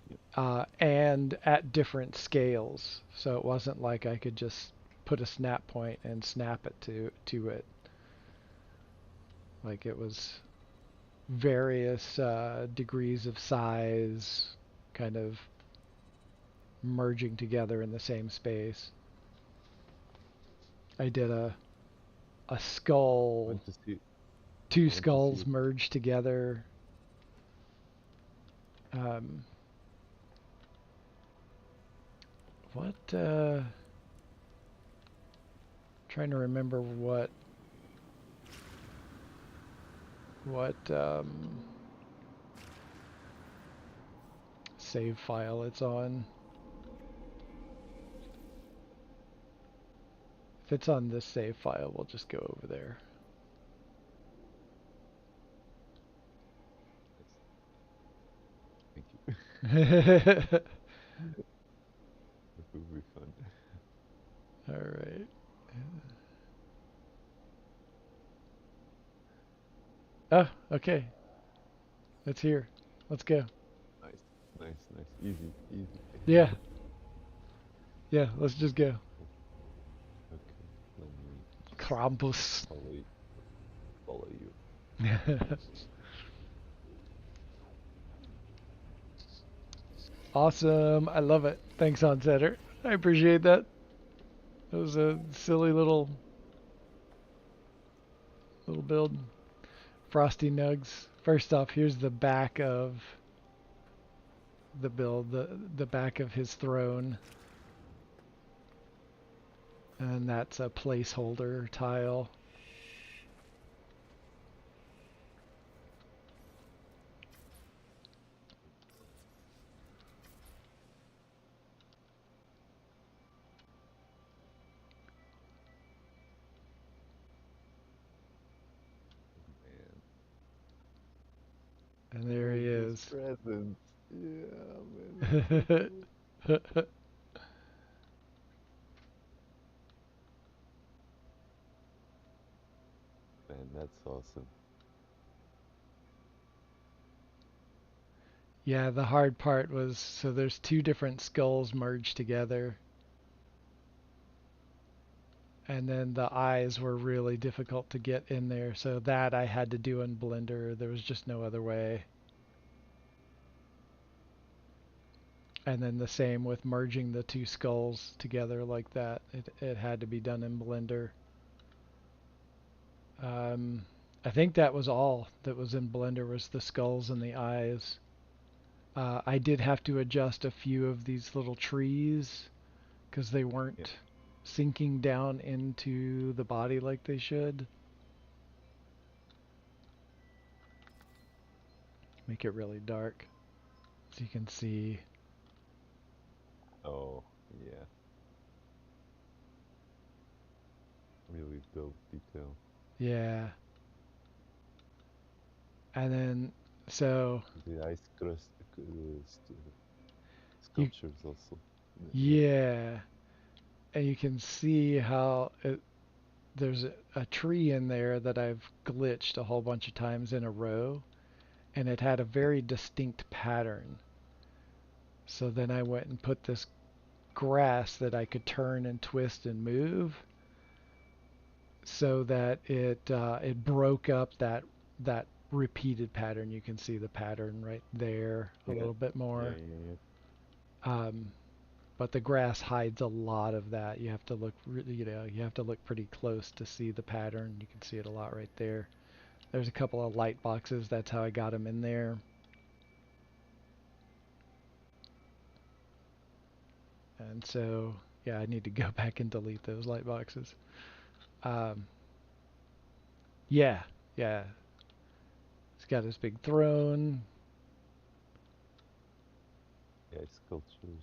Yep. and at different scales. So it wasn't like I could just put a snap point and snap it to it. Like it was various degrees of size kind of merging together in the same space. I did a I skull, want to see. two I want to see skulls it. merged together. Um, what? Trying to remember what save file it's on. If it's on this save file, we'll just go over there. Thank you. That will be fun. All right. Oh, okay. It's here. Let's go. Nice. Nice. Nice. Easy. Easy. Yeah, yeah. Let's just go. Okay. Let me just Krampus. follow you. Follow you. Awesome. I love it. Thanks, Onsetter. I appreciate that. It was a silly little build. Frosty Nugs. First off, here's the back of the build, the back of his throne. And that's a placeholder tile. is. present. Yeah, man, it's so cool. Man, that's awesome. Yeah, the hard part was so there's two different skulls merged together, and then the eyes were really difficult to get in there, so that I had to do in Blender. There was just no other way. And then the same with merging the two skulls together like that. It had to be done in Blender. Um, I think that was all that was in Blender was the skulls and the eyes. I did have to adjust a few of these little trees because they Yeah. weren't sinking down into the body like they should. Make it really dark so you can see. Oh, yeah. Really dope detail. Yeah. And then, so The ice crust you, sculptures also. Yeah. yeah. And you can see how there's a tree in there that I've glitched a whole bunch of times in a row, and it had a Yeah. very distinct pattern. So then I went and put this grass that I could turn and twist and move, so that it broke up that repeated pattern. You can see the pattern right there a Yeah. little bit Yeah. more. Yeah. Um, but the grass hides a lot of that. You have to look, you have to look pretty close to see the pattern. You can see it a lot right there. There's a couple of light boxes. That's how I got them in there. And so, yeah, I need to go back and delete those light boxes. Um, yeah, yeah. It's got this big throne. Yeah. Sculptures,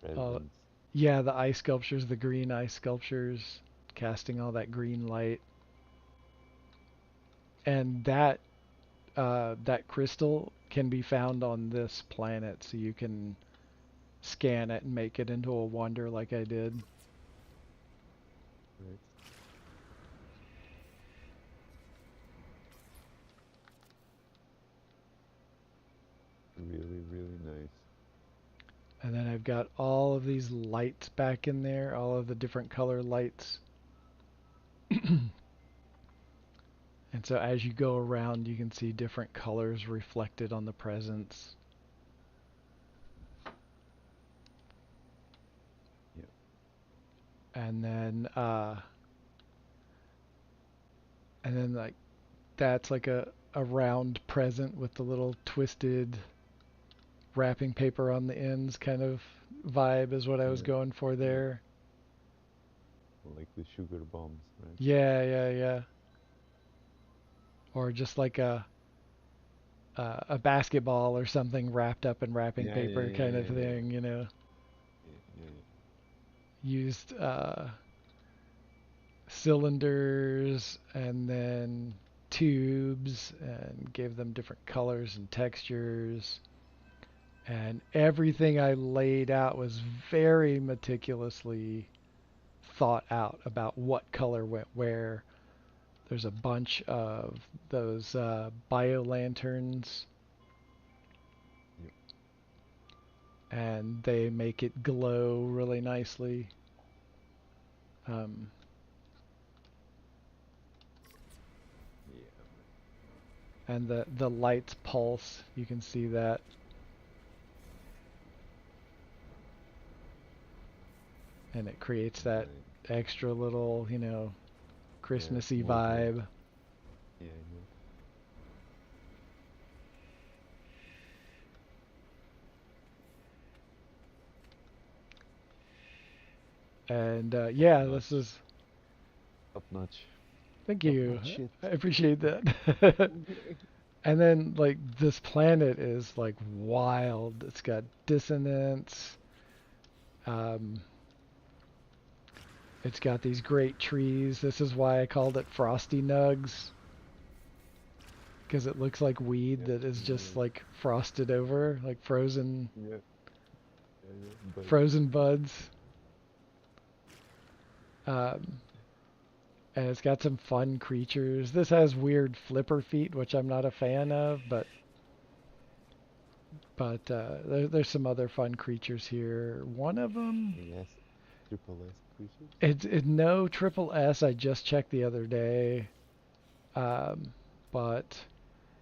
Uh, presents. yeah, the ice sculptures, the green ice sculptures, casting all that green light. And that crystal can be found on this planet, so you can scan it and make it into a wonder like I did. Right. Really, really nice. And then I've got all of these lights back in there, all of the different color lights. And so as you go around, you can see different colors reflected on the presents. Yeah. And then, like that's like a round present with the little twisted wrapping paper on the ends kind of vibe is what I was Yeah. going for Yeah. there. Like the sugar bombs, right? Yeah, yeah, yeah. Or just like a basketball or something wrapped up in wrapping Yeah. Yeah. paper Yeah. kind of Yeah. Yeah. thing, you know. Yeah. Yeah. Yeah. Used cylinders and then tubes and gave them different colors and textures. And everything I laid out was very meticulously thought out about what color went where. There's a bunch of those bio lanterns, Yeah. and they make it glow really nicely. Um, Yeah. and the lights pulse. You can see that. And it creates that Right. extra little, Yeah. Christmassy Mood, right? vibe. Yeah. I know. And Top yeah, this notch. is. Top notch. Thank Top you. notch shit. I appreciate that. And then like this planet is like wild. It's got dissonance. Um, it's got these great trees. This is why I called it Frosty Nugs, because it looks like weed Yeah, that is just yeah, like frosted over, like yeah, yeah, yeah. But frozen buds. Um, and it's got some fun creatures. This has weird flipper feet, which I'm not a fan of, but there's some other fun creatures here. One of them, yes, triple S creatures. it's no triple S. I just checked the other day, um, but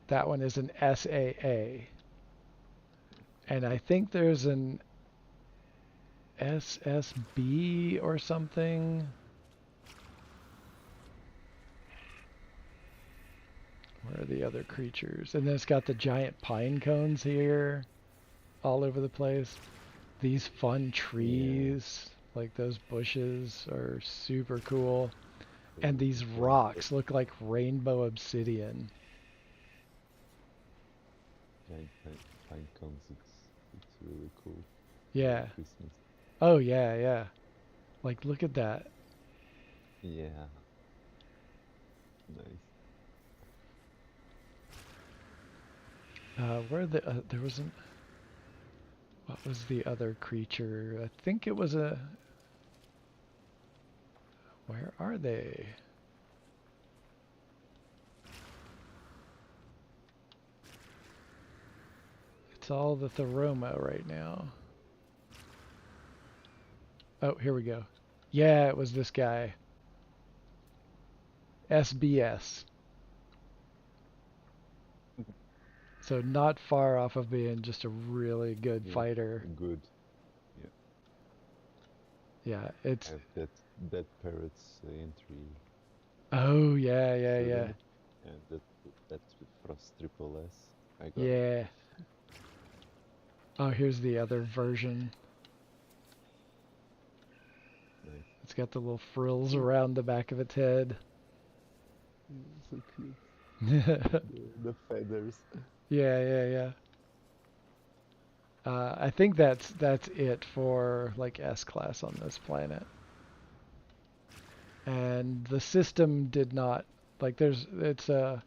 that one is an SAA, and I think there's an SSB or something. Where are the other creatures? And then it's got the giant pine cones here all over the place. These fun Yeah, trees, like those bushes, are super cool. And these yeah, rocks look like rainbow obsidian. giant pine cones. It's really cool for Yeah. Christmas. Oh, yeah, yeah. Like, look at that. Yeah, nice. There wasn't, what was the other creature? I think it was where are they? It's all the Theroma right now. Oh, here we go. Yeah, it was this guy. SBS. So not far off of being just a really good Yeah, fighter. good. Yeah, Yeah, I it's have that parrots entry oh yeah, yeah, yeah. sudden, and that frost triple S. I got it. Yeah. Oh, here's the other version. Nice. It's got the little frills around the back of its head. So cute. Yeah, The feathers. yeah, yeah. I think that's it for like S class on this planet. And the system did not like there's it's a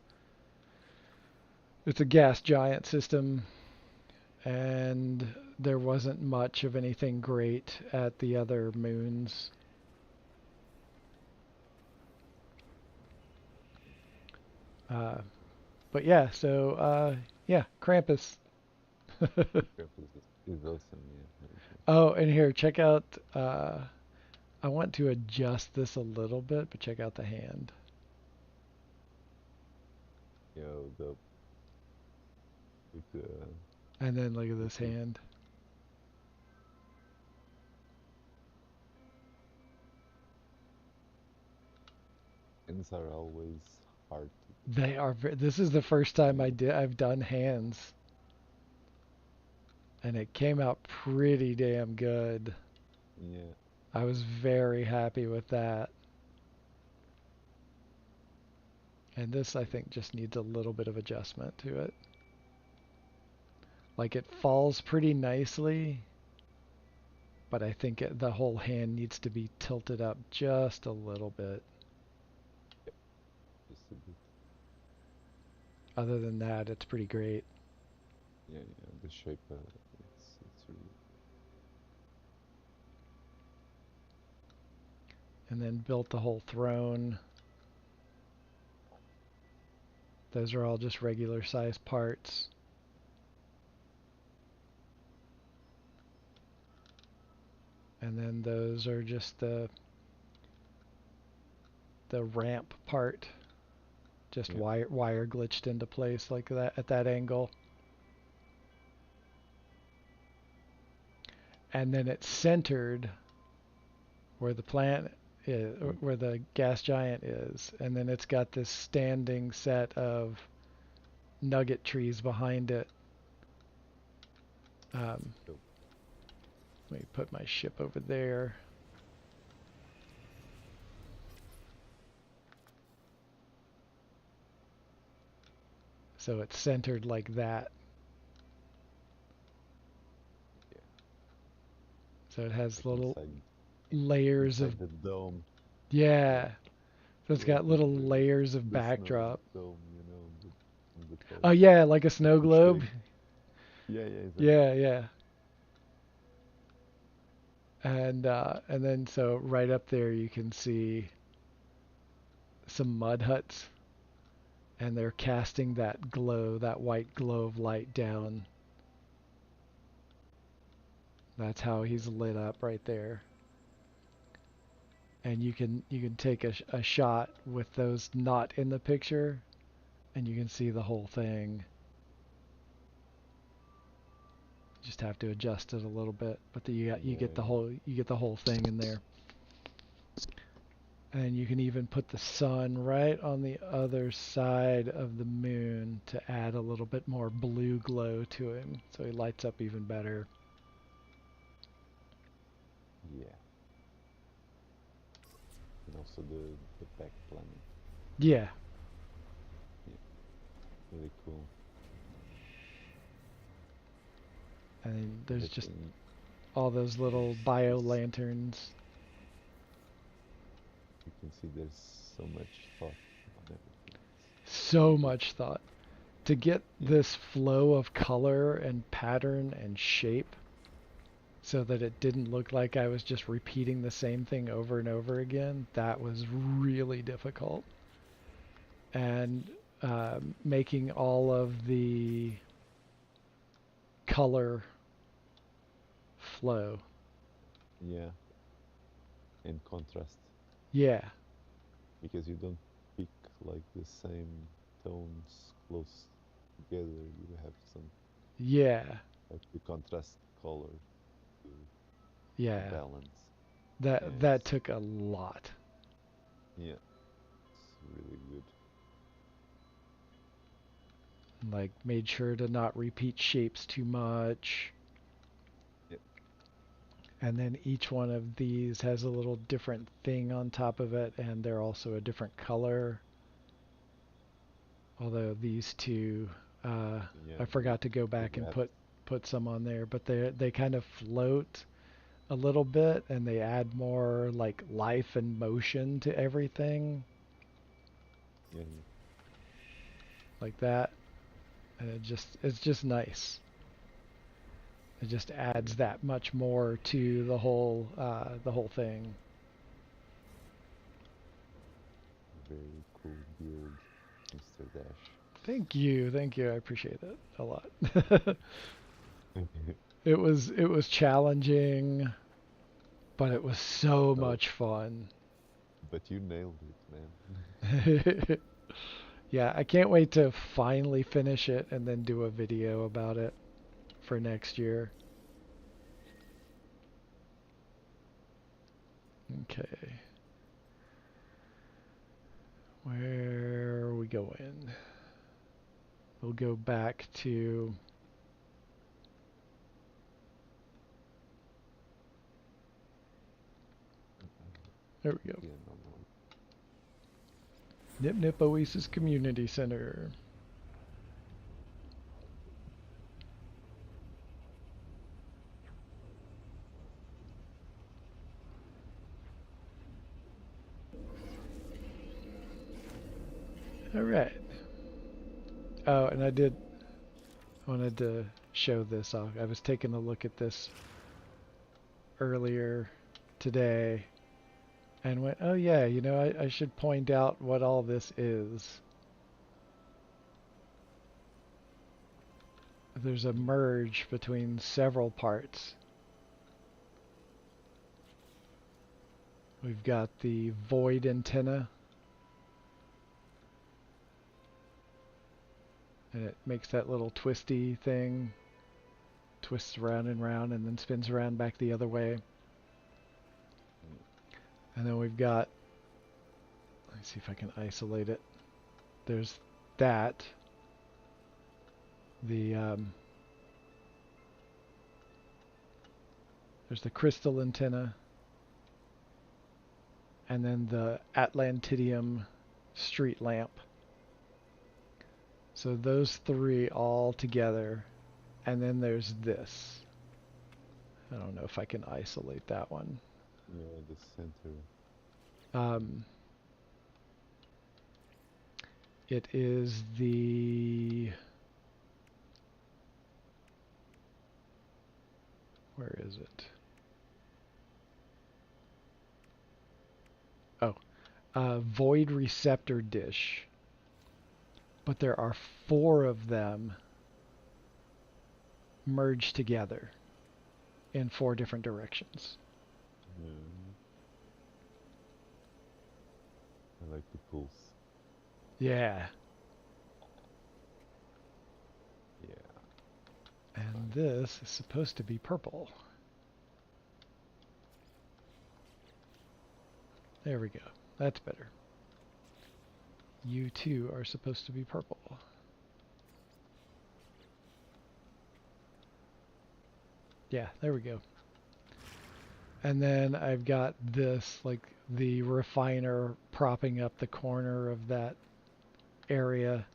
gas giant system and there wasn't much of anything great at the other moons. Uh, but yeah, so yeah, Krampus. Krampus is awesome. Yeah, very cool. Oh, and here, check out. I want to adjust this a little bit, but check out the hand. Yo, the with And then look at the this two hand. ends are always hard to They are. This is the first time do. I've done hands, and it came out pretty damn good. Yeah, I was very happy with that. And this, I think, just needs a little bit of adjustment to it. Like it falls pretty nicely, but I think the whole hand needs to be tilted up just a little bit. just a bit. Other than that, it's pretty great. Yeah, yeah. The shape, it's really And then built the whole throne. Those are all just regular size parts. And then those are just the ramp part, just yeah, wire glitched into place like that at that angle. And then it's centered where the planet is, mm, where the gas giant is, and then it's got this standing set of nugget trees behind it. Um, so Let me put my ship over there. So it's centered like that. yeah, So it has like little inside layers of, inside the dome. Yeah, yeah. So it's yeah, got little the layers of the snow backdrop. dome, the it called? Oh yeah, like a snow Like it's globe. big. Yeah, yeah, exactly. Yeah, yeah. And then so right up there you can see some mud huts, and they're casting that glow, that white glow of light down. That's how he's lit up right there. And you can take a shot with those not in the picture, and you can see the whole thing. Just have to adjust it a little bit, but you get Yeah, the whole thing in there. And you can even put the sun right on the other side of the moon to add a little bit more blue glow to him, so he lights up even better. yeah. And also the back planning. Yeah, Yeah, really cool. and there's just Everything all those little bio is lanterns. you can see there's so much thought on everything. It's So really good. much thought to get Yeah, this flow of color and pattern and shape so that it didn't look like I was just repeating the same thing over and over again. That was really difficult. And making all of the color flow. yeah, and contrast Yeah, because you don't pick like the same tones close together. You yeah, have to contrast color to yeah. balance. That Yes, took a lot. yeah, it's really good. Like made sure to not repeat shapes too much. Yep. And then each one of these has a little different thing on top of it, and they're also a different color. Although these two, uh, Yeah, I forgot to go the back and rat. put some on there, but they kind of float a little bit, and they add more like life and motion to everything, Yeah, like that. And it's just nice. It just yeah, adds that much more to the whole thing. very cool build, Mr. Dash. Thank you. I appreciate it a lot. It was challenging, but it was so Oh, much fun. but you nailed it, man. Yeah, I can't wait to finally finish it and then do a video about it for next year. Okay. Where are we going? We'll go back to. There we go. Yeah, no more. Nip Nip Oasis Community Center. All right. Oh, and I wanted to show this off. I was taking a look at this earlier today and went, oh yeah, I should point out what all this is. There's a merge between several parts. We've got the void antenna, and it makes that little twisty thing, twists around and round, and then spins around back the other way. Mm, And then we've got, let's see if I can isolate it. There's that, the there's the crystal antenna, and then the Atlantidium street lamp. So those three all together, and then there's this. I don't know if I can isolate that one. yeah, the center. Um, It is the... Where is it? Oh, void receptor dish. But there are 4 of them merged together in 4 different directions. Mm, I like the pulse. Yeah. Yeah, And fine. this is supposed to be purple. There we go. That's better. You too are supposed to be purple. Yeah, there we go. And then I've got this, like the refiner propping up the corner of that area.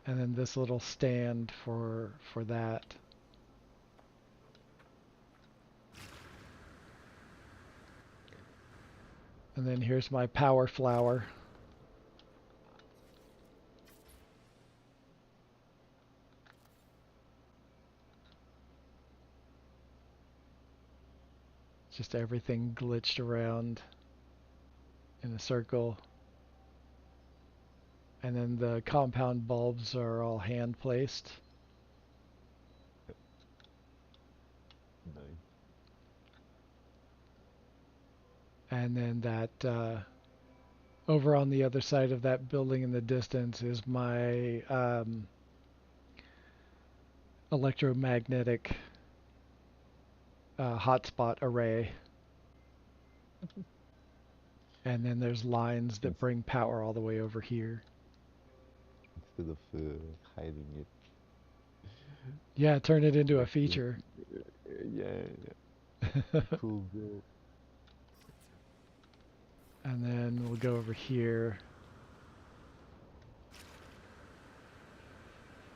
And then this little stand for that. And then here's my power flower. Just everything glitched around in a circle. And then the compound bulbs are all hand placed. Nice. And then that over on the other side of that building in the distance is my electromagnetic hotspot array. And then there's lines that bring power all the way over here. Instead of hiding it, Yeah, turn it into a like feature. yeah, yeah, cool, bro. And then we'll go over here.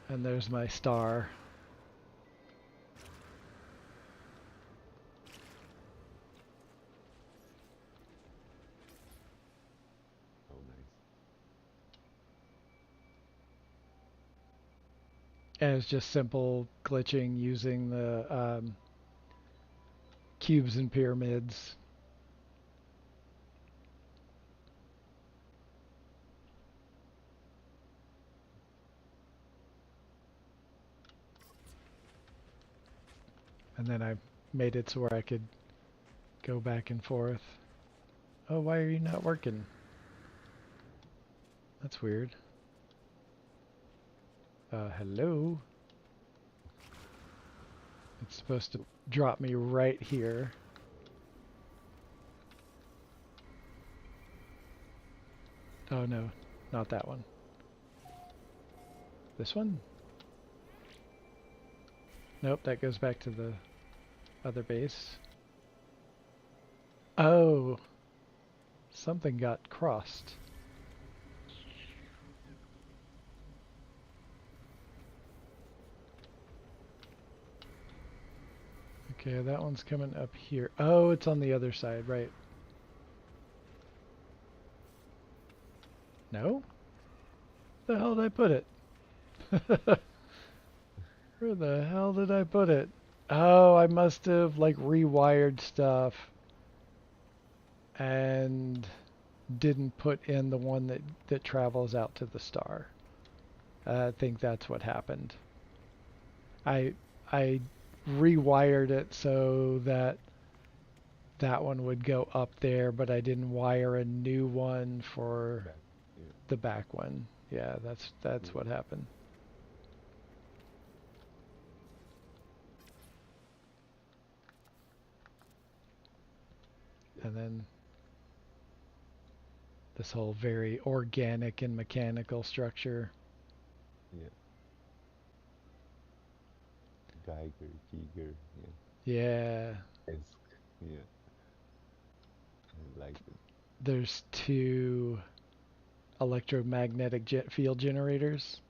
And there's my star. Oh, nice. And it's just simple glitching using the cubes and pyramids. And then I made it so where I could go back and forth. Oh, why are you not working? That's weird. Hello? It's supposed to drop me right here. Oh no, not that one. This one? Nope, that goes back to the other base. Oh, something got crossed. Okay, that one's coming up here. Oh, it's on the other side, right? No? Where the hell did I put it? Where the hell did I put it? Oh, I must have like rewired stuff and didn't put in the one that travels out to the star. I think that's what happened. I I rewired it so that that one would go up there, but I didn't wire a new one for Back. Yeah, the back one. Yeah, that's yeah. what happened. Yeah, And then this whole very organic and mechanical structure. yeah. Geiger, Giger, yeah. Yeah, Esk, yeah. I like it. there's 2 electromagnetic field generators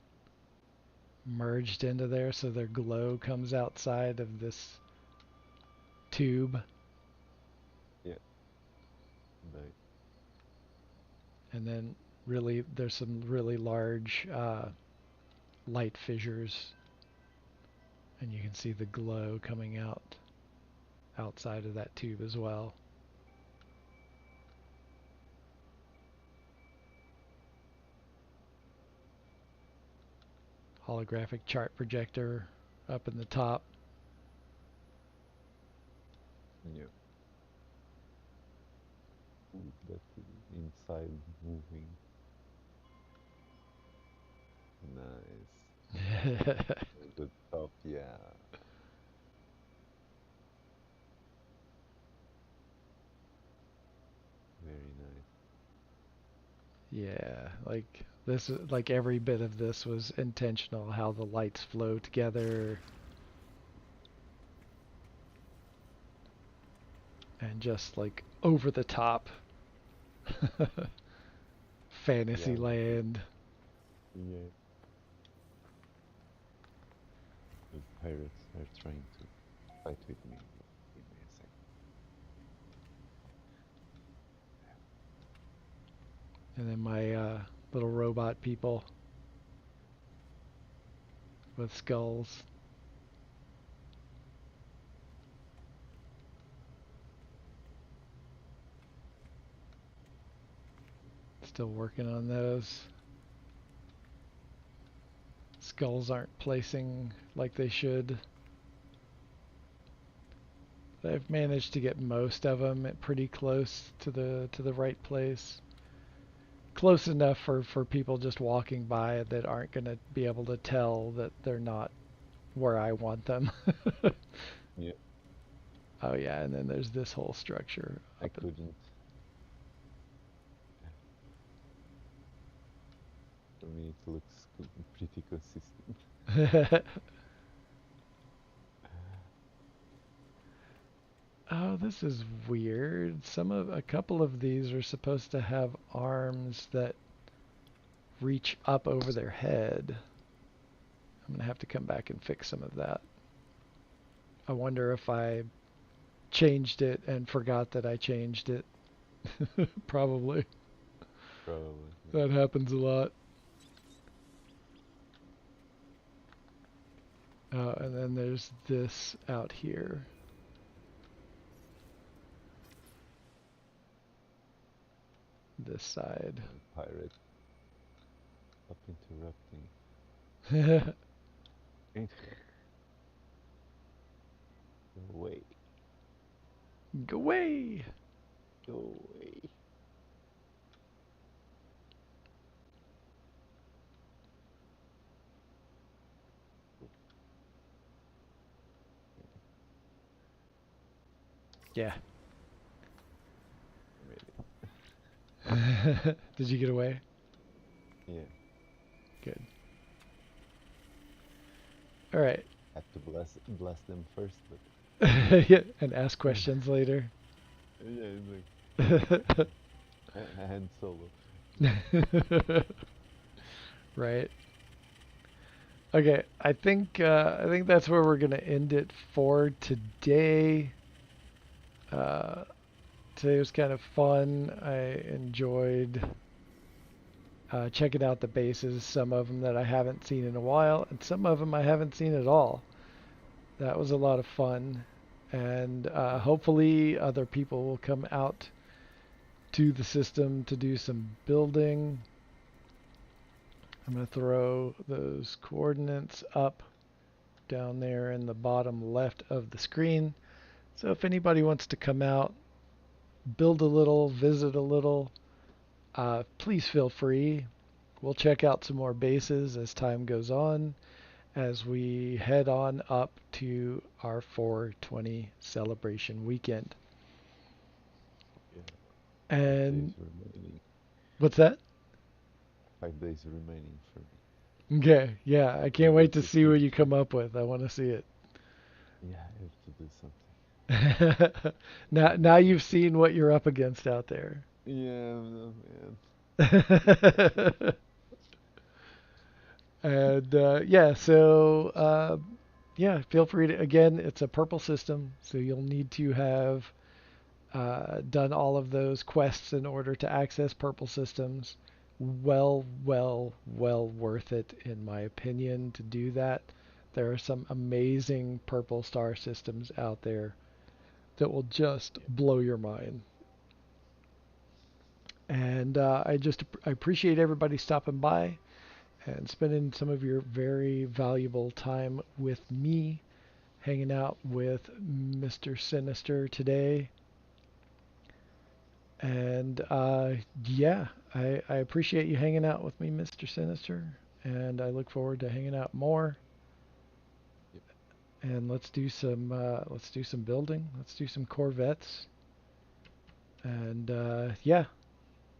merged into there, so their glow comes outside of this tube. Yeah, nice. And then there's some really large light fissures, and you can see the glow coming out outside of that tube as well. Holographic chart projector up in the top. Yeah. Ooh, that inside moving. Nice. The top, yeah. Very nice. Yeah, like every bit of this was intentional, how the lights flow together and just like over the top fantasy Yeah, land. yeah. The pirates are trying to fight with me. Give me a second. And then my little robot people with skulls. Still working on those. Skulls aren't placing like they should. I've managed to get most of them at pretty close to the right place. Close enough for people just walking by that aren't going to be able to tell that they're not where I want them. Yeah, Oh yeah, and then there's this whole structure I up couldn't. For me, it looks pretty consistent. in... Oh, this is weird. A couple of these are supposed to have arms that reach up over their head. I'm gonna have to come back and fix some of that. I wonder if I changed it and forgot that I changed it. Probably. Probably. That happens a lot. And then there's this out here. This side. Pirate. Stop Go interrupting. Go away. away! Go away. Yeah. Really. Did you get away? Yeah. Good. All right. Had to bless them first, but Yeah, and ask questions later. yeah, it's like hand solo. Right. Okay, I think that's where we're gonna end it for today. Uh, Today was kind of fun. I enjoyed checking out the bases. Some of them that I haven't seen in a while, and some of them I haven't seen at all. That was a lot of fun, and hopefully other people will come out to the system to do some building. I'm going to throw those coordinates up down there in the bottom left of the screen. So if anybody wants to come out, build a little, visit a little, please feel free. We'll check out some more bases as time goes on, as we head on up to our 420 celebration weekend. Yeah. And 5 days remaining. what's that? 5 days remaining for me. Okay, yeah, I can't Can't wait wait to to see see. what you come up with. I want to see it. Yeah, I have to do something. Now you've seen what you're up against out there. Yeah, no, man. And yeah, so yeah, feel free to, again, it's a purple system, so you'll need to have done all of those quests in order to access purple systems. well worth it in my opinion to do that. There are some amazing purple star systems out there that will just Yeah. blow your mind. And I appreciate everybody stopping by and spending some of your very valuable time with me, hanging out with Mr. Sinister today. And yeah, I appreciate you hanging out with me, Mr. Sinister. And I look forward to hanging out more. Yep. And let's do some building. Let's do some corvettes. And yeah,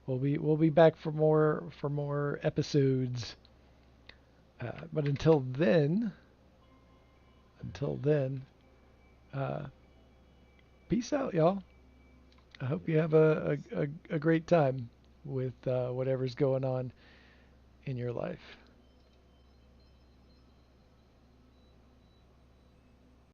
we'll be back for more episodes. But until then, uh, peace out, y'all. I hope Yeah. you have Peace. a great time with whatever's going on in your life.